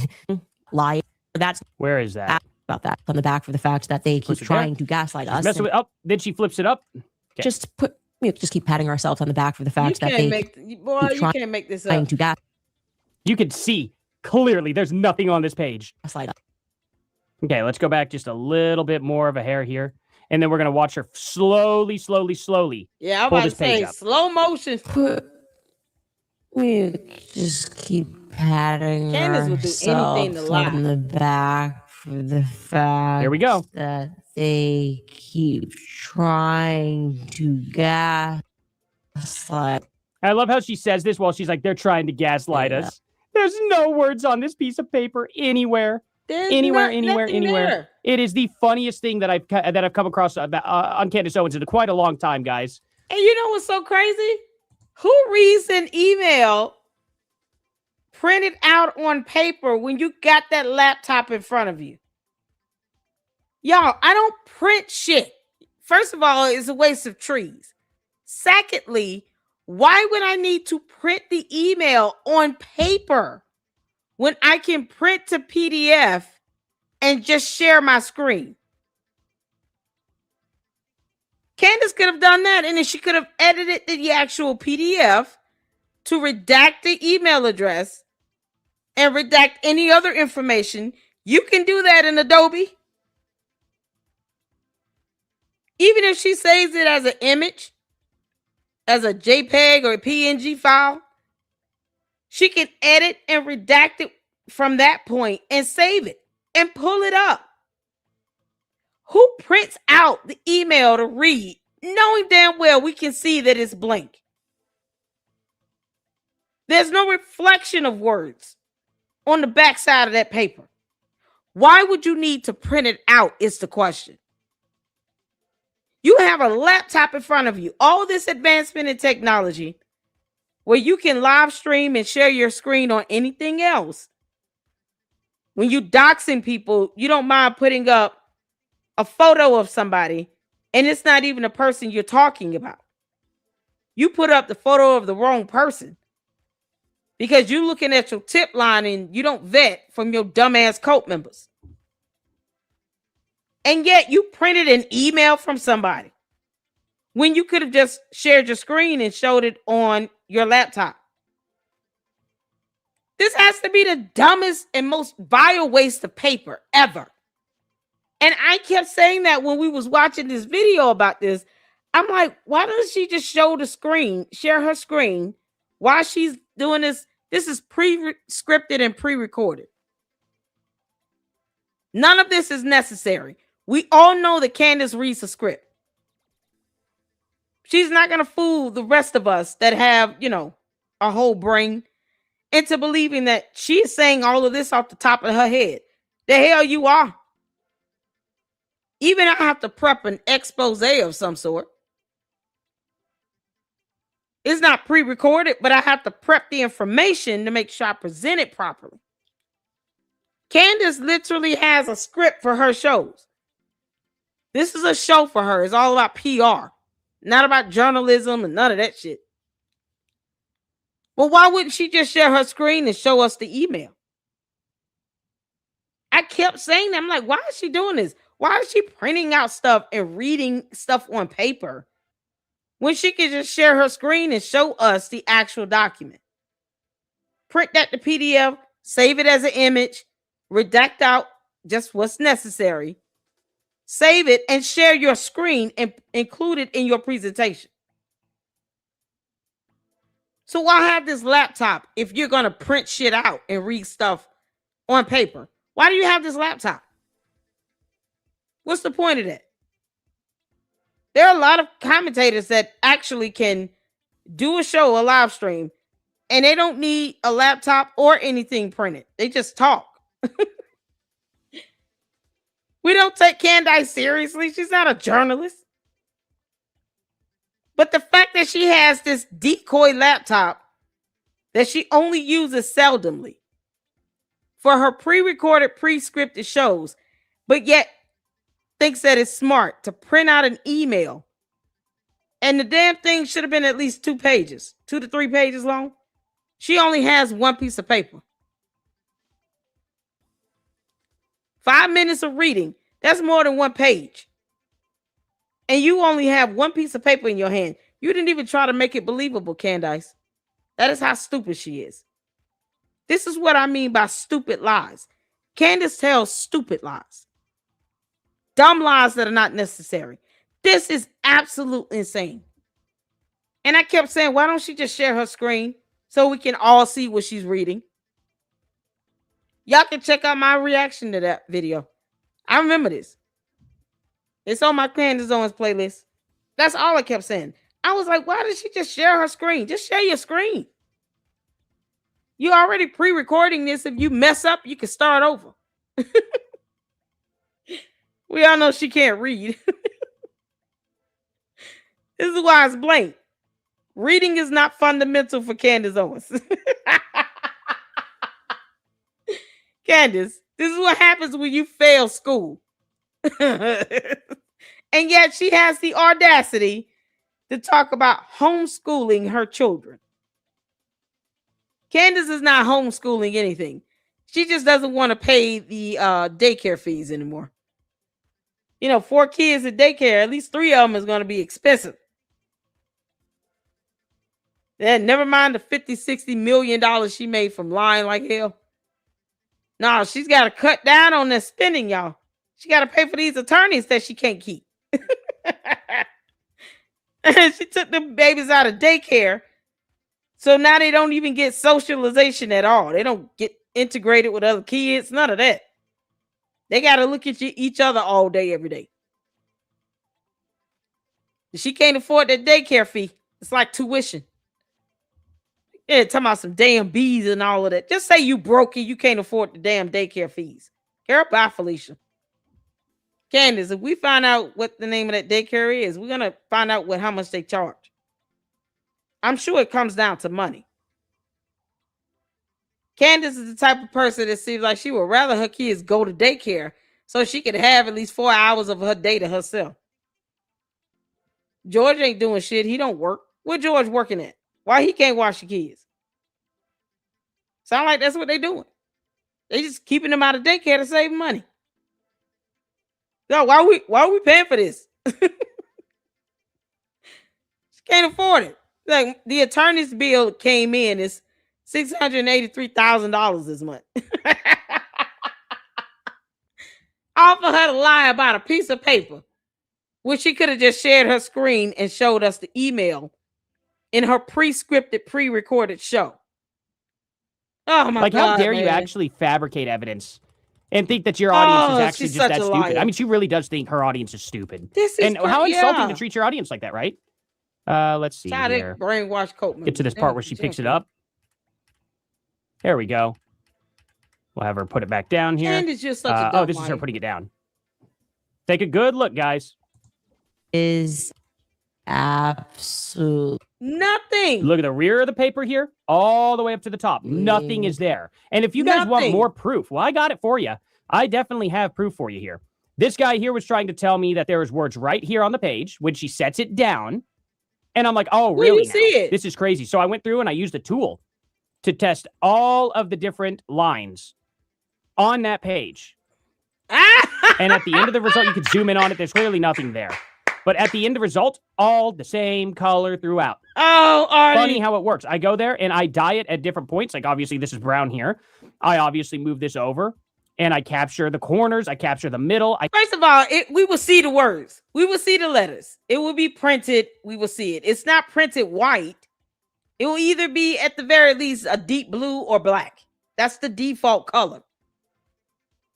lie. That's Where is that? about that on the back for the fact that they keep Push it trying back. to gaslight us. Messing with up. Then she flips it up. Okay. Just keep patting ourselves on the back for the You fact that can't they you can't make this trying up. to You can see clearly there's nothing on this page. gaslight us. Okay, let's go back just a little bit more of a hair here. And then we're going to watch her slowly. Yeah, I'm pull about to this page say up. slow motion. We just keep patting Candace will do anything to ourselves lie. on the back for the fact Here we go. that they keep trying to gaslight. I love how she says this while she's like, they're trying to gaslight Yeah. us. There's no words on this piece of paper anywhere. There's Anywhere. nothing there. It is the funniest thing that I've come across on Candace Owens in quite a long time, guys. And you know what's so crazy? Who reads an email printed out on paper when you got that laptop in front of you? Y'all, I don't print shit. First of all, it's a waste of trees. Secondly, why would I need to print the email on paper when I can print to PDF and just share my screen? Candace could have done that, and then she could have edited the actual PDF to redact the email address and redact any other information. You can do that in Adobe. Even if she saves it as an image, as a JPEG or a PNG file, she can edit and redact it from that point and save it and pull it up. Who prints out the email to read, knowing damn well we can see that it's blank? There's no reflection of words. on the back side of that paper? Why would you need to print it out is the question. You have a laptop in front of you, all this advancement in technology where you can live stream and share your screen on anything else. When you doxing people, you don't mind putting up a photo of somebody and it's not even a person you're talking about. You put up the photo of the wrong person because you're looking at your tip line and you don't vet from your dumbass cult members. And yet you printed an email from somebody when you could have just shared your screen and showed it on your laptop. This has to be the dumbest and most vile waste of paper ever. And I kept saying that when we was watching this video about this. I'm like, why doesn't she just show the screen, share her screen while she's doing this? This is pre-scripted and pre-recorded. None of this is necessary. We all know that Candace reads the script. She's not going to fool the rest of us that have, a whole brain into believing that she is saying all of this off the top of her head. The hell you are. Even I have to prep an expose of some sort. It's not pre-recorded, but I have to prep the information to make sure I present it properly. Candace literally has a script for her shows. This is a show for her. It's all about PR, not about journalism and none of that shit. Well, why wouldn't she just share her screen and show us the email? I kept saying that. I'm like, why is she doing this? Why is she printing out stuff and reading stuff on paper when she could just share her screen and show us the actual document? Print that to PDF, save it as an image, redact out just what's necessary, save it, and share your screen and include it in your presentation. So why have this laptop if you're going to print shit out and read stuff on paper? Why do you have this laptop? What's the point of that? There are a lot of commentators that actually can do a show, a live stream, and they don't need a laptop or anything printed. They just talk. We don't take Candace seriously. She's not a journalist. But the fact that she has this decoy laptop that she only uses seldomly for her pre-recorded, pre-scripted shows, but yet thinks that it's smart to print out an email. And the damn thing should have been at least 2 pages, 2 to 3 pages long. She only has 1 piece of paper. 5 minutes of reading, that's more than 1 page. And you only have 1 piece of paper in your hand. You didn't even try to make it believable, Candace. That is how stupid she is. This is what I mean by stupid lies. Candace tells stupid lies. Dumb lies that are not necessary. This is absolutely insane. And I kept saying, why don't she just share her screen so we can all see what she's reading? Y'all can check out my reaction to that video. I remember this. It's on my Candace Owens playlist. That's all I kept saying. I was like, why did she just share her screen? Just share your screen. You already pre-recording this. If you mess up, you can start over. We all know she can't read. This is why it's blank. Reading is not fundamental for Candace Owens. Candace, this is what happens when you fail school. And yet she has the audacity to talk about homeschooling her children. Candace is not homeschooling anything. She just doesn't want to pay the daycare fees anymore. 4 kids at daycare, at least 3 of them is going to be expensive. And never mind the $50-60 million she made from lying like hell. No, she's got to cut down on that spending, y'all. She got to pay for these attorneys that she can't keep. She took the babies out of daycare. So now they don't even get socialization at all. They don't get integrated with other kids. None of that. They got to look at each other all day, every day. She can't afford that daycare fee. It's like tuition. Yeah, talking about some damn bees and all of that. Just say you broke and you can't afford the damn daycare fees. Care bye, Felicia. Candace, if we find out what the name of that daycare is, we're gonna find out how much they charge. I'm sure it comes down to money. Candace is the type of person that seems like she would rather her kids go to daycare so she could have at least 4 hours of her day to herself. George ain't doing shit. He don't work. Where George working at? Why he can't watch the kids? Sound like that's what they doing. They just keeping them out of daycare to save money. Yo, why are we paying for this? She can't afford it. Like the attorney's bill came in is $683,000 this month. All for her to lie about a piece of paper, which she could have just shared her screen and showed us the email in her pre-scripted, pre-recorded show. Oh my God! How dare man. you actually fabricate evidence and think that your audience is actually just that stupid? Liar. I mean, she really does think her audience is stupid. This is how insulting to treat your audience like that, right? Let's see here. Brainwash Coat. Get to this part where she picks it up. There we go. We'll have her put it back down here. And it's just such a dumb this is her liar. putting it down. Take a good look, guys. Is absolute nothing. Look at the rear of the paper here, all the way up to the top. Nothing is there. And if you guys want more proof, well, I got it for you. I definitely have proof for you here. This guy here was trying to tell me that there was words right here on the page when she sets it down. And I'm like, oh, really? You see it? This is crazy. So I went through and I used a tool to test all of the different lines on that page. And at the end of the result, you can zoom in on it. There's clearly nothing there. But at the end of the result, all the same color throughout. Oh, Artie. Funny how it works. I go there and I dye it at different points. Like obviously this is brown here. I obviously move this over and I capture the corners. I capture the middle. First of all, we will see the words. We will see the letters. It will be printed. We will see it. It's not printed white. It will either be at the very least a deep blue or black. That's the default color.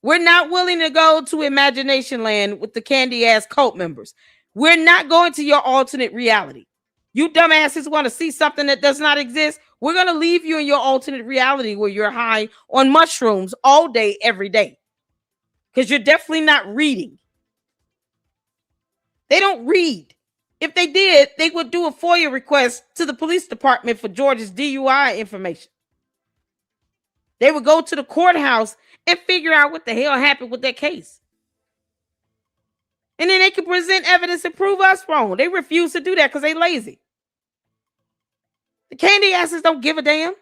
We're not willing to go to Imagination Land with the candy ass cult members. We're not going to your alternate reality. You dumbasses want to see something that does not exist. We're going to leave you in your alternate reality where you're high on mushrooms all day, every day. Because you're definitely not reading. They don't read. If they did, they would do a FOIA request to the police department for George's DUI information. They would go to the courthouse and figure out what the hell happened with that case. And then they can present evidence and prove us wrong. They refuse to do that because they lazy. The candy asses don't give a damn.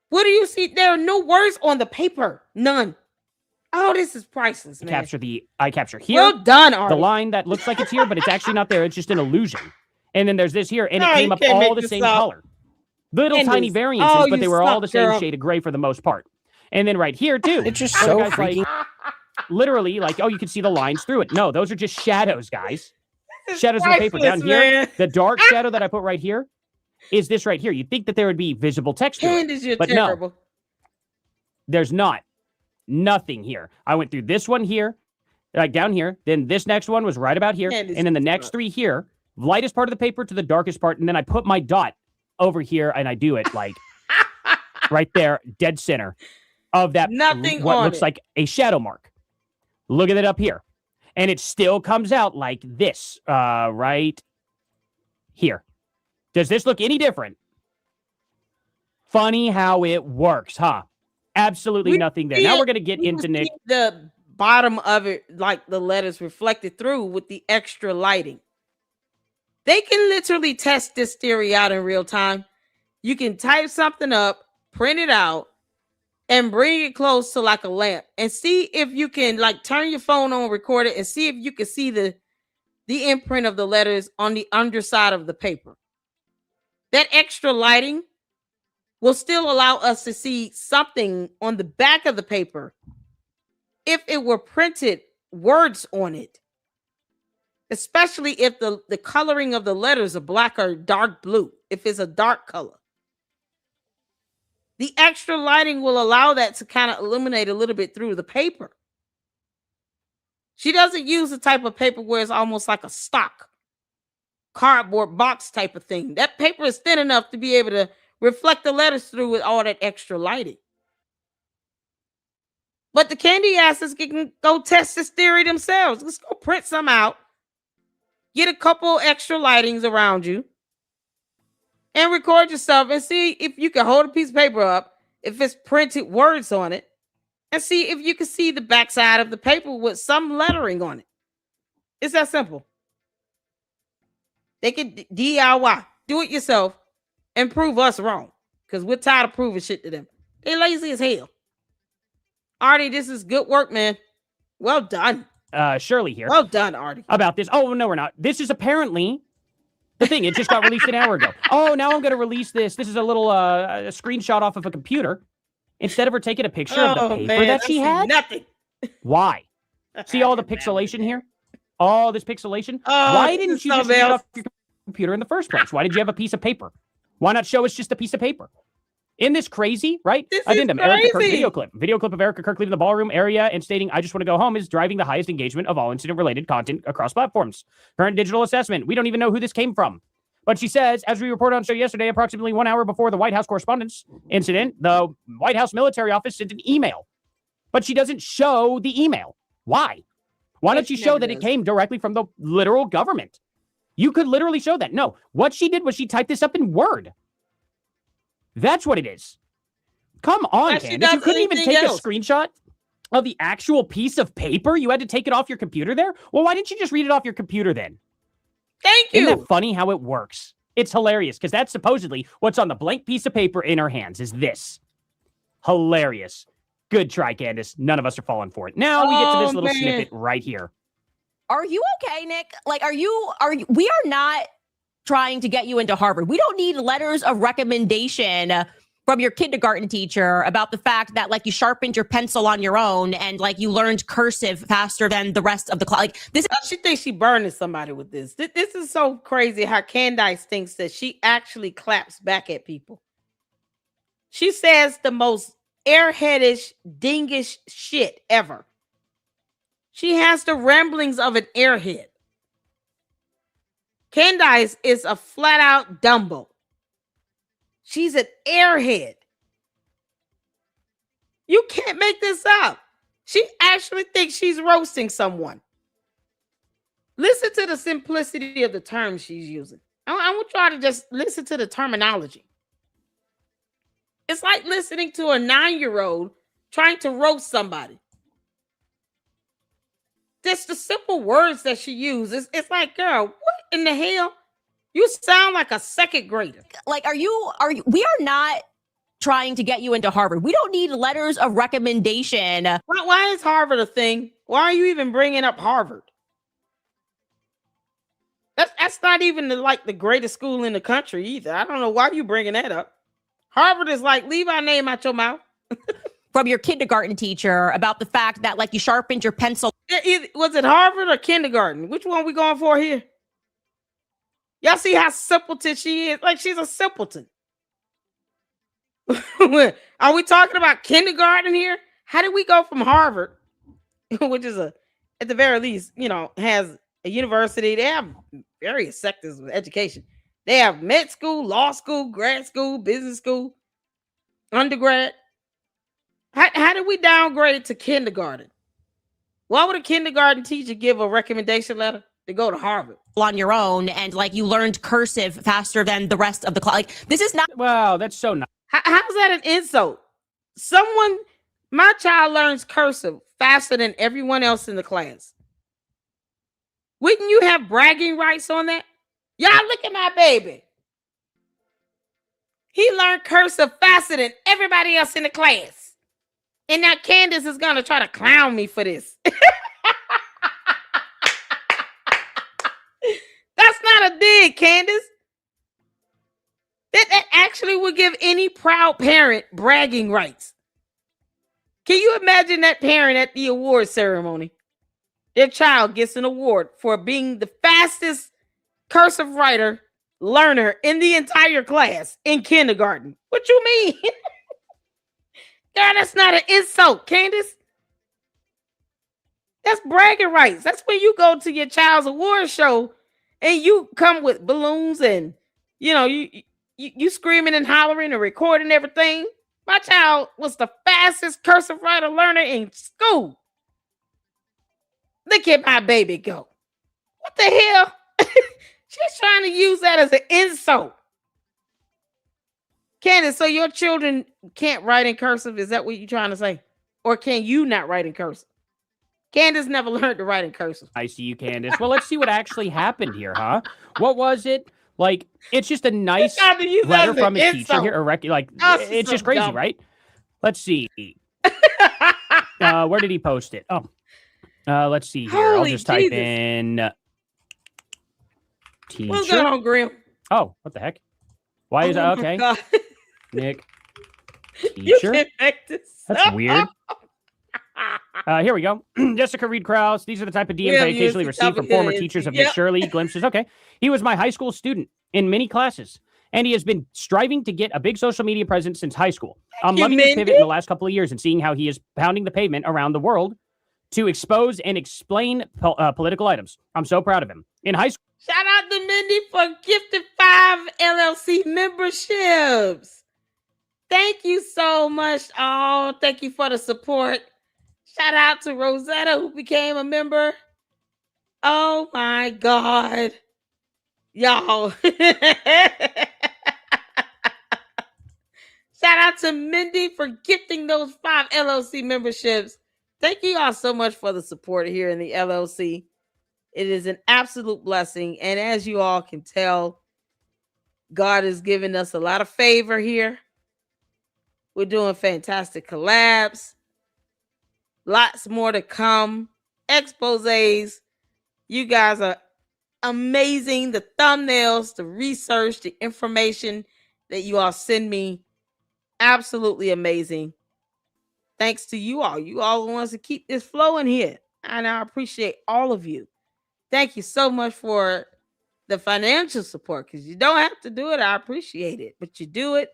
What do you see? There are no words on the paper. None. Oh, this is priceless, man. I capture here. Well done, Artie. The line that looks like it's here, but it's actually not there. It's just an illusion. And then there's this here, and it came up all the same color. Little tiny variances, but they were all the same shade of gray for the most part. And then right here, too. It's just so freaking... Literally, like, oh, you can see the lines through it. No, those are just shadows, guys. Shadows in the paper. Down here, the dark shadow that I put right here is this right here. You'd think that there would be visible text to it, but no. There's not. Nothing here. I went through this one here, like down here. Then this next one was right about here. And then the next three here, lightest part of the paper to the darkest part. And then I put my dot over here and I do it like right there, dead center of that. Nothing what on looks like a shadow mark. Look at it up here. And it still comes out like this, right here. Does this look any different? Funny how it works, huh? Absolutely nothing there. Now we're going to get into Nick. The bottom of it, like the letters reflected through with the extra lighting. They can literally test this theory out in real time. You can type something up, print it out, and bring it close to like a lamp and see if you can like turn your phone on, record it, and see if you can see the imprint of the letters on the underside of the paper. That extra lighting will still allow us to see something on the back of the paper if it were printed words on it, especially if the coloring of the letters are black or dark blue, if it's a dark color. The extra lighting will allow that to kind of illuminate a little bit through the paper. She doesn't use the type of paper where it's almost like a stock. cardboard box type of thing. That paper is thin enough to be able to reflect the letters through with all that extra lighting. But the candy asses can go test this theory themselves. Let's go print some out. Get a couple extra lightings around you. And record yourself and see if you can hold a piece of paper up, if it's printed words on it, and see if you can see the backside of the paper with some lettering on it. It's that simple. They can DIY, do it yourself, and prove us wrong. Because we're tired of proving shit to them. They lazy as hell. Artie, this is good work, man. Well done. Shirley here. Well done, Artie. About this. Oh, no, we're not. This is apparently the thing. It just got released an hour ago. Oh, now I'm going to release this. This is a little a screenshot off of a computer. Instead of her taking a picture of the paper that she had. Nothing. Why? See all the pixelation here? All this pixelation? Why didn't you just read it off your computer in the first place? Why did you have a piece of paper? Why not show us just a piece of paper? Isn't this crazy, right? Addendum, Erica Kirk video clip. Video clip of Erica Kirk leaving the ballroom area and stating, I just want to go home is driving the highest engagement of all incident-related content across platforms. Current digital assessment. We don't even know who this came from. But she says, as we reported on show yesterday, approximately 1 hour before the White House correspondence incident, the White House military office sent an email. But she doesn't show the email. Why? Why don't you show that it came directly from the literal government? You could literally show that. No, what she did was she typed this up in Word. That's what it is. Come on, Candace. You couldn't even take a screenshot of the actual piece of paper? You had to take it off your computer there? Well, why didn't you just read it off your computer then? Thank you. Isn't that funny how it works? It's hilarious because that's supposedly what's on the blank piece of paper in her hands is this. Hilarious. Good try, Candace. None of us are falling for it. Now we get to this little snippet right here. Are you okay, Nick? Like, are you, we are not trying to get you into Harvard. We don't need letters of recommendation from your kindergarten teacher about the fact that like you sharpened your pencil on your own and like you learned cursive faster than the rest of the class. Like this, she thinks she burning somebody with this. This is so crazy how Candace thinks that she actually claps back at people. She says the most airheadish, dingish shit ever. She has the ramblings of an airhead. Candace is a flat out Dumbo. She's an airhead. You can't make this up. She actually thinks she's roasting someone. Listen to the simplicity of the terms she's using. I want y'all to just listen to the terminology. It's like listening to a 9-year-old trying to roast somebody. Just the simple words that she uses. It's like, girl, what in the hell? You sound like a second grader. Like, we are not trying to get you into Harvard. We don't need letters of recommendation. Why is Harvard a thing? Why are you even bringing up Harvard? That's not even the greatest school in the country either. I don't know why you bringing that up. Harvard is like, leave our name out your mouth. From your kindergarten teacher about the fact that like you sharpened your pencil. Was it Harvard or kindergarten? Which one we going for here? Y'all see how simpleton she is? Like she's a simpleton. Are we talking about kindergarten here? How did we go from Harvard, which is at the very least, has a university. They have various sectors of education. They have med school, law school, grad school, business school, undergrad. How did we downgrade to kindergarten? Why would a kindergarten teacher give a recommendation letter to go to Harvard? On your own and like you learned cursive faster than the rest of the class. Like this is not. Wow, that's so nice. How's that an insult? My child learns cursive faster than everyone else in the class. Wouldn't you have bragging rights on that? Y'all look at my baby. He learned cursive faster than everybody else in the class. And now Candace is going to try to clown me for this. That's not a dig, Candace. That actually would give any proud parent bragging rights. Can you imagine that parent at the award ceremony? Their child gets an award for being the fastest cursive writer learner in the entire class in kindergarten. What you mean? God, that's not an insult, Candace. That's bragging rights. That's when you go to your child's award show and you come with balloons and you screaming and hollering and recording everything. My child was the fastest cursive writer learner in school. Look at my baby go. What the hell? She's trying to use that as an insult. Candace, so your children can't write in cursive? Is that what you're trying to say? Or can you not write in cursive? Candace never learned to write in cursive. I see you, Candace. Well, let's see what actually happened here, huh? What was it? Like, it's just a nice letter from a teacher here. It's just crazy, dumb. Right? Let's see. Where did he post it? Oh, let's see here. I'll just type in teacher. What's going on, Grim? Oh, what the heck? Why is that okay? Nick, teacher. That's weird. Here we go. Jessica Reed Krause. These are the type of DMs I occasionally receive from former teachers of Nick Shirley. Glimpses. Okay. He was my high school student in many classes, and he has been striving to get a big social media presence since high school. I'm loving his pivot in the last couple of years and seeing how he is pounding the pavement around the world to expose and explain political items. I'm so proud of him. In high school. Shout out to Mindy for gifted 5 LLC memberships. Thank you so much. Oh, thank you for the support. Shout out to Rosetta, who became a member. Oh my God. Y'all. Shout out to Mindy for gifting those 5 LLC memberships. Thank you all so much for the support here in the LLC. It is an absolute blessing. And as you all can tell, God has given us a lot of favor here. We're doing fantastic collabs. Lots more to come. Exposés. You guys are amazing. The thumbnails, the research, the information that you all send me. Absolutely amazing. Thanks to you all. You all are the ones to keep this flowing here. And I appreciate all of you. Thank you so much for the financial support, because you don't have to do it. I appreciate it, but you do it.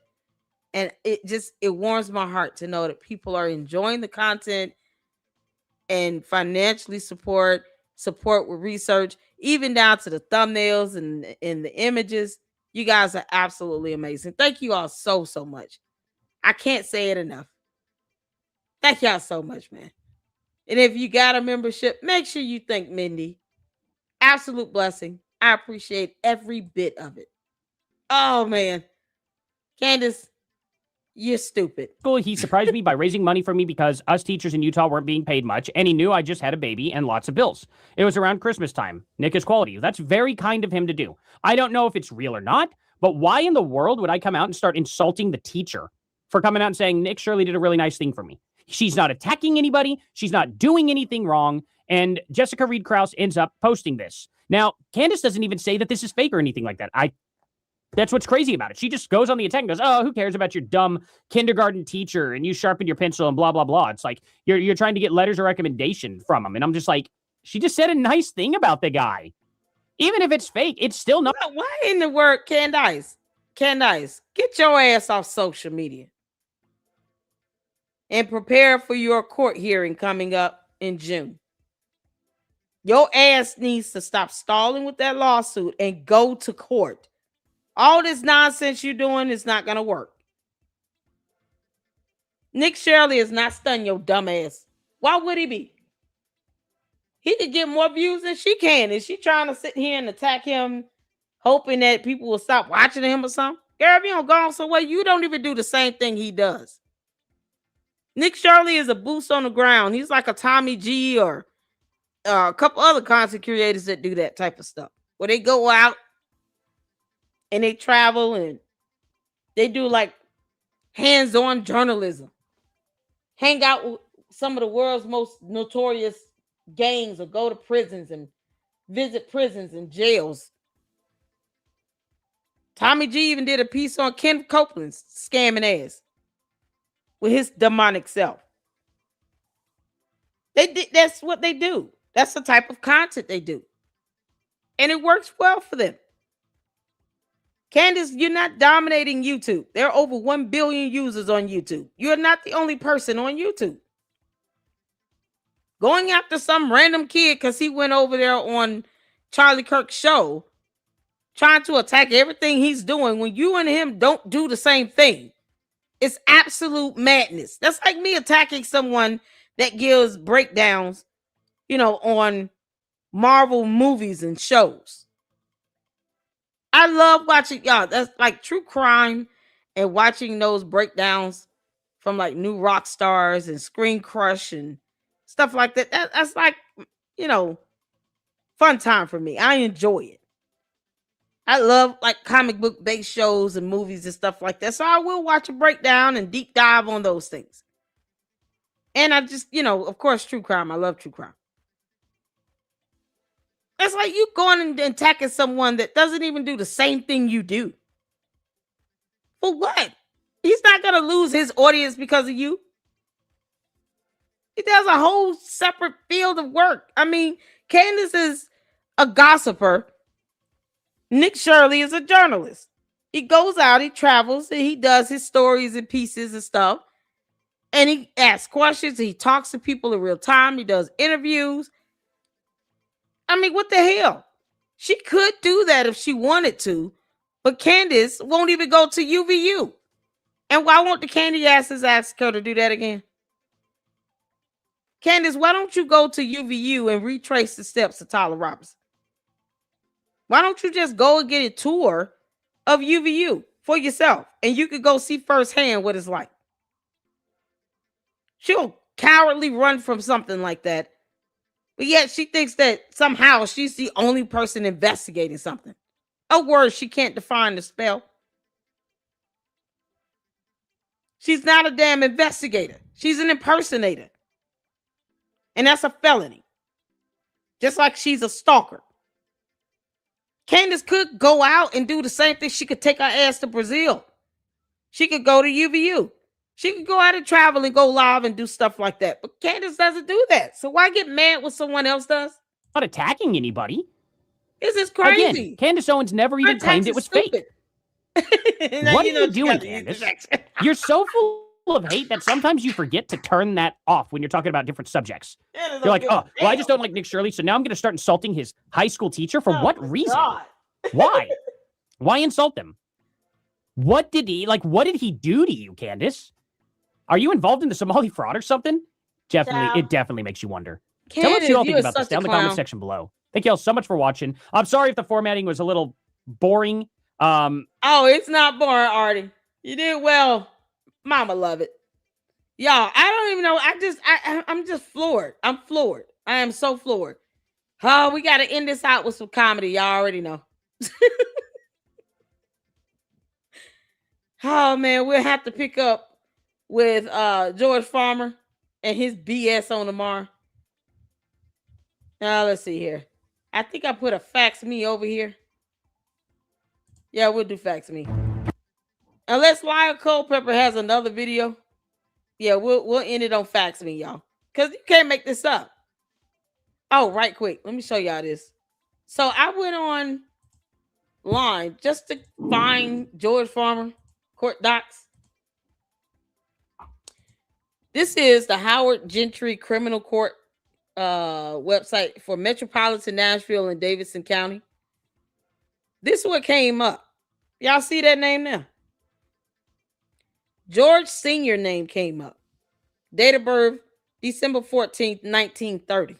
And it warms my heart to know that people are enjoying the content and financially support with research, even down to the thumbnails and the images. You guys are absolutely amazing. Thank you all so, so much. I can't say it enough. Thank y'all so much, man. And if you got a membership, make sure you thank Mindy. Absolute blessing. I appreciate every bit of it. Oh, man. Candace, you're stupid. He surprised me by raising money for me because us teachers in Utah weren't being paid much, and he knew I just had a baby and lots of bills. It was around Christmas time. Nick is quality. That's very kind of him to do. I don't know if it's real or not, but why in the world would I come out and start insulting the teacher for coming out and saying Nick Shirley did a really nice thing for me? She's not attacking anybody. She's not doing anything wrong. And Jessica Reed Krause ends up posting this. Now, Candace doesn't even say that this is fake or anything like that. That's what's crazy about it. She just goes on the attack and goes, oh, who cares about your dumb kindergarten teacher and you sharpen your pencil and blah, blah, blah. It's like you're trying to get letters of recommendation from him. And I'm just like, she just said a nice thing about the guy. Even if it's fake, it's still not. Why in the word Candace? Candace, get your ass off social media and prepare for your court hearing coming up in June. Your ass needs to stop stalling with that lawsuit and go to court. All this nonsense you're doing is not going to work. Nick Shirley is not stunned your dumb ass. Why would he be? He could get more views than she can. Is she trying to sit here and attack him, hoping that people will stop watching him or something? Girl, if you don't go on somewhere, you don't even do the same thing he does. Nick Shirley is a boots on the ground. He's like a Tommy G or a couple other content creators that do that type of stuff, where they go out and they travel and they do like hands-on journalism, hang out with some of the world's most notorious gangs, or go to prisons and visit prisons and jails. Tommy G even did a piece on Ken Copeland's scamming ass with his demonic self. That's what they do. That's the type of content they do. And it works well for them. Candace, you're not dominating YouTube. There are over 1 billion users on YouTube. You're not the only person on YouTube. Going after some random kid because he went over there on Charlie Kirk's show trying to attack everything he's doing when you and him don't do the same thing. It's absolute madness. That's like me attacking someone that gives breakdowns, on Marvel movies and shows. I love watching y'all. That's like true crime and watching those breakdowns from like New Rock Stars and Screen Crush and stuff like that. That's like, fun time for me. I enjoy it. I love like comic book based shows and movies and stuff like that. So I will watch a breakdown and deep dive on those things. And I just, of course, true crime. I love true crime. It's like you going and attacking someone that doesn't even do the same thing you do. For what? He's not going to lose his audience because of you. He does a whole separate field of work. I mean, Candace is a gossiper. Nick Shirley is a journalist. He goes out, he travels, and he does his stories and pieces and stuff. And he asks questions. He talks to people in real time. He does interviews. I mean, what the hell? She could do that if she wanted to, but Candace won't even go to UVU. And why won't the candy asses ask her to do that again? Candace, why don't you go to UVU and retrace the steps of Tyler Robinson? Why don't you just go and get a tour of UVU for yourself? And you could go see firsthand what it's like. She'll cowardly run from something like that. But yet she thinks that somehow she's the only person investigating something. A word she can't define the spell. She's not a damn investigator. She's an impersonator. And that's a felony. Just like she's a stalker. Candace could go out and do the same thing. She could take her ass to Brazil. She could go to UVU. She could go out and travel and go live and do stuff like that. But Candace doesn't do that. So why get mad when someone else does? Not attacking anybody. This is crazy. Again, Candace Owens never even claimed it was fake. What are you doing, Candace? You're so full of hate that sometimes you forget to turn that off when you're talking about different subjects. You're like, oh, well, I just don't like Nick Shirley, so now I'm going to start insulting his high school teacher. For what reason? God. Why? Why insult him? What did he do to you, Candace? Are you involved in the Somali fraud or something? It definitely makes you wonder. Candace, tell what you all think about this down in the comment section below. Thank you all so much for watching. I'm sorry if the formatting was a little boring. Oh, it's not boring, Artie. You did well. Mama love it. Y'all, I don't even know. I'm just floored. I'm floored. I am so floored. Oh, we got to end this out with some comedy. Y'all already know. Oh, man, we'll have to pick up with George Farmer and his BS on tomorrow. Now, let's see here. I think I put a fax me over here. Yeah, we'll do fax me. Unless Lyle Culpepper has another video. Yeah, we'll end it on fax me, y'all. Because you can't make this up. Oh, right quick. Let me show y'all this. So I went online just to find George Farmer court docs. This is the Howard Gentry Criminal Court website for Metropolitan Nashville and Davidson County. This is what came up. Y'all see that name now? George Sr. name came up. Date of birth, December 14th, 1930.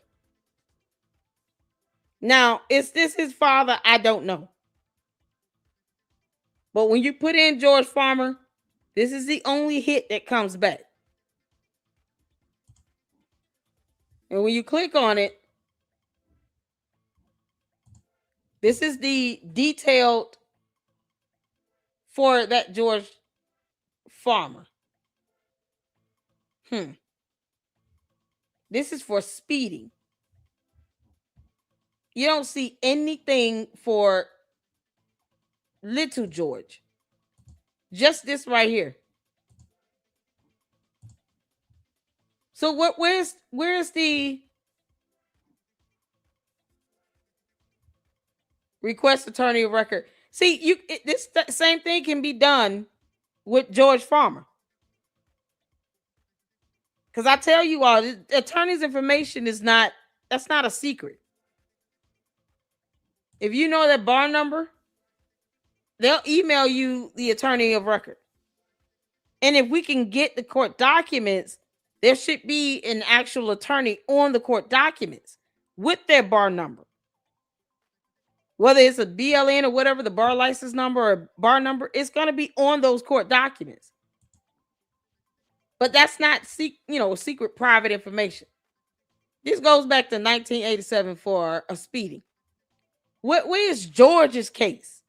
Now, is this his father? I don't know. But when you put in George Farmer, this is the only hit that comes back. And when you click on it, this is the detailed for that George Farmer. This is for speeding. You don't see anything for little George. Just this right here. So where's the request attorney of record? See, this same thing can be done with George Farmer. Because I tell you all, the attorney's information that's not a secret. If you know that bar number, they'll email you the attorney of record. And if we can get the court documents, there should be an actual attorney on the court documents with their bar number. Whether it's a BLN or whatever, the bar license number or bar number, it's going to be on those court documents. But that's not secret private information. This goes back to 1987 for a speeding. Where is George's case?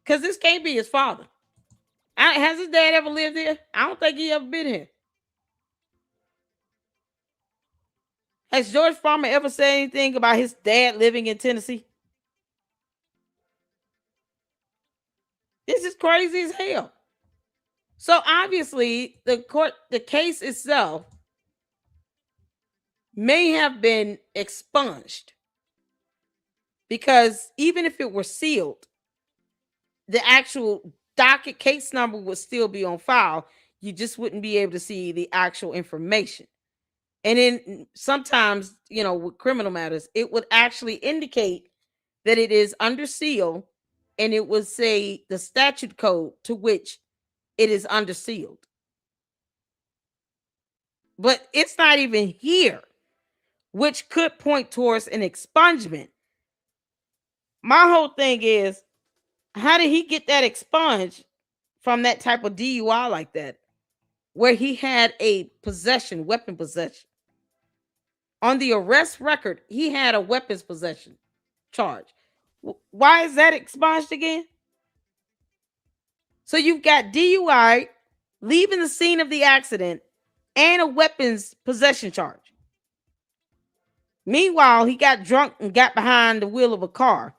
Because this can't be his father. Has his dad ever lived here? I don't think he ever been here. Has George Farmer ever said anything about his dad living in Tennessee? This is crazy as hell. So obviously, the case itself may have been expunged, because even if it were sealed, the actual docket case number would still be on file. You just wouldn't be able to see the actual information. And then sometimes, with criminal matters, it would actually indicate that it is under seal, and it would say the statute code to which it is under sealed. But it's not even here, which could point towards an expungement. My whole thing is, how did he get that expunged from that type of DUI like that, where he had a weapon possession? On the arrest record, he had a weapons possession charge. Why is that expunged again? So you've got DUI, leaving the scene of the accident, and a weapons possession charge. Meanwhile, he got drunk and got behind the wheel of a car,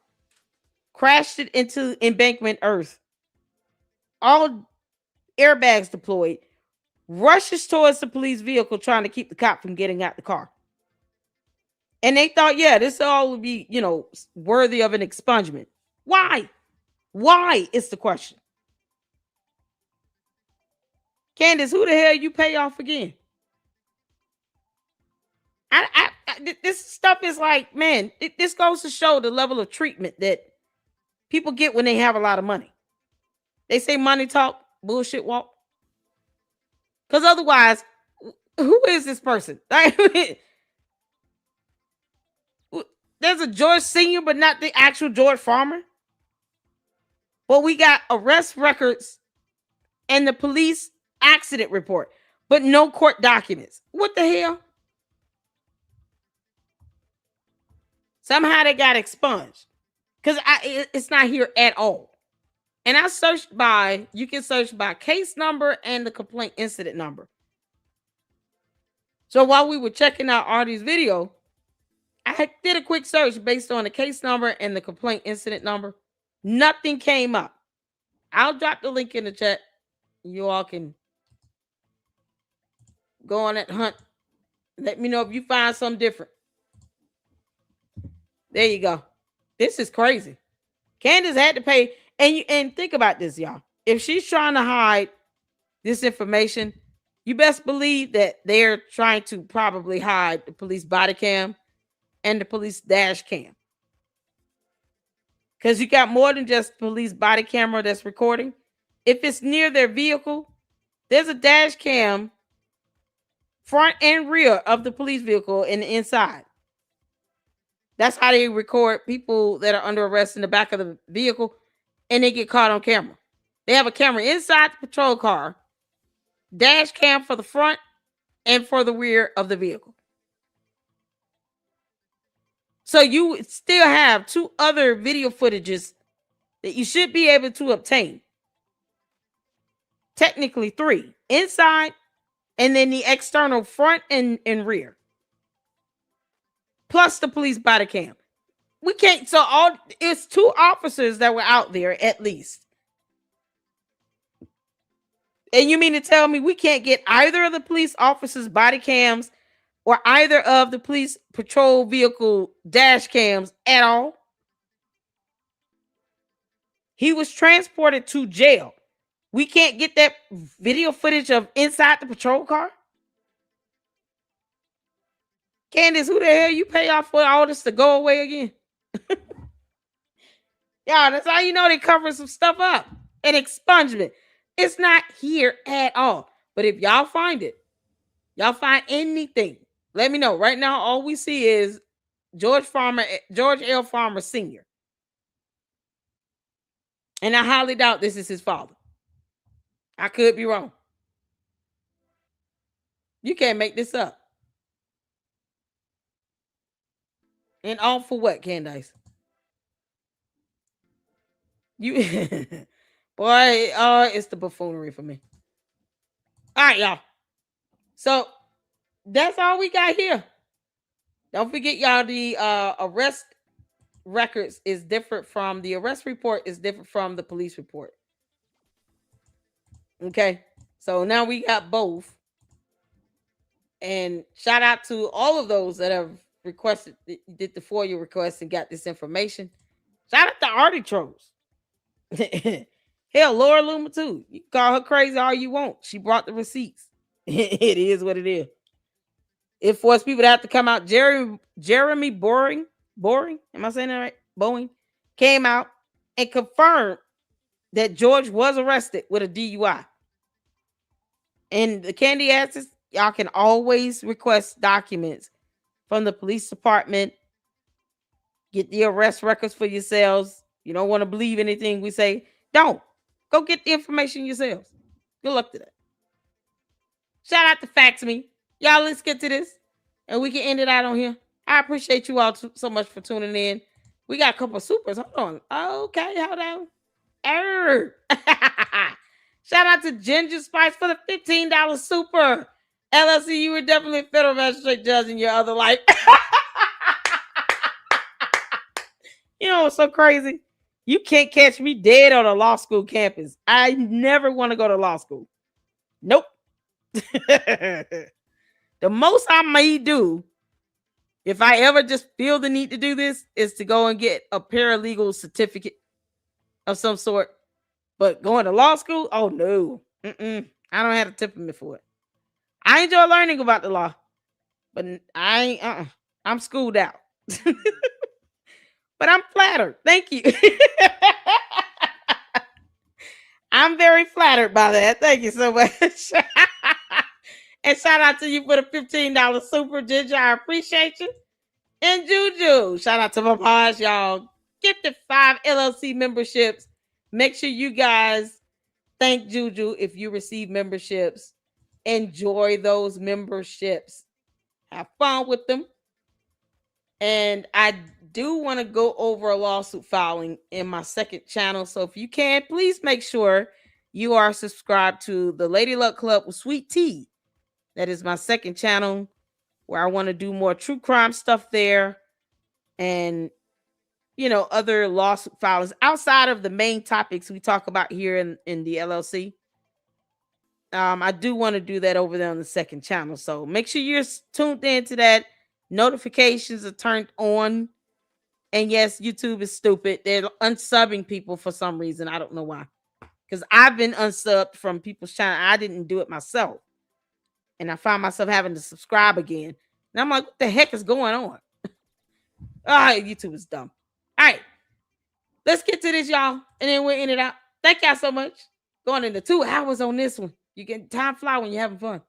crashed it into embankment earth. All airbags deployed, rushes towards the police vehicle trying to keep the cop from getting out the car. And they thought, this all would be, worthy of an expungement. Why? Why is the question. Candace, who the hell you pay off again? This stuff is like, man, this goes to show the level of treatment that people get when they have a lot of money. They say money talk, bullshit walk. Because otherwise, who is this person? There's a George Sr., but not the actual George Farmer. But we got arrest records and the police accident report, but no court documents. What the hell? Somehow they got expunged, because it's not here at all. And I searched you can search by case number and the complaint incident number. So while we were checking out Artie's video, I did a quick search based on the case number and the complaint incident number. Nothing came up. I'll drop the link in the chat. You all can go on that hunt. Let me know if you find something different. There you go. This is crazy. Candace had to pay. And think about this, y'all. If she's trying to hide this information, you best believe that they're trying to probably hide the police body cam and the police dash cam. Because you got more than just police body camera that's recording. If it's near their vehicle, there's a dash cam front and rear of the police vehicle and the inside. That's how they record people that are under arrest in the back of the vehicle, and they get caught on camera. They have a camera inside the patrol car, dash cam for the front and for the rear of the vehicle. So you still have two other video footages that you should be able to obtain. Technically three, inside and then the external front and rear. Plus the police body cam. We can't, it's two officers that were out there at least. And you mean to tell me we can't get either of the police officers' body cams or either of the police patrol vehicle dash cams at all? He was transported to jail. We can't get that video footage of inside the patrol car? Candace, who the hell you pay off for all this to go away again? Yeah, that's how you know they cover some stuff up. An expungement. It's not here at all. But if y'all find it, y'all find anything, let me know. Right now, all we see is George L. Farmer Sr. And I highly doubt this is his father. I could be wrong. You can't make this up. And all for what, Candace? You boy, it's the buffoonery for me. All right, y'all. So that's all we got here. Don't forget, y'all, the arrest records is different from the arrest report is different from the police report. Okay, so now we got both. And shout out to all of those that have requested, did the FOIA request and got this information. Shout out to Artie Trolls. Hell, Laura Luma too. You can call her crazy all you want. She brought the receipts. It is what it is. It forced people to have to come out. Jeremy Boring, am I saying that right? Boeing came out and confirmed that George was arrested with a DUI. And the Candy asses, y'all can always request documents from the police department. Get the arrest records for yourselves. You don't want to believe anything we say. Don't. Go get the information yourselves. Good luck to that. Shout out to Fax Me. Y'all, let's get to this. And we can end it out on here. I appreciate you all so much for tuning in. We got a couple of supers. Hold on. Okay, hold on. Shout out to Ginger Spice for the $15 super. LLC, you were definitely a federal magistrate judge in your other life. You know what's so crazy? You can't catch me dead on a law school campus. I never want to go to law school. Nope. The most I may do, if I ever just feel the need to do this, is to go and get a paralegal certificate of some sort. But going to law school, oh no. I don't have a temperament for it. I enjoy learning about the law, but I'm schooled out. But I'm flattered. Thank you. I'm very flattered by that. Thank you so much. And shout out to you for the $15 super, Ginger. I appreciate you. And Juju, shout out to my boss, y'all. Get the 5 LLC memberships. Make sure you guys thank Juju if you receive memberships. Enjoy those memberships. Have fun with them. And I do want to go over a lawsuit filing in my second channel. So if you can, please make sure you are subscribed to the Lady Luck Club with Sweet Tea. That is my second channel where I want to do more true crime stuff there. And, you know, other lawsuit filings outside of the main topics we talk about here in the LLC. I do want to do that over there on the second channel. So make sure you're tuned into that. Notifications are turned on. And yes, YouTube is stupid. They're unsubbing people for some reason. I don't know why. Because I've been unsubbed from people's channel. I didn't do it myself. And I find myself having to subscribe again. And I'm like, what the heck is going on? YouTube is dumb. All right. Let's get to this, y'all. And then we'll end it out. Thank y'all so much. Going into 2 hours on this one. You get time fly when you're having fun.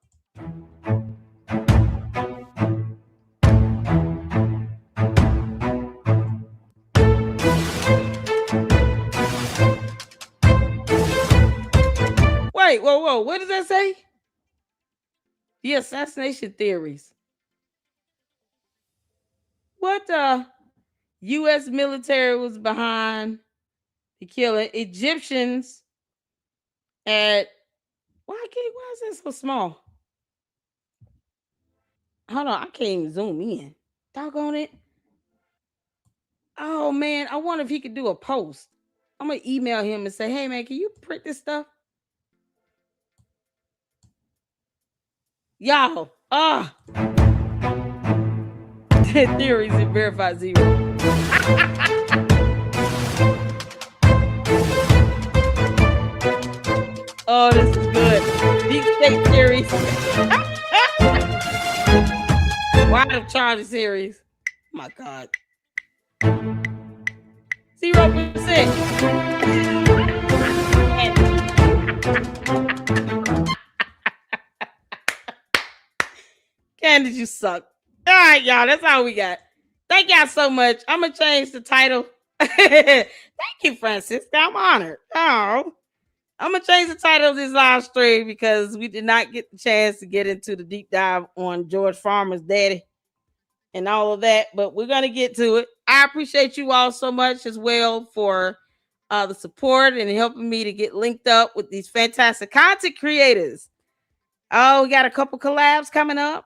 Wait, whoa. What does that say? The assassination theories. What the U.S. military was behind the killing Egyptians at why is that so small? Hold on, I can't even zoom in. Doggone it. Oh man, I wonder if he could do a post. I'm gonna email him and say, hey man, can you print this stuff? Y'all, theories and verified 0. Oh, this is good. Deep state theories. Why the Charlie series? Oh my God. Candace, you suck. All right, y'all. That's all we got. Thank y'all so much. I'm gonna change the title. Thank you, Francisca. I'm honored. Oh, I'm gonna change the title of this live stream because we did not get the chance to get into the deep dive on George Farmer's daddy and all of that, but we're gonna get to it. I appreciate you all so much as well for the support and helping me to get linked up with these fantastic content creators. Oh, we got a couple collabs coming up.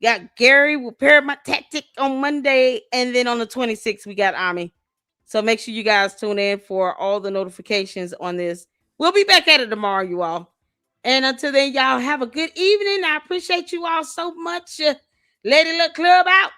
Got Gary with Paramount Tactic on Monday, and then on the 26th, we got Ami. So make sure you guys tune in for all the notifications on this. We'll be back at it tomorrow, you all. And until then, y'all have a good evening. I appreciate you all so much. Lady Luck Club out.